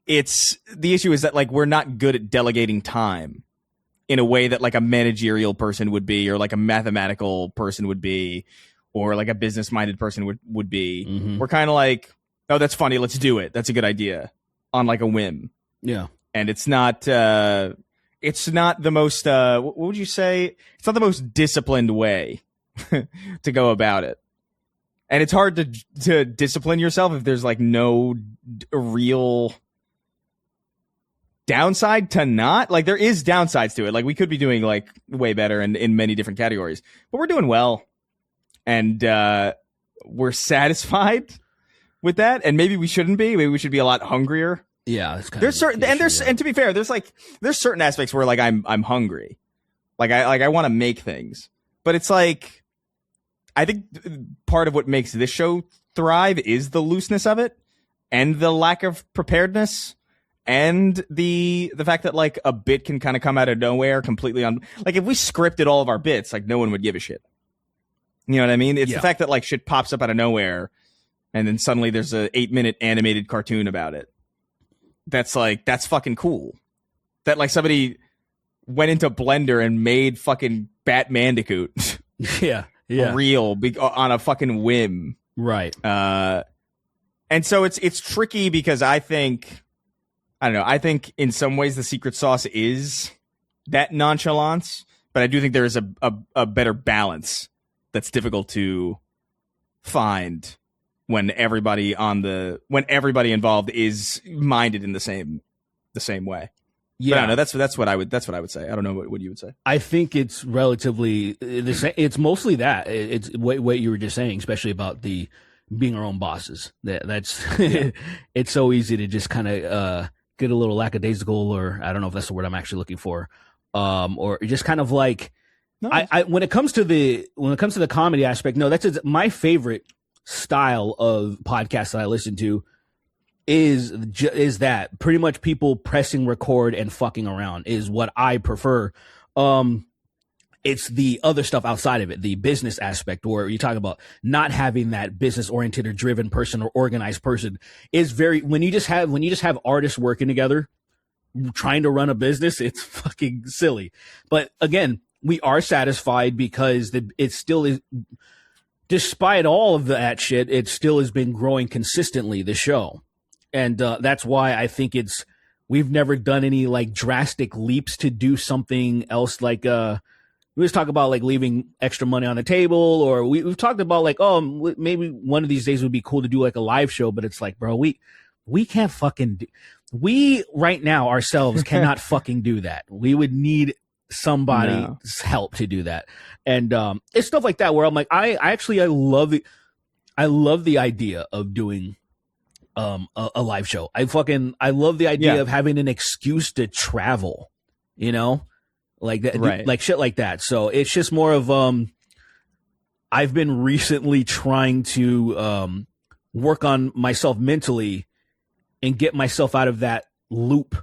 Speaker 2: it's the issue is that like we're not good at delegating time in a way that like a managerial person would be, or like a mathematical person would be, or like a business minded person would be.
Speaker 3: Mm-hmm.
Speaker 2: We're kind of like, oh, that's funny, let's do it, that's a good idea, on like a whim.
Speaker 3: Yeah.
Speaker 2: And it's not the most, what would you say? It's not the most disciplined way to go about it. And it's hard to discipline yourself if there's like no real downside to not. Like there is downsides to it. Like we could be doing like way better in many different categories, but we're doing well. And we're satisfied with that. And maybe we shouldn't be. Maybe we should be a lot hungrier.
Speaker 3: Yeah, that's kind
Speaker 2: there's
Speaker 3: of
Speaker 2: certain and to be fair, there's certain aspects where like I'm hungry, like I want to make things, but it's like I think part of what makes this show thrive is the looseness of it and the lack of preparedness and the fact that like a bit can kind of come out of nowhere completely on like if we scripted all of our bits, like no one would give a shit. You know what I mean? It's the fact that like shit pops up out of nowhere and then suddenly there's a 8-minute animated cartoon about it. That's fucking cool. That like somebody went into Blender and made fucking Batmandicoot.
Speaker 3: Yeah.
Speaker 2: Real on a fucking whim.
Speaker 3: Right.
Speaker 2: And so it's tricky because I don't know. I think in some ways the secret sauce is that nonchalance, but I do think there is a better balance that's difficult to find when everybody involved is minded in the same way. Yeah, but I don't know. That's what I would say. I don't know what you would say.
Speaker 3: I think it's relatively it's mostly that. It's what you were just saying, especially about the being our own bosses. That's it's so easy to just kind of get a little lackadaisical, or I don't know if that's the word I'm actually looking for, or just kind of like I when it comes to the comedy aspect, no, that's my favorite style of podcast that I listen to is that pretty much people pressing record and fucking around is what I prefer. It's the other stuff outside of it, the business aspect, where you talk about not having that business oriented or driven person or organized person is very, when you just have artists working together, trying to run a business, it's fucking silly. But again, we are satisfied because it still is, despite all of that shit, it still has been growing consistently, the show. And that's why I think we've never done any like drastic leaps to do something else. Like we just talk about like leaving extra money on the table, or we've talked about like, oh, maybe one of these days would be cool to do like a live show. But it's like, bro, we can't fucking we right now ourselves cannot fucking do that. We would need somebody's help to do that. And it's stuff like that where I'm like, I love the idea of doing a live show. I love the idea of having an excuse to travel, you know, like that, right. Like shit like that. So it's just more of, I've been recently trying to, work on myself mentally and get myself out of that loop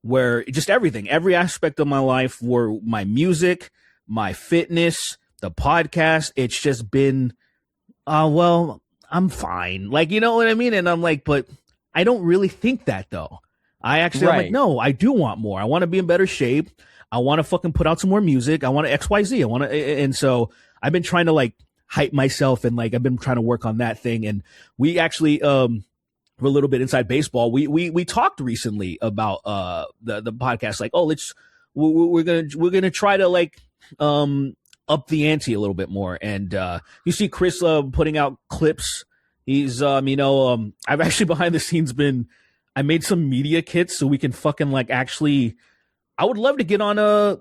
Speaker 3: where just every aspect of my life, where my music, my fitness, the podcast, it's just been, well, I'm fine. Like, you know what I mean? And I'm like, but I don't really think that though. I'm like, no, I do want more. I want to be in better shape. I want to fucking put out some more music. I want to XYZ. I want to, and so I've been trying to like hype myself, and like, I've been trying to work on that thing. And we actually, we're a little bit inside baseball. We talked recently about, the podcast, like, oh, we're going to try to like, up the ante a little bit more. And you see Chris putting out clips. He's I've actually behind the scenes I made some media kits so we can fucking like actually, I would love to get on a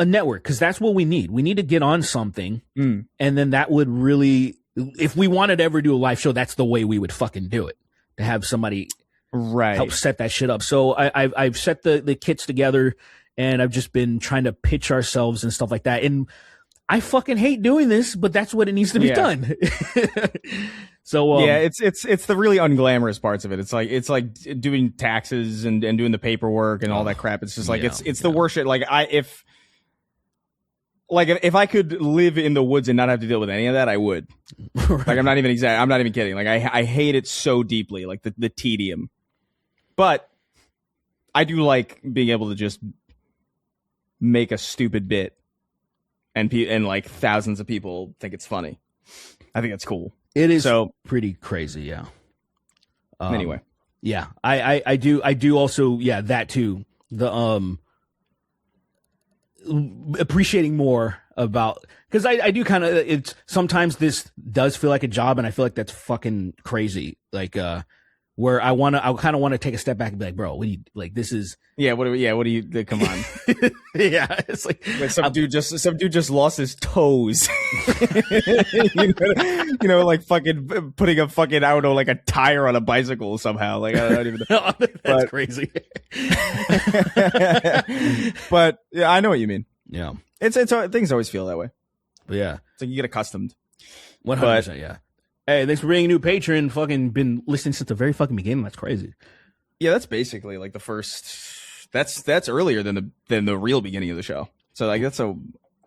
Speaker 3: network, because that's what we need. We need to get on something, and then that would really, if we wanted to ever do a live show, that's the way we would fucking do it, to have somebody help set that shit up. So I've set the kits together, and I've just been trying to pitch ourselves and stuff like that. And I fucking hate doing this, but that's what it needs to be done. So
Speaker 2: it's the really unglamorous parts of it. It's like doing taxes and doing the paperwork and all that crap. It's just like it's the worst shit. Like if I could live in the woods and not have to deal with any of that, I would. Right. Like I'm not even kidding. Like I hate it so deeply, like the tedium. But I do like being able to just make a stupid bit, and like thousands of people think it's funny. I think it's cool.
Speaker 3: It is pretty crazy, yeah.
Speaker 2: Anyway,
Speaker 3: yeah, I do also, that too. The appreciating more about, because I do kind of, it's sometimes this does feel like a job, and I feel like that's fucking crazy. Like where I kind of want to take a step back and be like, bro, what do you, like, this is,
Speaker 2: what do you, come on.
Speaker 3: Yeah, it's like
Speaker 2: some dude just lost his toes. you know, like fucking putting a fucking, I don't know, like a tire on a bicycle somehow. Like I don't even know.
Speaker 3: That's crazy.
Speaker 2: But yeah, I know what you mean.
Speaker 3: Yeah,
Speaker 2: it's things always feel that way.
Speaker 3: But yeah,
Speaker 2: it's like you get accustomed.
Speaker 3: 100%. Yeah. Hey, thanks for being a new patron. Fucking been listening since the very fucking beginning. That's crazy.
Speaker 2: Yeah, that's basically like the first. That's earlier than the real beginning of the show. So like that's a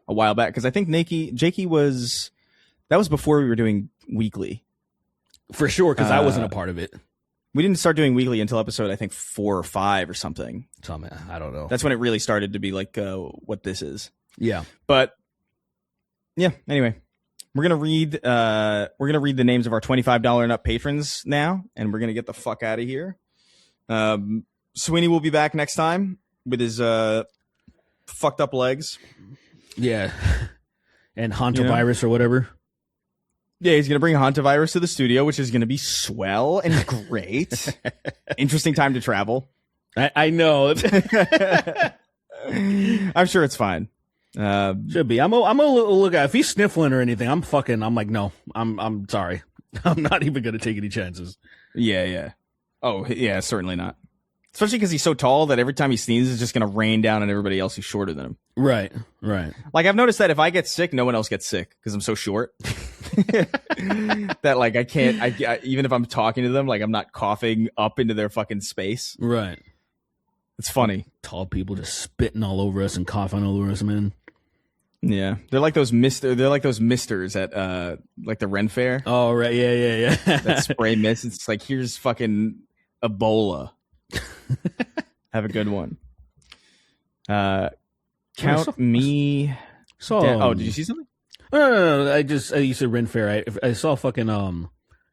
Speaker 2: while back, because I think Jakey was before we were doing weekly.
Speaker 3: For sure, because I wasn't a part of it.
Speaker 2: We didn't start doing weekly until episode, I think, 4 or 5 or something.
Speaker 3: I don't know.
Speaker 2: That's when it really started to be like what this is.
Speaker 3: Yeah.
Speaker 2: But yeah. Anyway. We're gonna read the names of our $25 and up patrons now, and we're gonna get the fuck out of here. Sweeney will be back next time with his fucked up legs.
Speaker 3: Yeah, and hantavirus or whatever.
Speaker 2: Yeah, he's gonna bring hantavirus to the studio, which is gonna be swell and great. Interesting time to travel.
Speaker 3: I know.
Speaker 2: I'm sure it's fine.
Speaker 3: Should be. I'm a look at if he's sniffling or anything. I'm like, no. I'm sorry. I'm not even gonna take any chances.
Speaker 2: Yeah. Oh yeah, certainly not. Especially because he's so tall that every time he sneezes, it's just gonna rain down on everybody else who's shorter than him.
Speaker 3: Right.
Speaker 2: Like I've noticed that if I get sick, no one else gets sick because I'm so short. That like I can't. I even if I'm talking to them, like I'm not coughing up into their fucking space.
Speaker 3: Right.
Speaker 2: It's funny.
Speaker 3: Tall people just spitting all over us and coughing all over us, man.
Speaker 2: Yeah, they're like those misters at like the Ren Fair.
Speaker 3: Oh right, yeah.
Speaker 2: That spray mist. It's like here's fucking Ebola. Have a good one. Count me. Did you see something?
Speaker 3: No. You said Ren Fair. I saw fucking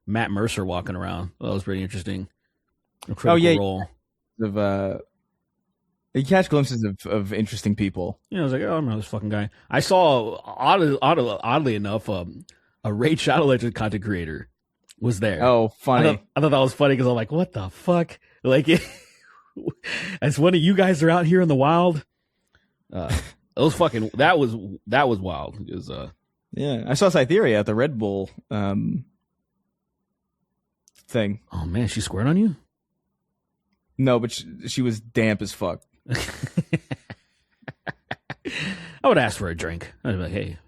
Speaker 3: Matt Mercer walking around. That was pretty interesting. Role.
Speaker 2: You catch glimpses of interesting people.
Speaker 3: Yeah, I was like, oh, I don't know this fucking guy. I saw, oddly enough, a Raid Shadow Legends content creator was there.
Speaker 2: Oh, funny.
Speaker 3: I thought that was funny because I'm like, what the fuck? Like, as one of you guys are out here in the wild. That was wild. It was,
Speaker 2: yeah, I saw Cytheria at the Red Bull thing.
Speaker 3: Oh, man, she squared on you?
Speaker 2: No, but she was damp as fuck.
Speaker 3: I would ask for a drink. I'd be like, hey,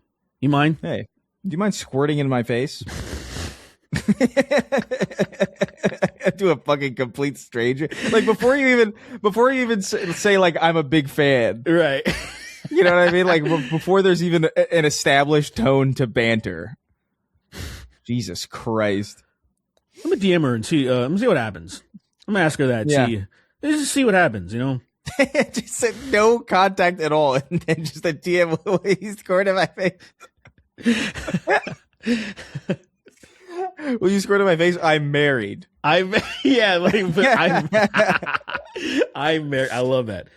Speaker 3: you mind?
Speaker 2: Hey, do you mind squirting in my face? To a fucking complete stranger. Like before you even say like I'm a big fan.
Speaker 3: Right.
Speaker 2: You know what I mean? Like before there's even an established tone to banter. Jesus Christ.
Speaker 3: I'm gonna DM her and see what happens. I'm gonna ask her that.
Speaker 2: Yeah.
Speaker 3: Just see what happens, you know?
Speaker 2: Just said no contact at all, and then just a DM. He's scored in my face. Will you squirt in my face? I'm married.
Speaker 3: I'm married. I love that.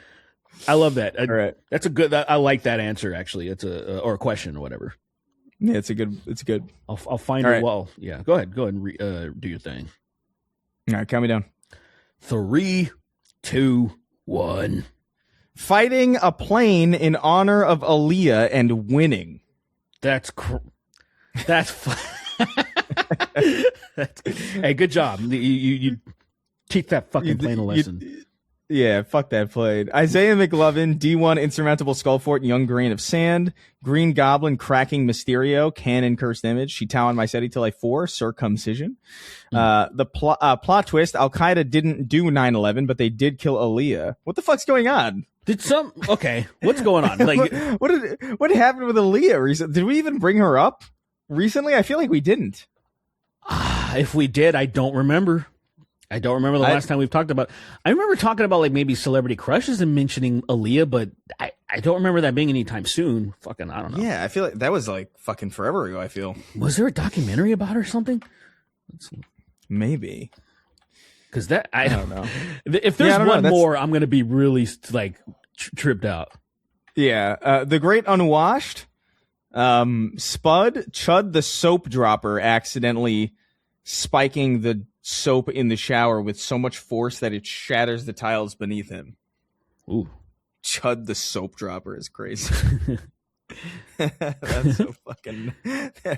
Speaker 3: All right. That's a good. I like that answer. Actually, it's or a question or whatever.
Speaker 2: Yeah, it's good.
Speaker 3: I'll find it. Right. Well, yeah. Go ahead and do your thing.
Speaker 2: All right, count me down.
Speaker 3: 3, 2, 1.
Speaker 2: Fighting a plane in honor of Aaliyah and winning.
Speaker 3: That's hey, good job. You teach that fucking plane a lesson.
Speaker 2: Yeah, fuck that plane. Isaiah McLovin, D1 Insurmountable Skullfort, Young Grain of Sand, Green Goblin, Cracking Mysterio, Canon Cursed Image, Shitawan Myceti till I 4, Circumcision. The plot twist, Al-Qaeda didn't do 9/11, but they did kill Aaliyah. What the fuck's going on?
Speaker 3: Okay, what's going on? Like,
Speaker 2: what happened with Aaliyah recently? Did we even bring her up recently? I feel like we didn't.
Speaker 3: If we did, I don't remember. I don't remember the last time we've talked about. I remember talking about like maybe celebrity crushes and mentioning Aaliyah, but I don't remember that being anytime soon. Fucking, I don't know.
Speaker 2: Yeah, I feel like that was like fucking forever ago. I feel.
Speaker 3: Was there a documentary about her or something?
Speaker 2: Maybe.
Speaker 3: Because I don't know. If there's one more, I'm gonna be really like tripped out.
Speaker 2: Yeah, the Great Unwashed. Spud Chud the soap dropper accidentally spiking the soap in the shower with so much force that it shatters the tiles beneath him.
Speaker 3: Ooh.
Speaker 2: Chud the soap dropper is crazy. That's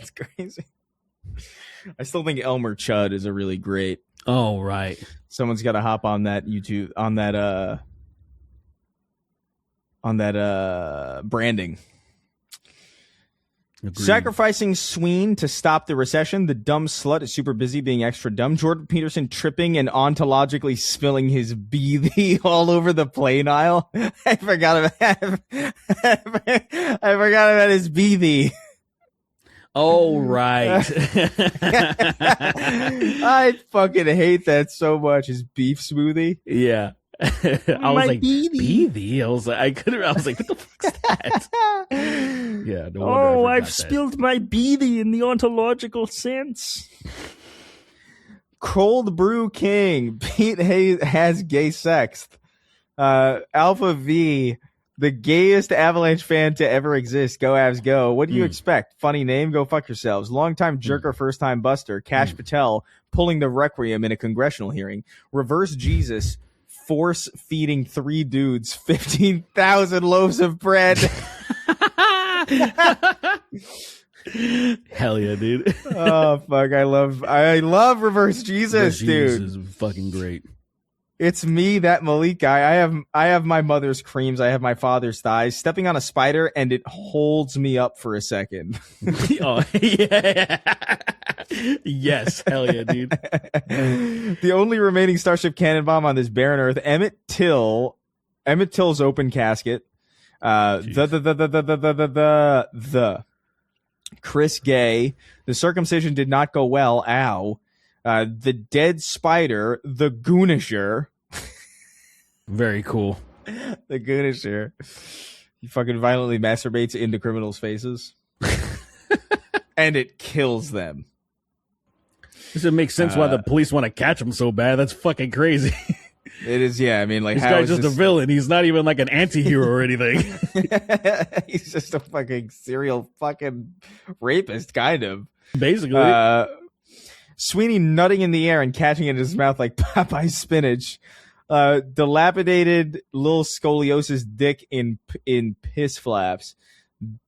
Speaker 2: crazy. I still think Elmer Chud is a really great.
Speaker 3: Oh, right.
Speaker 2: Someone's got to hop on that YouTube, on that branding. Agreed. Sacrificing Sweeney to stop the recession. The dumb slut is super busy being extra dumb. Jordan Peterson tripping and ontologically spilling his BV all over the plane aisle. I forgot about his BV.
Speaker 3: Oh, right.
Speaker 2: I fucking hate that so much. His beef smoothie.
Speaker 3: Yeah. I was like, beady? I was like, what the fuck's that? Yeah. No wonder I've
Speaker 2: spilled my beady in the ontological sense. Cold Brew King. Pete has gay sex. Alpha V, the gayest Avalanche fan to ever exist. Go Avs go. What do you expect? Funny name? Go fuck yourselves. Longtime jerker, first time buster. Cash Patel pulling the Requiem in a congressional hearing. Reverse Jesus force feeding 3 dudes 15,000 loaves of bread.
Speaker 3: Hell yeah, dude.
Speaker 2: Oh fuck, I love Reverse Jesus, dude.
Speaker 3: Jesus is fucking great.
Speaker 2: It's me, that Malik guy. I have my mother's creams. I have my father's thighs. Stepping on a spider and it holds me up for a second.
Speaker 3: Oh yeah. Yes, hell yeah, dude.
Speaker 2: The only remaining Starship cannon bomb on this barren Earth, Emmett Till's open casket. The Chris Gay. The circumcision did not go well. Ow. The dead spider. The Goonisher.
Speaker 3: Very cool.
Speaker 2: The Goonisher. He fucking violently masturbates into criminals' faces. And it kills them.
Speaker 3: This would make sense why the police want to catch him so bad. That's fucking crazy.
Speaker 2: It is, yeah. I mean, like,
Speaker 3: this
Speaker 2: how
Speaker 3: guy's
Speaker 2: is
Speaker 3: just a villain. He's not even like an anti-hero or anything.
Speaker 2: He's just a fucking serial fucking rapist, kind of.
Speaker 3: Basically.
Speaker 2: Sweeney nutting in the air and catching it in his mouth like Popeye spinach. Dilapidated little scoliosis dick in piss flaps.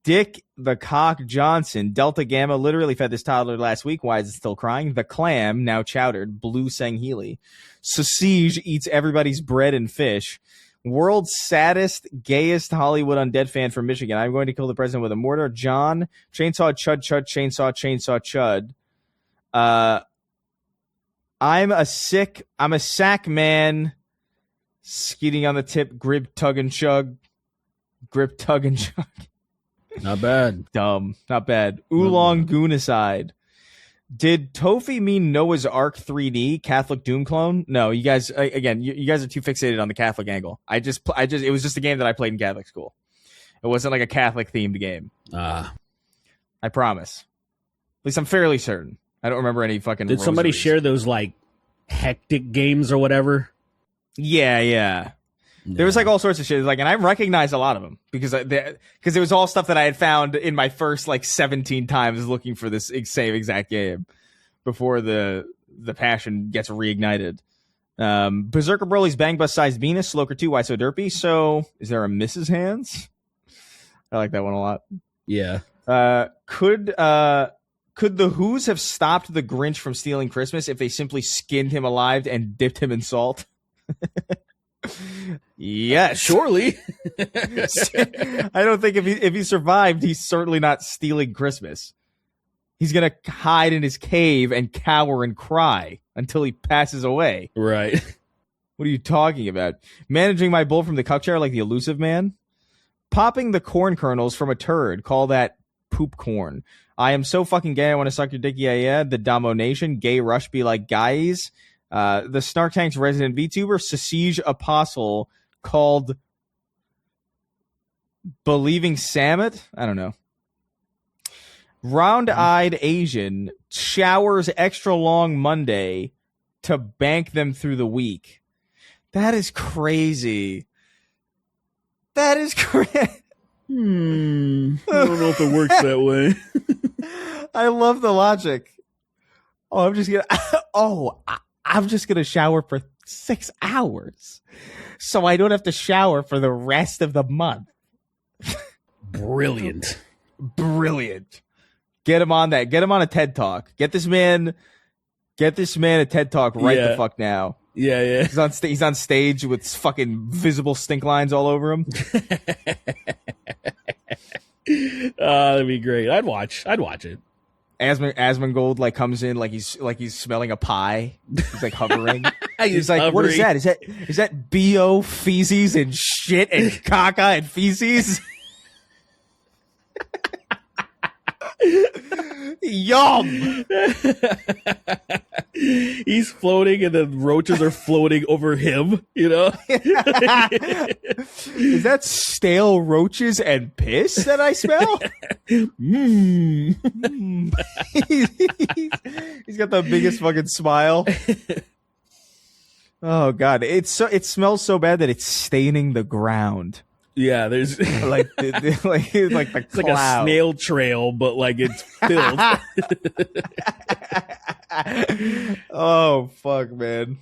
Speaker 2: Dick the Cock Johnson, Delta Gamma, literally fed this toddler last week. Why is it still crying? The Clam, now chowdered. Blue Sanghili. Sausage eats everybody's bread and fish. World's saddest, gayest Hollywood undead fan from Michigan. I'm going to kill the president with a mortar. John, chainsaw, chud, chud, chainsaw, chud. I'm a sack man. Skeeting on the tip, grip, tug, and chug. Grip, tug, and chug.
Speaker 3: Not bad.
Speaker 2: Dumb. Not bad. Oolong Goonicide. Did Tofi mean Noah's Ark 3D Catholic Doom clone? No, you guys, again, you guys are too fixated on the Catholic angle. It was just a game that I played in Catholic school. It wasn't like a Catholic themed game. I promise. At least I'm fairly certain. I don't remember any fucking.
Speaker 3: Did somebody share those like hectic games or whatever?
Speaker 2: Yeah. There was like all sorts of shit, like, and I recognize a lot of them because it was all stuff that I had found in my first like 17 times looking for this same exact game before the passion gets reignited. Berserker Broly's Bang Bus Sized Venus, Sloker 2, Why So Derpy? So is there a Mrs. Hands? I like that one a lot.
Speaker 3: Yeah.
Speaker 2: Could the Who's have stopped the Grinch from stealing Christmas if they simply skinned him alive and dipped him in salt? Yes,
Speaker 3: surely.
Speaker 2: I don't think if he survived, he's certainly not stealing Christmas. He's gonna hide in his cave and cower and cry until he passes away.
Speaker 3: Right.
Speaker 2: What are you talking about? Managing my bull from the cuck chair like the elusive man? Popping the corn kernels from a turd. Call that poop corn. I am so fucking gay. I want to suck your dick. Yeah. The Damo Nation. Gay Rush be like guys. The Snark Tank's resident VTuber, Sausage Apostle, called Believing Samet? I don't know. Round-eyed Asian showers extra long Monday to bank them through the week. That is crazy. That is crazy.
Speaker 3: I don't know if it works that way.
Speaker 2: I love the logic. I'm just gonna shower for 6 hours, so I don't have to shower for the rest of the month.
Speaker 3: Brilliant.
Speaker 2: Get him on that. Get him on a TED Talk. Get this man a TED Talk right the fuck now.
Speaker 3: Yeah.
Speaker 2: He's on stage with fucking visible stink lines all over him.
Speaker 3: That'd be great. I'd watch it.
Speaker 2: Asmongold like comes in like he's smelling a pie. He's like hovering. He's like,
Speaker 3: hovering.
Speaker 2: What is that? Is that BO feces and shit and caca and feces? Yum.
Speaker 3: He's floating and the roaches are floating over him, you know?
Speaker 2: Is that stale roaches and piss that I smell? He's got the biggest fucking smile. Oh God. It smells so bad that it's staining the ground.
Speaker 3: Yeah, there's
Speaker 2: like the
Speaker 3: it's like a snail trail, but like it's filled.
Speaker 2: Oh fuck, man!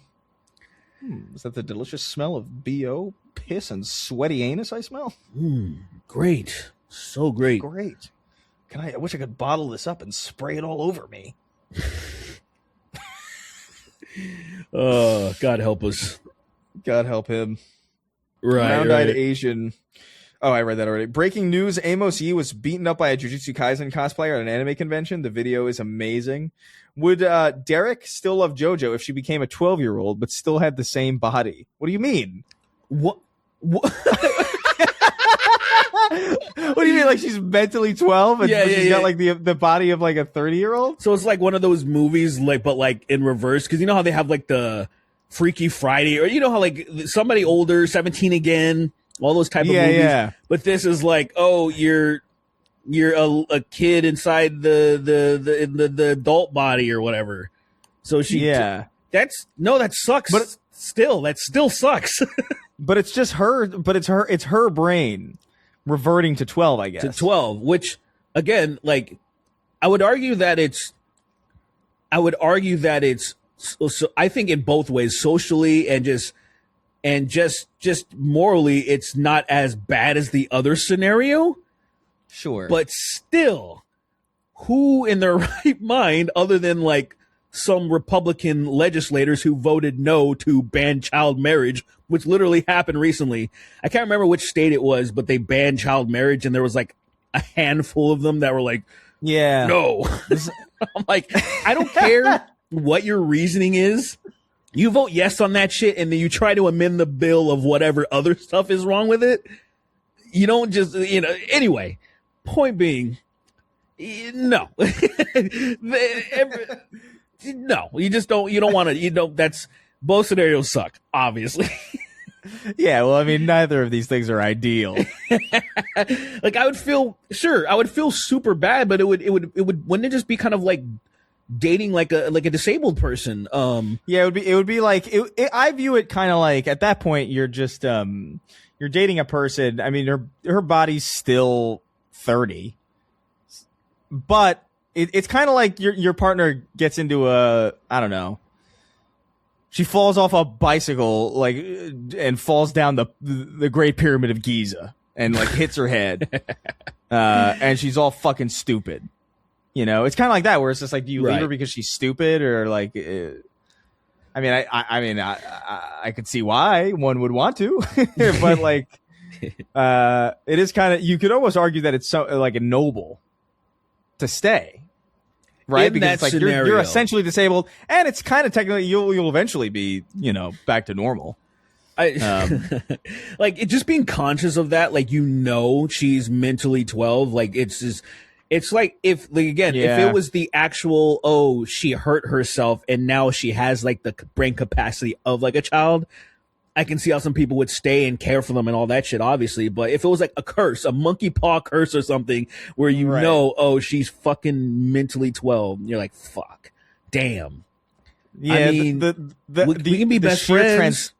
Speaker 2: Is that the delicious smell of BO, piss, and sweaty anus I smell?
Speaker 3: Great, so great,
Speaker 2: great. I wish I could bottle this up and spray it all over me.
Speaker 3: Oh, God help us.
Speaker 2: God help him.
Speaker 3: Right,
Speaker 2: Round-eyed
Speaker 3: right.
Speaker 2: Asian. Oh, I read that already. Breaking news: Amos Yee was beaten up by a Jujutsu Kaisen cosplayer at an anime convention. The video is amazing. Would Derek still love JoJo if she became a 12-year-old but still had the same body? What do you mean?
Speaker 3: What?
Speaker 2: What do you mean? Like she's mentally 12 and she's got like the body of like a 30-year-old?
Speaker 3: So it's like one of those movies, like, but like in reverse, because you know how they have like the Freaky Friday, or you know how like somebody older, 17 again, all those type of movies. Yeah. But this is like, oh, you're a kid inside the adult body or whatever. So she that sucks. But that still sucks.
Speaker 2: But it's just her. But it's her brain reverting to 12, I guess.
Speaker 3: To 12, which again, like, I would argue that it's. So I think in both ways, socially and just morally, it's not as bad as the other scenario.
Speaker 2: Sure.
Speaker 3: But still, who in their right mind, other than like some Republican legislators who voted no to ban child marriage, which literally happened recently. I can't remember which state it was, but they banned child marriage, and there was like a handful of them that were like,
Speaker 2: yeah,
Speaker 3: no. I'm like, I don't care what your reasoning is. You vote yes on that shit, and then you try to amend the bill of whatever other stuff is wrong with it. You don't just, anyway, point being, no. No, you just don't, you don't want to, that's, both scenarios suck, obviously.
Speaker 2: Yeah, well, I mean, neither of these things are ideal.
Speaker 3: Like, I would feel super bad, but wouldn't it just be kind of like dating like a disabled person?
Speaker 2: Yeah, it would be like, I view it kind of like, at that point, you're just, you're dating a person. I mean, her body's still 30, but it's kind of like your partner gets into I don't know. She falls off a bicycle, like, and falls down the Great Pyramid of Giza and like hits her head, and she's all fucking stupid. It's kind of like that, where it's just like, do you leave her because she's stupid, or like? I mean, I could see why one would want to, but like, it is kind of, you could almost argue that it's so like a noble to stay. Right,
Speaker 3: in
Speaker 2: because it's like you're essentially disabled, and it's kind of technically you'll eventually be back to normal.
Speaker 3: Like, it just being conscious of that, like, she's mentally 12. Like, it's like if it was the actual, she hurt herself and now she has like the brain capacity of like a child, I can see how some people would stay and care for them and all that shit, obviously. But if it was like a curse, a monkey paw curse or something, where she's fucking mentally 12, you're like, fuck, damn.
Speaker 2: Yeah,
Speaker 3: I mean, we can be best friends.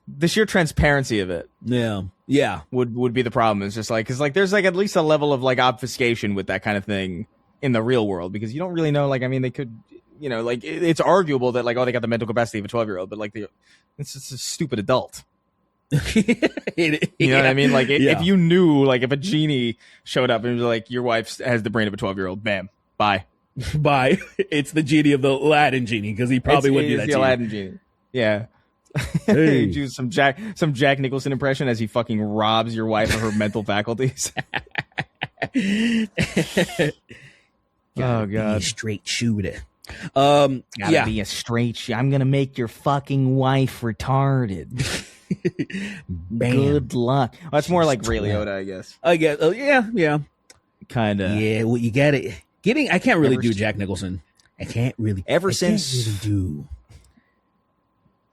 Speaker 2: The sheer transparency of it,
Speaker 3: yeah,
Speaker 2: would be the problem. It's just like, because like there's like at least a level of like obfuscation with that kind of thing in the real world, because you don't really know. Like, I mean, they could, like it's arguable that like, they got the mental capacity of a 12-year-old, but like it's just a stupid adult. You know what I mean? Like, if you knew, like, if a genie showed up and was like, your wife has the brain of a 12-year-old, bam, bye.
Speaker 3: It's the genie of the Aladdin genie, because he probably wouldn't do that.
Speaker 2: The Aladdin genie. Yeah.
Speaker 3: Hey.
Speaker 2: Do some Jack Nicholson impression as he fucking robs your wife of her mental faculties. Oh God!
Speaker 3: Be a straight shooter.
Speaker 2: Gotta be a straight shooter. I'm gonna make your fucking wife retarded. Good luck. Well, that's more like Ray Liotta, I guess.
Speaker 3: I guess. Yeah.
Speaker 2: Kind of.
Speaker 3: Yeah. Well, you get it. I can't really do Jack Nicholson. I can't really.
Speaker 2: Ever
Speaker 3: I
Speaker 2: since-
Speaker 3: can't really do.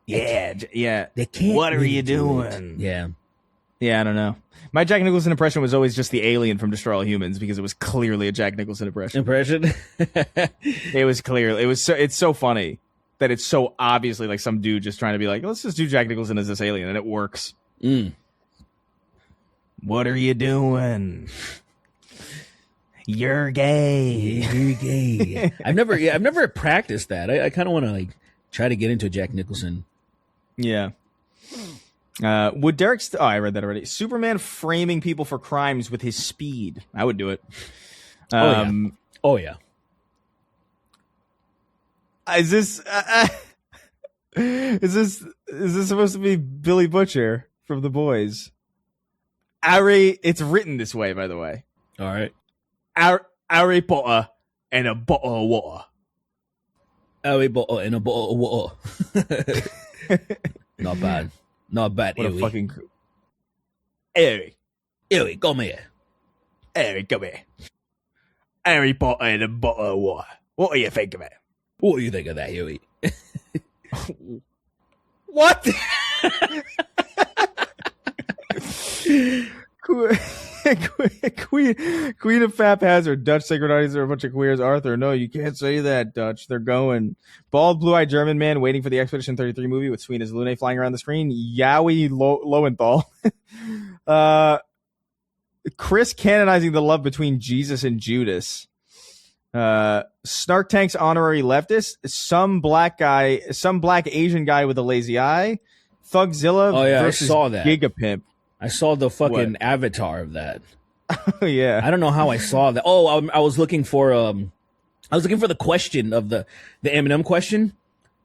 Speaker 2: Yeah.
Speaker 3: They can't.
Speaker 2: What are
Speaker 3: really
Speaker 2: you
Speaker 3: do it.
Speaker 2: doing?
Speaker 3: Yeah.
Speaker 2: Yeah, I don't know. My Jack Nicholson impression was always just the alien from Destroy All Humans because it was clearly a Jack Nicholson impression. It was clear. It's so funny that it's so obviously like some dude just trying to be like, let's just do Jack Nicholson as this alien, and it works. What are you doing? You're gay.
Speaker 3: You're gay. I've never practiced that. I kind of want to like try to get into Jack Nicholson.
Speaker 2: Yeah. Would Derek? I read that already. Superman framing people for crimes with his speed. I would do it.
Speaker 3: Oh yeah.
Speaker 2: Is this supposed to be Billy Butcher from The Boys? It's written this way, by the way.
Speaker 3: All right.
Speaker 2: Harry Potter and a bottle of water.
Speaker 3: Harry Potter and a bottle of water. Not bad. Not bad.
Speaker 2: What a fucking... Harry,
Speaker 3: come here.
Speaker 2: come here. Harry Potter and a bottle of water. What do you think of it?
Speaker 3: What do you think of that, Huey?
Speaker 2: What? Queen of Fap Hazard, Dutch synchronizer, a bunch of queers. Arthur, no, you can't say that, Dutch. They're going. Bald, blue-eyed German man waiting for the Expedition 33 movie with Sweeney as Lune flying around the screen. Yowie Lowenthal. Chris canonizing the love between Jesus and Judas. Snark Tank's honorary leftist. Some black Asian guy with a lazy eye. Thugzilla versus
Speaker 3: I saw that.
Speaker 2: Gigapimp.
Speaker 3: I saw the fucking avatar of that.
Speaker 2: Oh yeah.
Speaker 3: I don't know how I saw that. Oh, I was looking for the question of the Eminem question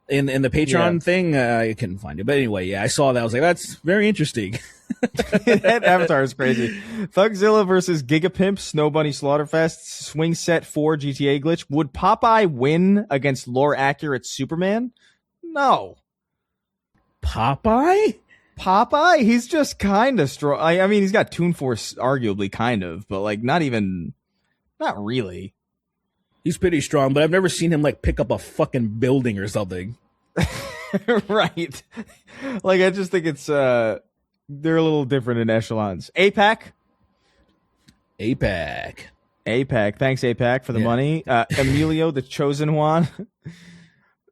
Speaker 3: in the Patreon thing. I couldn't find it, but anyway, yeah, I saw that. I was like, that's very interesting.
Speaker 2: That avatar is crazy. Thugzilla versus Gigapimp, Snow Bunny Slaughterfest, Swing Set 4 GTA glitch. Would Popeye win against lore accurate Superman? No.
Speaker 3: Popeye,
Speaker 2: he's just kind of strong. I mean, he's got Toon Force, arguably, kind of, but like not really.
Speaker 3: He's pretty strong, but I've never seen him like pick up a fucking building or something.
Speaker 2: Right. Like I just think it's they're a little different in echelons. APAC. Thanks, APAC, for the money. Emilio, the chosen one.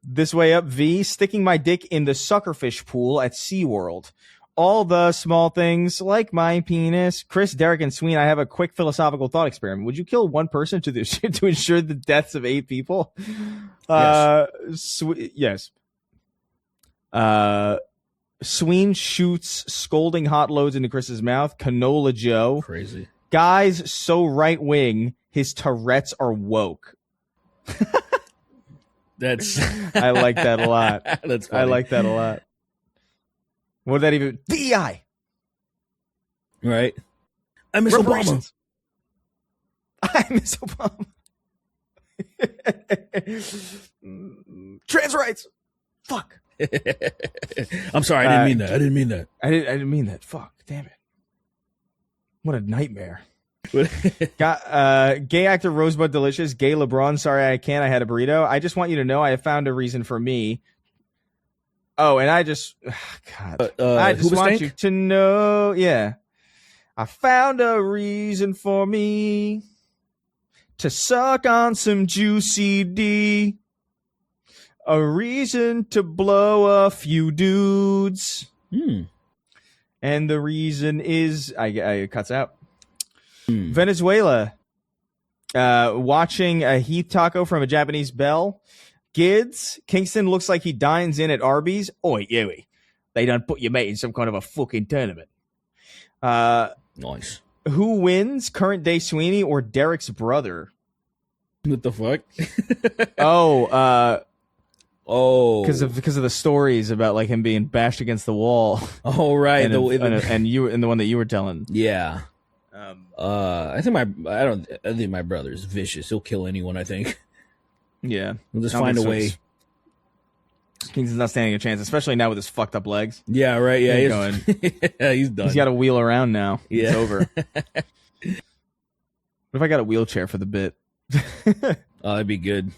Speaker 2: This way up, V, sticking my dick in the suckerfish pool at SeaWorld. All the small things like my penis. Chris, Derek, and Sweeney, I have a quick philosophical thought experiment. Would you kill one person to ensure the deaths of 8 people? Yes. Sween shoots scolding hot loads into Chris's mouth. Canola Joe.
Speaker 3: Crazy.
Speaker 2: Guys so right wing, his Tourette's are woke. I like that a lot.
Speaker 3: That's funny.
Speaker 2: I like that a lot. What did that even... DEI!
Speaker 3: Right. I miss Obama.
Speaker 2: I miss Obama. Trans rights. Fuck.
Speaker 3: I'm sorry. I didn't mean that.
Speaker 2: I didn't mean that. Fuck. Damn it. What a nightmare. Got gay actor Rosebud Delicious, gay LeBron, sorry I can't, I had a burrito. I just want you to know I have found a reason for me. Oh, and I just God. I just want you to know, yeah. I found a reason for me to suck on some juicy D. A reason to blow a few dudes. And the reason is I cuts out. Venezuela, watching a Heath taco from a Japanese belle. Gids, Kingston looks like he dines in at Arby's. Oi, Yui, they done put your mate in some kind of a fucking tournament.
Speaker 3: Nice.
Speaker 2: Who wins, current day Sweeney or Derek's brother?
Speaker 3: What the fuck?
Speaker 2: Because of the stories about like him being bashed against the wall.
Speaker 3: Oh right,
Speaker 2: and the one that you were telling.
Speaker 3: Yeah. I think my brother's vicious. He'll kill anyone, I think.
Speaker 2: Yeah.
Speaker 3: He'll just find a way.
Speaker 2: Kingston's not standing a chance, especially now with his fucked up legs.
Speaker 3: Yeah, right. Yeah,
Speaker 2: he's going.
Speaker 3: Yeah, he's done.
Speaker 2: He's got to wheel around now.
Speaker 3: Yeah.
Speaker 2: It's over. What if I got a wheelchair for the bit?
Speaker 3: Oh, that'd be good.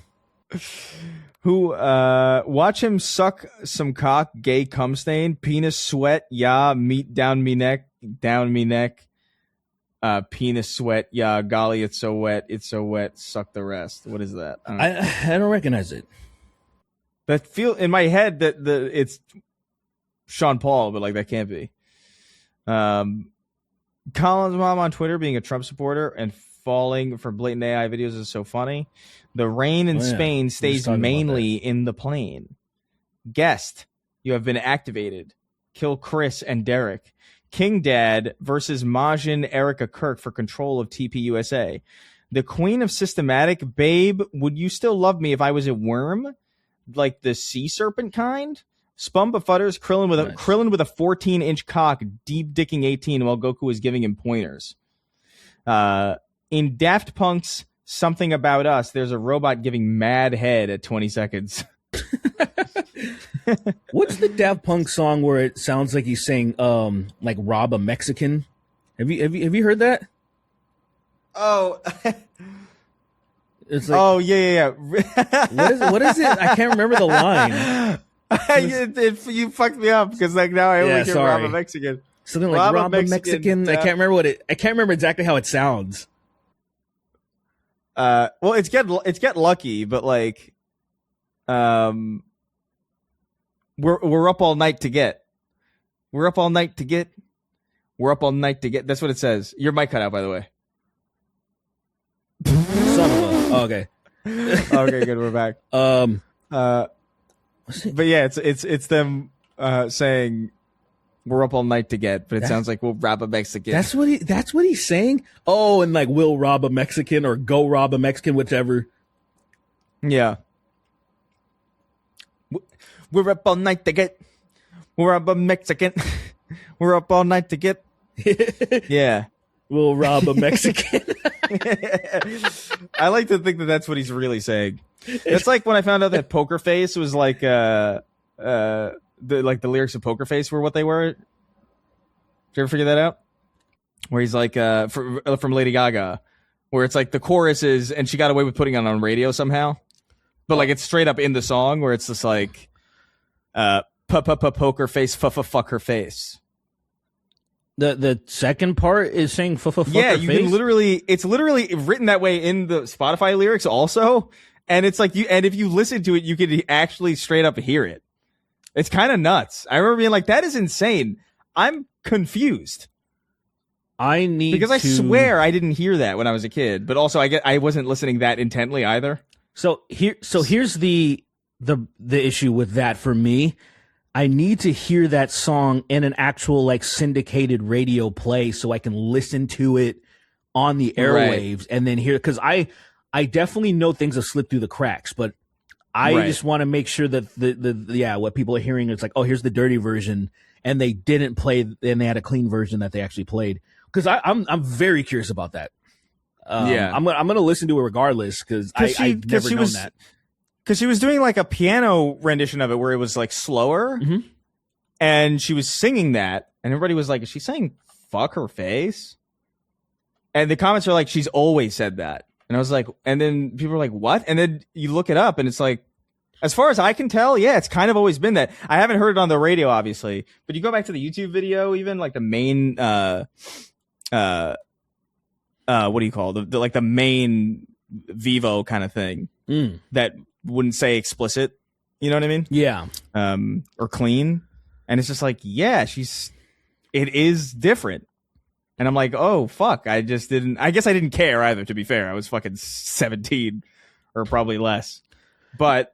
Speaker 2: Who watch him suck some cock, gay cum stain, penis sweat, yeah, meat down me neck, penis sweat, yeah, golly, it's so wet, suck the rest. What is that?
Speaker 3: I don't recognize it.
Speaker 2: That feel in my head that it's Sean Paul, but like that can't be. Colin's mom on Twitter being a Trump supporter and falling for blatant AI videos is so funny. The rain in Spain stays mainly in the plane. Guest, you have been activated. Kill Chris and Derek. King Dad versus Majin Erica Kirk for control of TPUSA. The Queen of Systematic, babe, would you still love me if I was a worm? Like the sea serpent kind? Spum Befudders, Krillin with a 14-inch cock, deep dicking 18 while Goku is giving him pointers. In Daft Punk's Something About Us, there's a robot giving mad head at 20 seconds.
Speaker 3: What's the Daft Punk song where it sounds like he's saying like rob a Mexican? Have you heard that?
Speaker 2: Oh.
Speaker 3: It's like,
Speaker 2: oh yeah.
Speaker 3: what is it? I can't remember the line.
Speaker 2: You fucked me up because like now I only hear rob a Mexican.
Speaker 3: Something like rob a Mexican. I can't remember exactly how it sounds.
Speaker 2: Well, it's get lucky, but like, we're up all night to get. We're up all night to get. We're up all night to get. That's what it says. Your mic cut out, by the way.
Speaker 3: Son of a. Oh, okay.
Speaker 2: Okay, good. We're back. But yeah, it's them saying we're up all night to get, but it sounds like we'll rob a Mexican.
Speaker 3: That's what he's saying. Oh, and like we'll rob a Mexican or go rob a Mexican, whichever.
Speaker 2: Yeah. We're up all night to get. We're up a Mexican. We're up all night to get. Yeah.
Speaker 3: We'll rob a Mexican.
Speaker 2: I like to think that that's what he's really saying. It's like when I found out that Poker Face was like the lyrics of Poker Face were what they were. Did you ever figure that out? Where he's like from Lady Gaga, where it's like the chorus is, and she got away with putting it on radio somehow, but like it's straight up in the song where it's just like poker face fuck her face.
Speaker 3: The second part is saying fuck her face.
Speaker 2: Yeah, you can literally, it's literally written that way in the Spotify lyrics also. And it's like if you listen to it, you could actually straight up hear it. It's kind of nuts. I remember being like, that is insane. I'm confused. Because I swear I didn't hear that when I was a kid, but also I wasn't listening that intently either.
Speaker 3: So here's the issue with that for me. I need to hear that song in an actual like syndicated radio play so I can listen to it on the airwaves and then hear, because I definitely know things have slipped through the cracks, but I just want to make sure that the what people are hearing is like, oh, here's the dirty version, and they didn't play, and they had a clean version that they actually played. Because I'm very curious about that. I'm gonna listen to it regardless because I've never known that.
Speaker 2: Because she was doing like a piano rendition of it where it was like slower, and she was singing that, and everybody was like, "Is she saying fuck her face?" And the comments are like, "She's always said that." And I was like, and then people were like, "What?" And then you look it up, and it's like, as far as I can tell, yeah, it's kind of always been that. I haven't heard it on the radio, obviously, but you go back to the YouTube video, even like the main, what do you call it? The main Vivo kind of thing that wouldn't say explicit, you know what I mean?
Speaker 3: Yeah.
Speaker 2: Or clean. And it's just like, yeah, it is different. And I'm like, oh, fuck. I guess I didn't care either, to be fair. I was fucking 17 or probably less. But,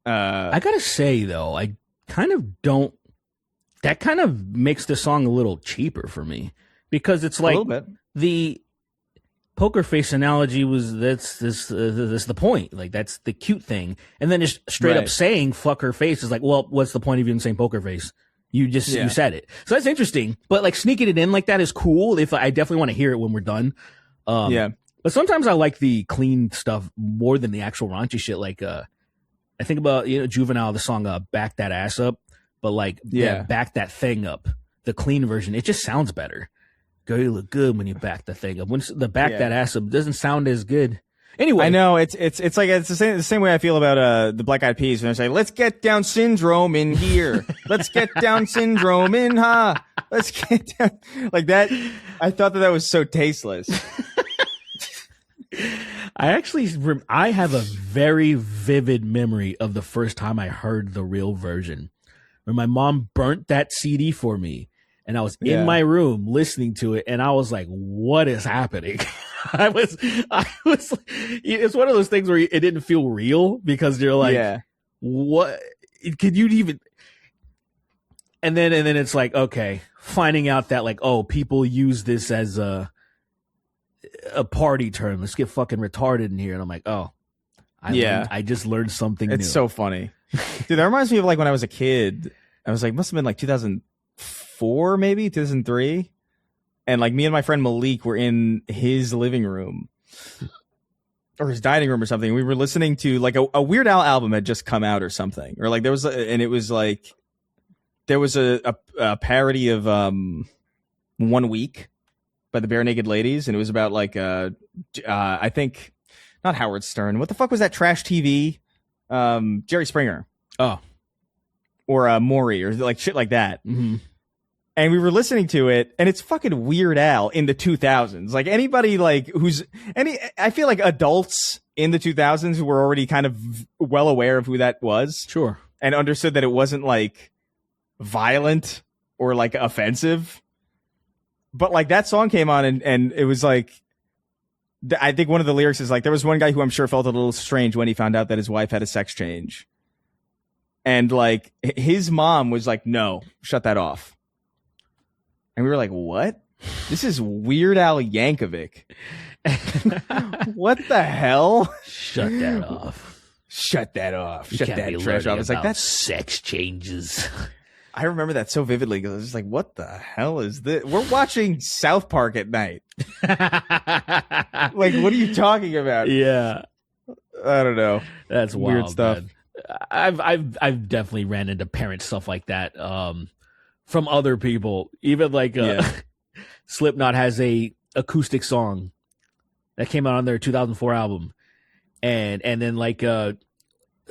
Speaker 3: I gotta say though, I kind of don't, that kind of makes the song a little cheaper for me because it's like the poker face analogy was that's the point, like that's the cute thing, and then just straight up saying fuck her face is like, well, what's the point of even saying poker face? You just you said it, so that's interesting. But like sneaking it in like that is cool. If I definitely want to hear it when we're done. But sometimes I like the clean stuff more than the actual raunchy shit. Like I think about Juvenile, the song "Back That Ass Up," but like back that thing up. The clean version, it just sounds better. Girl, you look good when you back the thing up. When the back that ass up doesn't sound as good. Anyway,
Speaker 2: I know it's like it's the same way I feel about the Black Eyed Peas when they say, "Let's get down syndrome in here, let's get down syndrome in let's get down," like that. I thought that was so tasteless.
Speaker 3: I have a very vivid memory of the first time I heard the real version, when my mom burnt that CD for me, and I was in my room listening to it, and I was like, "What is happening?" I was. It's one of those things where it didn't feel real because you're like, "What? Could you even?" And then it's like, okay, finding out that like, oh, people use this as a party term. Let's get fucking retarded in here. And I'm like, oh, I just learned something new.
Speaker 2: It's so funny. Dude, that reminds me of like when I was a kid. I was like, must have been like 2004, maybe 2003. And like me and my friend Malik were in his living room or his dining room or something. We were listening to like a Weird Al album had just come out or something. Or like there was, and it was like, there was a parody of 1 Week by the Bare Naked Ladies, and it was about like I think not Howard Stern. What the fuck was that trash TV? Jerry Springer.
Speaker 3: Oh,
Speaker 2: or Maury or like shit like that.
Speaker 3: Mm-hmm.
Speaker 2: And we were listening to it, and it's fucking Weird Al in the 2000s. Like anybody like I feel like adults in the 2000s who were already kind of well aware of who that was.
Speaker 3: Sure.
Speaker 2: And understood that it wasn't like violent or like offensive. But like that song came on and it was like, I think one of the lyrics is like, there was one guy who I'm sure felt a little strange when he found out that his wife had a sex change. And like his mom was like, no, shut that off. And we were like, what? This is Weird Al Yankovic. What the hell?
Speaker 3: Shut that off.
Speaker 2: Shut that off.
Speaker 3: You
Speaker 2: Shut
Speaker 3: can't
Speaker 2: that
Speaker 3: be
Speaker 2: trash off. It's like that's
Speaker 3: sex changes.
Speaker 2: I remember that so vividly because I was just like, what the hell is this? We're watching South Park at night. Like, what are you talking about?
Speaker 3: Yeah.
Speaker 2: I don't know.
Speaker 3: That's wild,
Speaker 2: weird stuff.
Speaker 3: Man. I've definitely ran into parent stuff like that from other people. Even like Slipknot has a acoustic song that came out on their 2004 album. And then like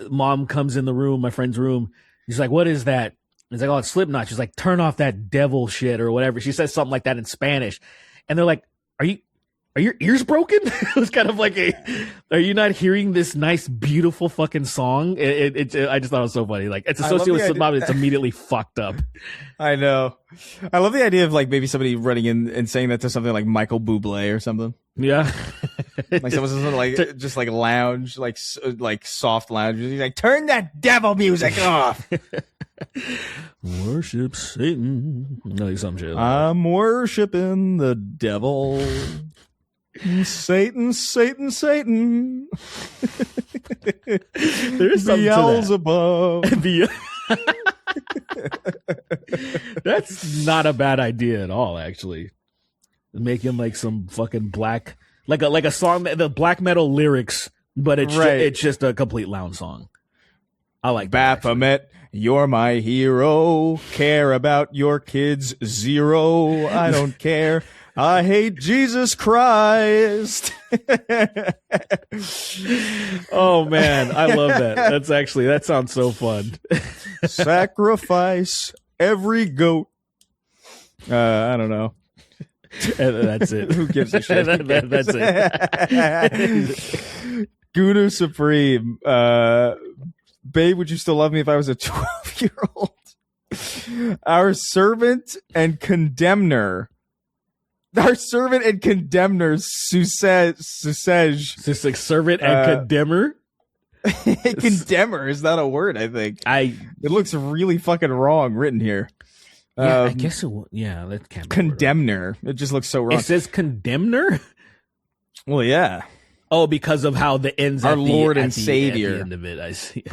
Speaker 3: mom comes in the room, my friend's room. He's like, what is that? He's like, oh, it's Slipknot. She's like, turn off that devil shit or whatever. She says something like that in Spanish. And they're like, are your ears broken? It was kind of like are you not hearing this nice, beautiful fucking song? I just thought it was so funny. Like it's associated with Slipknot, it's immediately fucked up. I
Speaker 2: know. I love the idea of like maybe somebody running in and saying that to something like Michael Bublé or something.
Speaker 3: Yeah.
Speaker 2: Like someone's like just like lounge, like soft lounge. He's like, turn that devil music off.
Speaker 3: Worship Satan. No, some shit.
Speaker 2: I'm worshiping the devil. Satan, Satan, Satan.
Speaker 3: There's something
Speaker 2: Beelzebub.
Speaker 3: To that. That's not a bad idea at all, actually. Making like some fucking black, like a song, the black metal lyrics, but it's just a complete lounge song. I like that.
Speaker 2: Baphomet, you're my hero. Care about your kids, zero. I don't care. I hate Jesus Christ.
Speaker 3: Oh man, I love that. That sounds so fun.
Speaker 2: Sacrifice every goat. I don't know.
Speaker 3: And that's it.
Speaker 2: Who gives a shit?
Speaker 3: That's it.
Speaker 2: Guru Supreme. Babe, would you still love me if I was a 12-year-old? Our servant and condemner. Our servant and condemner, Susej.
Speaker 3: Just like servant and condemner?
Speaker 2: Condemner is not a word, I think. It looks really fucking wrong written here.
Speaker 3: Yeah, I guess it will. Yeah, that can't be
Speaker 2: condemner. It just looks so wrong.
Speaker 3: It says condemner?
Speaker 2: Well, yeah.
Speaker 3: Oh, because of how the ends
Speaker 2: our Lord and Savior.
Speaker 3: At the end of it, I see.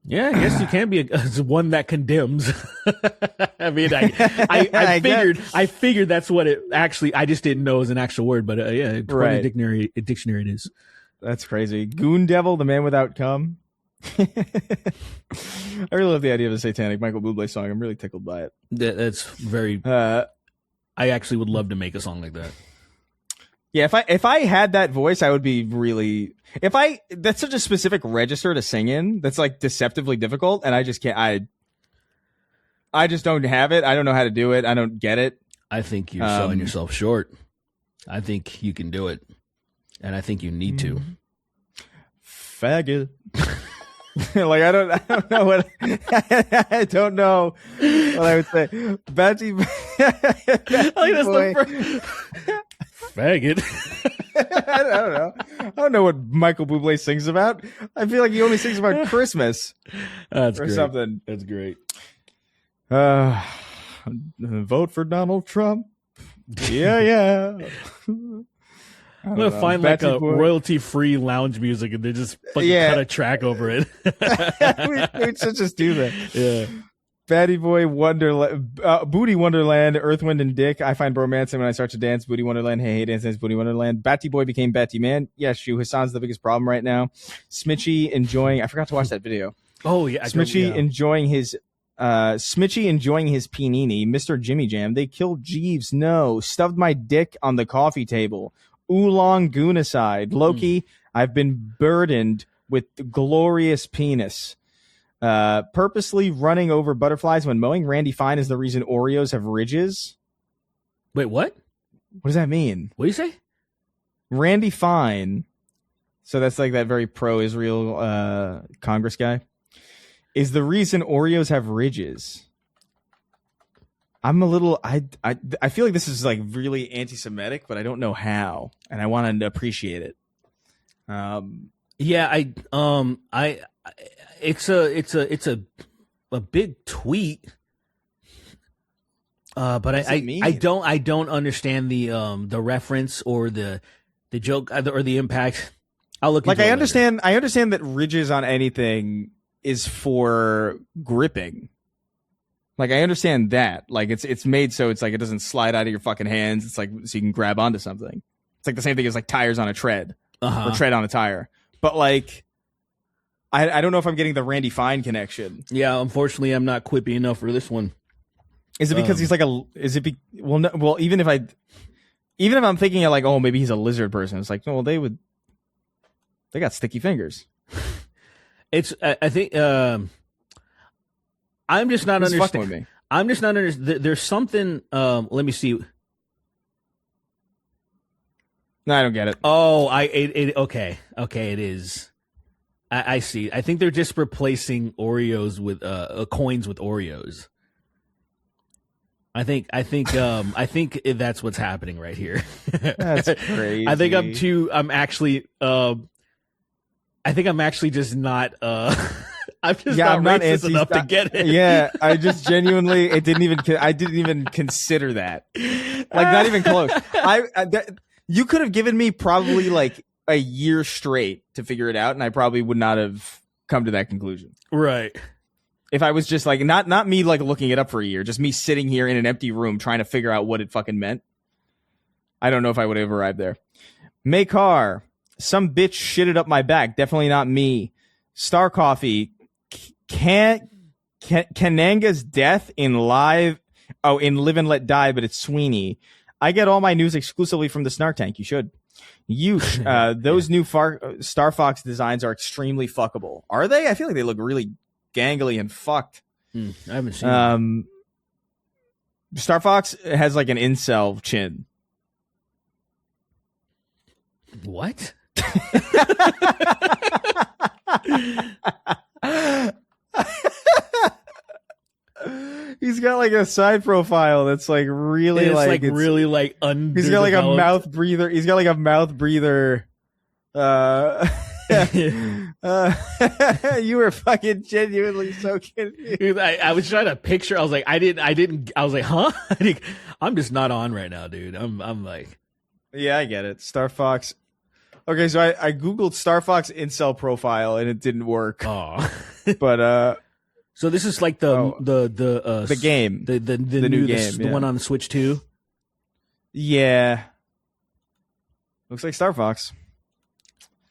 Speaker 3: Yeah, I guess you can be one that condemns. I mean, I figured that's what it actually. I just didn't know it was an actual word, but yeah, according to dictionary, it is.
Speaker 2: That's crazy. Goon Devil, the man without cum. I really love the idea of a satanic Michael Bublé song. I'm really tickled by it.
Speaker 3: That's very. I actually would love to make a song like that.
Speaker 2: Yeah, if I had that voice, I would be really. That's such a specific register to sing in. That's like deceptively difficult, and I just can't. I just don't have it. I don't know how to do it. I don't get it.
Speaker 3: I think you're selling yourself short. I think you can do it, and I think you need to.
Speaker 2: Faggot. Like I don't know what I don't know what I would say. Batty boy.
Speaker 3: Faggot.
Speaker 2: I don't know what Michael Bublé sings about. I feel like he only sings about Christmas
Speaker 3: or
Speaker 2: great. Something.
Speaker 3: That's great.
Speaker 2: Vote for Donald Trump. Yeah.
Speaker 3: I'm gonna find like a royalty-free lounge music and they just fucking cut a track over it.
Speaker 2: we should just do that.
Speaker 3: Yeah.
Speaker 2: Batty Boy Wonderland, Booty Wonderland, Earth, Wind, and Dick. I find bromance when I start to dance. Booty Wonderland. Hey, dance, Booty Wonderland. Batty Boy became Batty Man. Yeah, Shu. Hassan's the biggest problem right now. Smitchy enjoying. I forgot to watch that video.
Speaker 3: Oh yeah.
Speaker 2: Smitchy enjoying his. Smitchy enjoying his panini. Mr. Jimmy Jam. They killed Jeeves. No. Stuffed my dick on the coffee table. Oolong Goonacide. Loki. I've been burdened with the glorious penis. Purposely running over butterflies when mowing. Randy Fine is the reason Oreos have ridges.
Speaker 3: Wait, what?
Speaker 2: What does that mean?
Speaker 3: What do you say?
Speaker 2: Randy Fine. So that's like that very pro-Israel Congress guy. Is the reason Oreos have ridges. I'm a little. I feel like this is like really anti-Semitic, but I don't know how, and I want to appreciate it.
Speaker 3: Yeah, it's a big tweet. But I don't understand the reference or the joke or the impact. I'll look.
Speaker 2: Like I understand that ridges on anything is for gripping. Like I understand that. Like it's made so it's like it doesn't slide out of your fucking hands. It's like so you can grab onto something. It's like the same thing as like tires on a tread or tread on a tire. But like I don't know if I'm getting the Randy Fine connection.
Speaker 3: Yeah, unfortunately I'm not quippy enough for this one.
Speaker 2: Is it because he's like even if I'm thinking of like, oh, maybe he's a lizard person, it's like, well, they got sticky fingers.
Speaker 3: I think I'm just not understanding. I'm just not understanding. There's something. Let me see.
Speaker 2: No, I don't get it.
Speaker 3: Oh, okay. It is. I see. I think they're just replacing Oreos with coins with Oreos. I think that's what's happening right here.
Speaker 2: That's crazy.
Speaker 3: I think I'm actually just not. I'm just not racist enough to get it.
Speaker 2: Yeah, I just genuinely, I didn't even consider that. Like, not even close. You could have given me probably like a year straight to figure it out, and I probably would not have come to that conclusion.
Speaker 3: Right.
Speaker 2: If I was just like, not me like looking it up for a year, just me sitting here in an empty room trying to figure out what it fucking meant. I don't know if I would have arrived there. Makar, some bitch shitted up my back. Definitely not me. Star Coffee, Kananga's death in Live and Let Die, but it's Sweeney. I get all my news exclusively from the Snark Tank. You should. Those new Star Fox designs are extremely fuckable. Are they? I feel like they look really gangly and fucked.
Speaker 3: I haven't seen them.
Speaker 2: Star Fox has like an incel chin.
Speaker 3: What?
Speaker 2: He's got like a side profile that's like really
Speaker 3: really like underdeveloped.
Speaker 2: He's got like a mouth breather. He's got like a mouth breather. You were fucking genuinely so confused.
Speaker 3: I was trying to picture. I was like, I was like, huh? I'm just not on right now, dude. I'm like,
Speaker 2: yeah, I get it. Star Fox. Okay, so I googled Star Fox incel profile and it didn't work.
Speaker 3: Oh,
Speaker 2: but
Speaker 3: so this is like the
Speaker 2: game,
Speaker 3: the
Speaker 2: new game,
Speaker 3: the one on the Switch 2.
Speaker 2: Yeah, looks like Star Fox.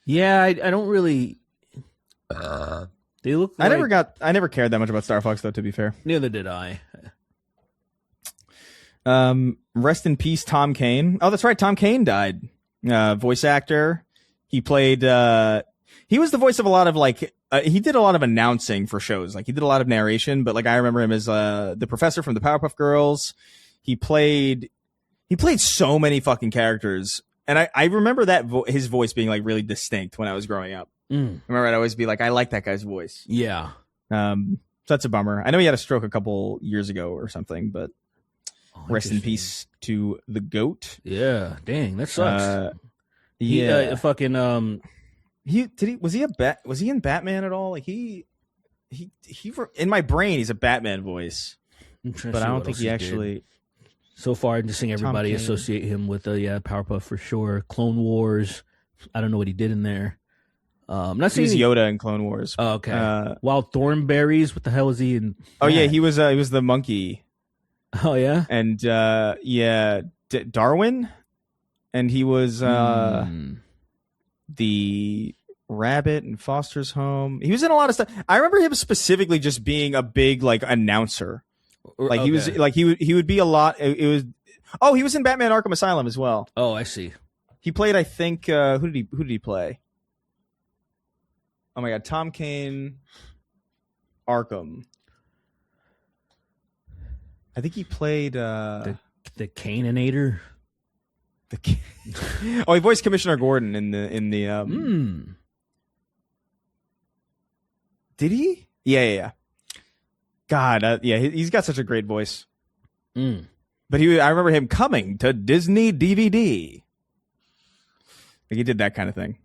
Speaker 3: Yeah, I don't really. They look.
Speaker 2: I never cared that much about Star Fox, though. To be fair,
Speaker 3: neither did I.
Speaker 2: Rest in peace, Tom Kane. Oh, that's right, Tom Kane died. voice actor. He played. He was the voice of a lot of like. He did a lot of announcing for shows. Like he did a lot of narration, but like I remember him as the professor from the Powerpuff Girls. He played so many fucking characters, and I remember that his voice being like really distinct when I was growing up. I remember I'd always be like, I like that guy's voice.
Speaker 3: Yeah.
Speaker 2: So that's a bummer. I know he had a stroke a couple years ago or something, but rest in peace to the GOAT.
Speaker 3: Yeah. Dang, that sucks.
Speaker 2: Was he in Batman at all? Like he in my brain he's a Batman voice, but I don't think he actually
Speaker 3: did. So far I'm just seeing everybody associate him with Powerpuff for sure. Clone Wars, I don't know what he did in there. Not seeing
Speaker 2: Yoda in Clone Wars.
Speaker 3: Oh, okay. Wild Thornberries, what the hell is he in?
Speaker 2: Oh yeah, he was the monkey.
Speaker 3: Oh yeah.
Speaker 2: And Darwin, and he was the rabbit in Foster's Home. He was in a lot of stuff. I remember him specifically just being a big like announcer. Like he was like he would be a lot. It was he was in Batman Arkham Asylum as well.
Speaker 3: Oh, I see.
Speaker 2: He played, I think, who did he play? Oh my God, Tom Kane, Arkham. I think he played
Speaker 3: the Caninator.
Speaker 2: He voiced Commissioner Gordon in the. Did he? Yeah. God, he's got such a great voice. But I remember him coming to Disney DVD. Like he did that kind of thing.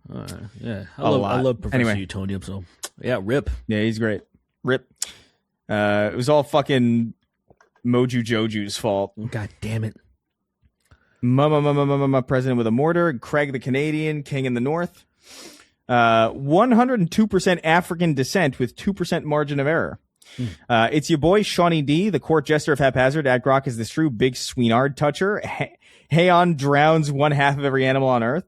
Speaker 3: Yeah, I love Professor Utonium. So yeah, rip.
Speaker 2: Yeah, he's great. Rip. It was all fucking Moju Joju's fault.
Speaker 3: God damn it.
Speaker 2: President with a mortar. Craig the Canadian, King in the North. 102% African descent with 2% margin of error. It's your boy Shawnee D, the court jester of haphazard. At Grok is this true big Sweenard toucher. Haon drowns one half of every animal on Earth.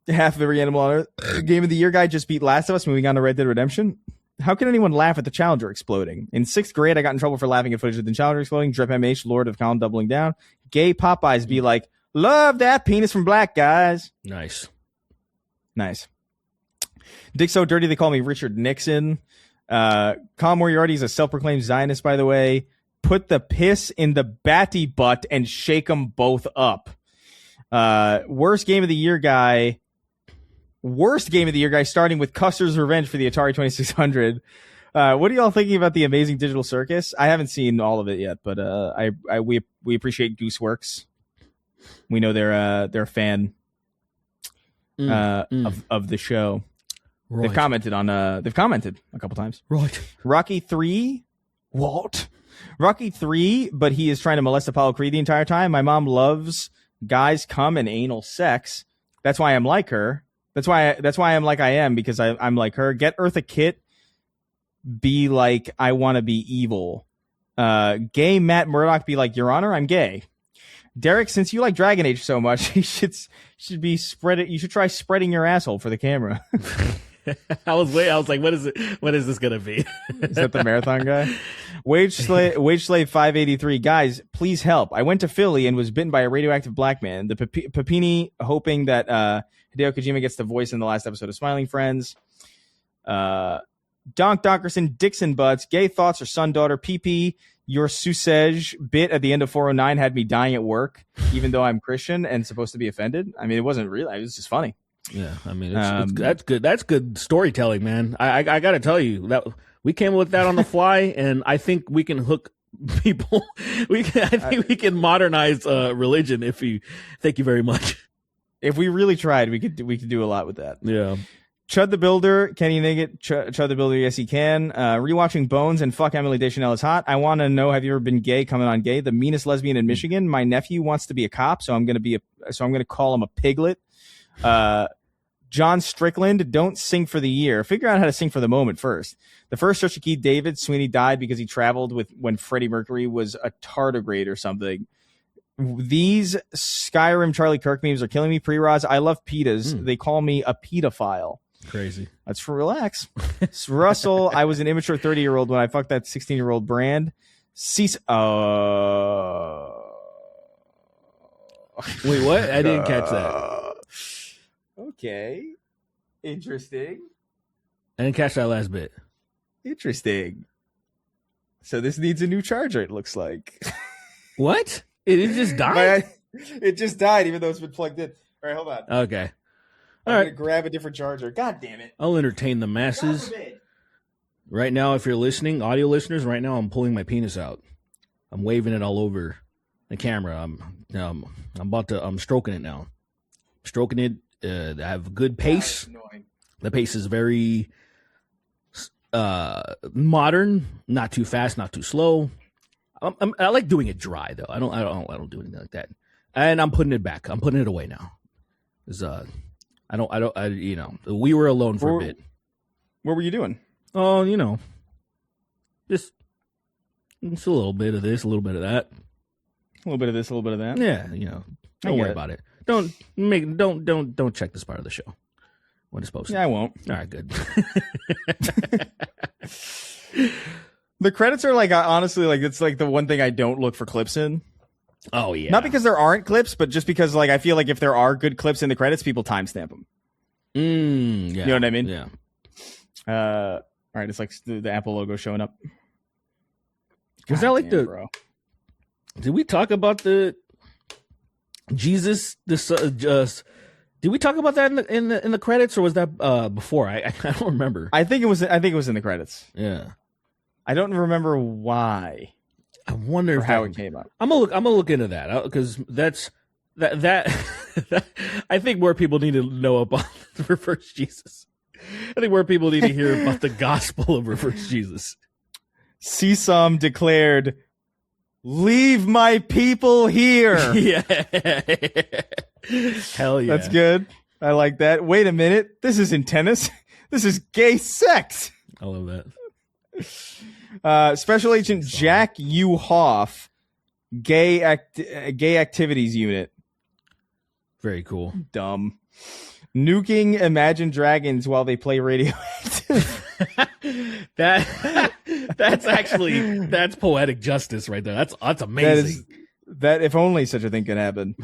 Speaker 2: Half of every animal on Earth. Game of the Year guy just beat Last of Us. Moving on to Red Dead Redemption. How can anyone laugh at the Challenger exploding? In 6th grade, I got in trouble for laughing at footage of the Challenger exploding. Drip MH, Lord of Colin doubling down. Gay Popeyes be like, love that penis from black guys.
Speaker 3: Nice.
Speaker 2: Dick so dirty they call me Richard Nixon. Colin Moriarty's a self-proclaimed Zionist, by the way. Put the piss in the batty butt and shake them both up. Worst game of the year guy, starting with Custer's Revenge for the Atari 2600. What are y'all thinking about the Amazing Digital Circus? I haven't seen all of it yet, but we appreciate Gooseworks. We know they're a fan of the show. Right. They've commented a couple times.
Speaker 3: Right.
Speaker 2: Rocky 3. What? Rocky 3, but he is trying to molest Apollo Creed the entire time. My mom loves guys cum and anal sex. That's why I'm like her. That's why I'm like I am, because I'm like her. Get Eartha Kitt. Be like, I want to be evil. Gay Matt Murdock be like, Your Honor, I'm gay. Derek, since you like Dragon Age so much, you should spread it. You should try spreading your asshole for the camera.
Speaker 3: I was like, what is this gonna be?
Speaker 2: Is that the marathon guy? Wage Slave 583. Guys, please help. I went to Philly and was bitten by a radioactive black man. The Papini hoping that Hideo Kojima gets the voice in the last episode of Smiling Friends. Donk Donkerson, Dixon Butts, gay thoughts or son daughter PP. Your Susej bit at the end of 409 had me dying at work, even though I'm Christian and supposed to be offended. I mean, it wasn't real. It was just funny.
Speaker 3: Yeah, I mean, it's that's good. That's good storytelling, man. I got to tell you that we came up with that on the fly, and I think we can hook people. I think we can modernize religion. Thank you very much.
Speaker 2: If we really tried, we could do a lot with that.
Speaker 3: Yeah.
Speaker 2: Chud the Builder, can you nigga it? Chud the Builder, yes he can. Rewatching Bones and fuck Emily Deschanel is hot. I want to know, have you ever been gay? Coming on gay, the meanest lesbian in Michigan. My nephew wants to be a cop, so I'm gonna call him a piglet. John Strickland, don't sing for the year. Figure out how to sing for the moment first. The first Joshua Keith David, Sweeney died because he traveled when Freddie Mercury was a tardigrade or something. These Skyrim Charlie Kirk memes are killing me. Pre-Roz, I love pitas. They call me a pedophile.
Speaker 3: Crazy.
Speaker 2: Let's relax. Russell, I was an immature 30-year-old when I fucked that 16-year-old brand.
Speaker 3: Wait, what? I didn't catch that.
Speaker 2: Okay. Interesting.
Speaker 3: I didn't catch that last bit.
Speaker 2: Interesting. So this needs a new charger, it looks like.
Speaker 3: What? It just died?
Speaker 2: It just died, even though it's been plugged in. All right, hold on.
Speaker 3: Okay.
Speaker 2: I'm going to grab a different charger. God damn it.
Speaker 3: I'll entertain the masses. Right now, if you're listening, audio listeners, right now I'm pulling my penis out. I'm waving it all over the camera. I'm stroking it now. Stroking it. I have a good pace. The pace is very modern, not too fast, not too slow. I like doing it dry though. I don't do anything like that. And I'm putting it back. I'm putting it away now. We were alone for a bit.
Speaker 2: What were you doing?
Speaker 3: Oh, just a little bit of this, a little bit of that.
Speaker 2: A little bit of this, a little bit of that.
Speaker 3: Yeah, don't worry about it. Don't check this part of the show when it's posted.
Speaker 2: Yeah, I won't.
Speaker 3: All right, good.
Speaker 2: The credits are like, honestly, like it's like the one thing I don't look for clips in.
Speaker 3: Oh yeah.
Speaker 2: Not because there aren't clips, but just because like I feel like if there are good clips in the credits, people timestamp them.
Speaker 3: Yeah.
Speaker 2: You know what I mean?
Speaker 3: Yeah.
Speaker 2: All right, it's like the Apple logo showing up.
Speaker 3: Was that like
Speaker 2: bro.
Speaker 3: Did we talk about the Jesus? Did we talk about that in the credits, or was that before? I don't remember.
Speaker 2: I think it was in the credits.
Speaker 3: Yeah.
Speaker 2: I don't remember why.
Speaker 3: I wonder
Speaker 2: how it came up.
Speaker 3: I'm gonna look into that because that I think more people need to know about the reverse Jesus. I think more people need to hear about the gospel of reverse Jesus.
Speaker 2: CSOM declared, "Leave my people here."
Speaker 3: Yeah. Hell yeah.
Speaker 2: That's good. I like that. Wait a minute. This isn't tennis. This is gay sex.
Speaker 3: I love that.
Speaker 2: Special Agent Jack U. Hoff, gay activities unit.
Speaker 3: Very cool.
Speaker 2: Dumb. Nuking Imagine Dragons while they play Radioactive.
Speaker 3: That's poetic justice right there. That's amazing.
Speaker 2: That if only such a thing could happen.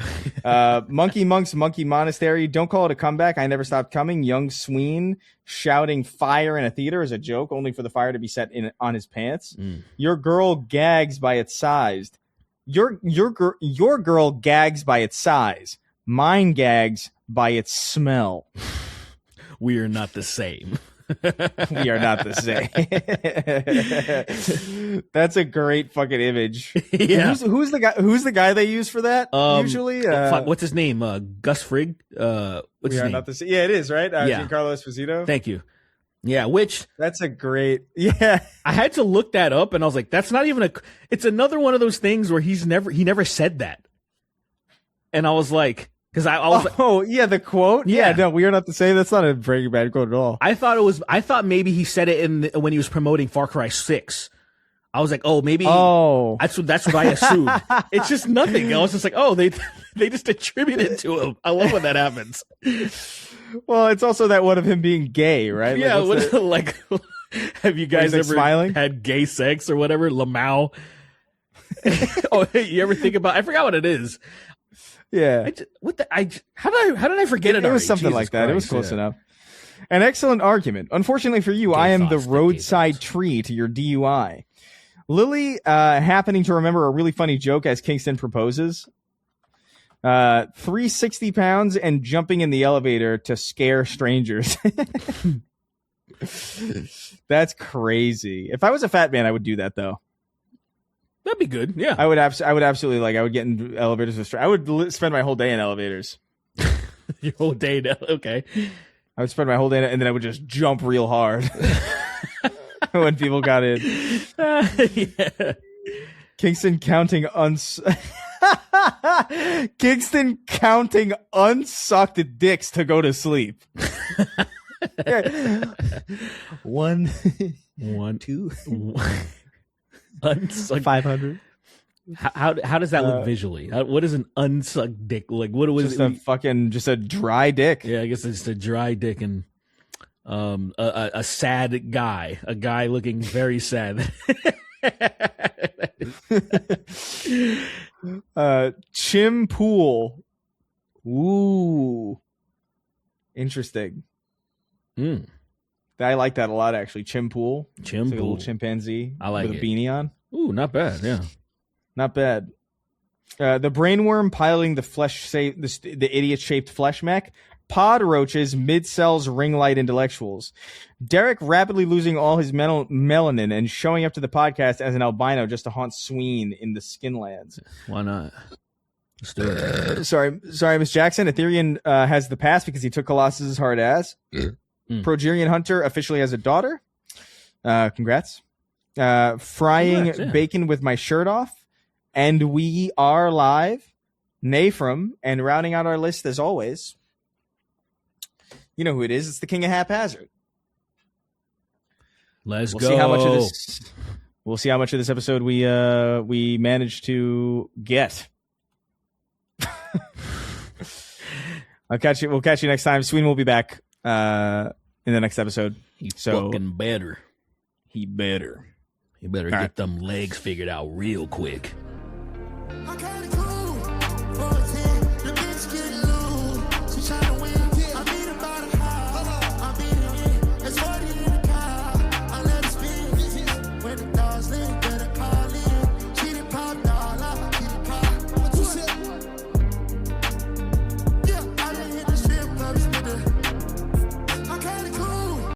Speaker 2: Monkey Monk's Monkey Monastery. Don't call it a comeback. I never stopped coming. Young Sweeney shouting fire in a theater is a joke, only for the fire to be set on his pants. Your girl gags by its size. Your girl gags by its size. Mine gags by its smell.
Speaker 3: We are not the same.
Speaker 2: We are not the same. That's a great fucking image.
Speaker 3: Yeah.
Speaker 2: Who's the guy they use for that? Usually,
Speaker 3: what's his name? Gus Frigg. What's his name?
Speaker 2: Not the same. Yeah, it is right.
Speaker 3: Yeah.
Speaker 2: Giancarlo Esposito.
Speaker 3: Thank you. Yeah, which
Speaker 2: that's a great. Yeah,
Speaker 3: I had to look that up, and I was like, that's not even It's another one of those things where he never said that, and I was like. Because I was
Speaker 2: the quote.
Speaker 3: Yeah,
Speaker 2: no, we are not the same. That's not a Breaking Bad quote at all.
Speaker 3: I thought maybe he said it when he was promoting Far Cry 6. I was like, maybe. That's what I assumed. It's just nothing. I was just like, they just attributed to him. I love when that happens.
Speaker 2: Well, it's also that one of him being gay, right?
Speaker 3: Yeah. Like, have you guys ever had gay sex or whatever? LMAO. You ever think about? I forgot what it is.
Speaker 2: Yeah.
Speaker 3: How did I forget it?
Speaker 2: It was something like that. It was close enough. An excellent argument. Unfortunately for you, I am the roadside tree to your DUI. Lily, happening to remember a really funny joke as Kingston proposes. 360 pounds and jumping in the elevator to scare strangers. That's crazy. If I was a fat man, I would do that though.
Speaker 3: That'd be good. Yeah,
Speaker 2: I would absolutely I would get in elevators. I would spend my whole day in elevators.
Speaker 3: Your whole day, okay.
Speaker 2: I would spend my whole day, and then I would just jump real hard when people got in.
Speaker 3: Yeah.
Speaker 2: Kingston counting unsucked dicks to go to sleep. One, two.
Speaker 3: Unsucked.
Speaker 2: 500.
Speaker 3: How does that look visually? What is an unsucked dick like? What was
Speaker 2: just a dry dick?
Speaker 3: Yeah, I guess it's a dry dick and a sad guy, a guy looking very sad.
Speaker 2: Chim Pool. Ooh. Interesting. I like that a lot, actually. Chim Pool.
Speaker 3: Chim
Speaker 2: Pool. Like a little
Speaker 3: Pool.
Speaker 2: chimpanzee
Speaker 3: I like
Speaker 2: with
Speaker 3: it.
Speaker 2: a beanie on.
Speaker 3: Ooh, not bad. Yeah.
Speaker 2: Not bad. The brainworm piloting the idiot-shaped flesh mech. Pod roaches, mid-cells, ring light intellectuals. Derek rapidly losing all his melanin and showing up to the podcast as an albino just to haunt Sweeney in the Skinlands.
Speaker 3: Why not? Let's do it.
Speaker 2: Sorry, Miss Jackson. Ethereum has the pass because he took Colossus's hard ass. Progerian Hunter officially has a daughter. Congrats. Frying bacon with my shirt off. And we are live. Nafram. And rounding out our list as always. You know who it is. It's the King of Haphazard.
Speaker 3: Let's
Speaker 2: We'll
Speaker 3: go.
Speaker 2: see how much of this episode we manage to get. We'll catch you next time. Sweeney will be back in the next episode.
Speaker 3: He's fucking better.
Speaker 2: He better
Speaker 3: get them legs figured out real quick.
Speaker 4: Okay.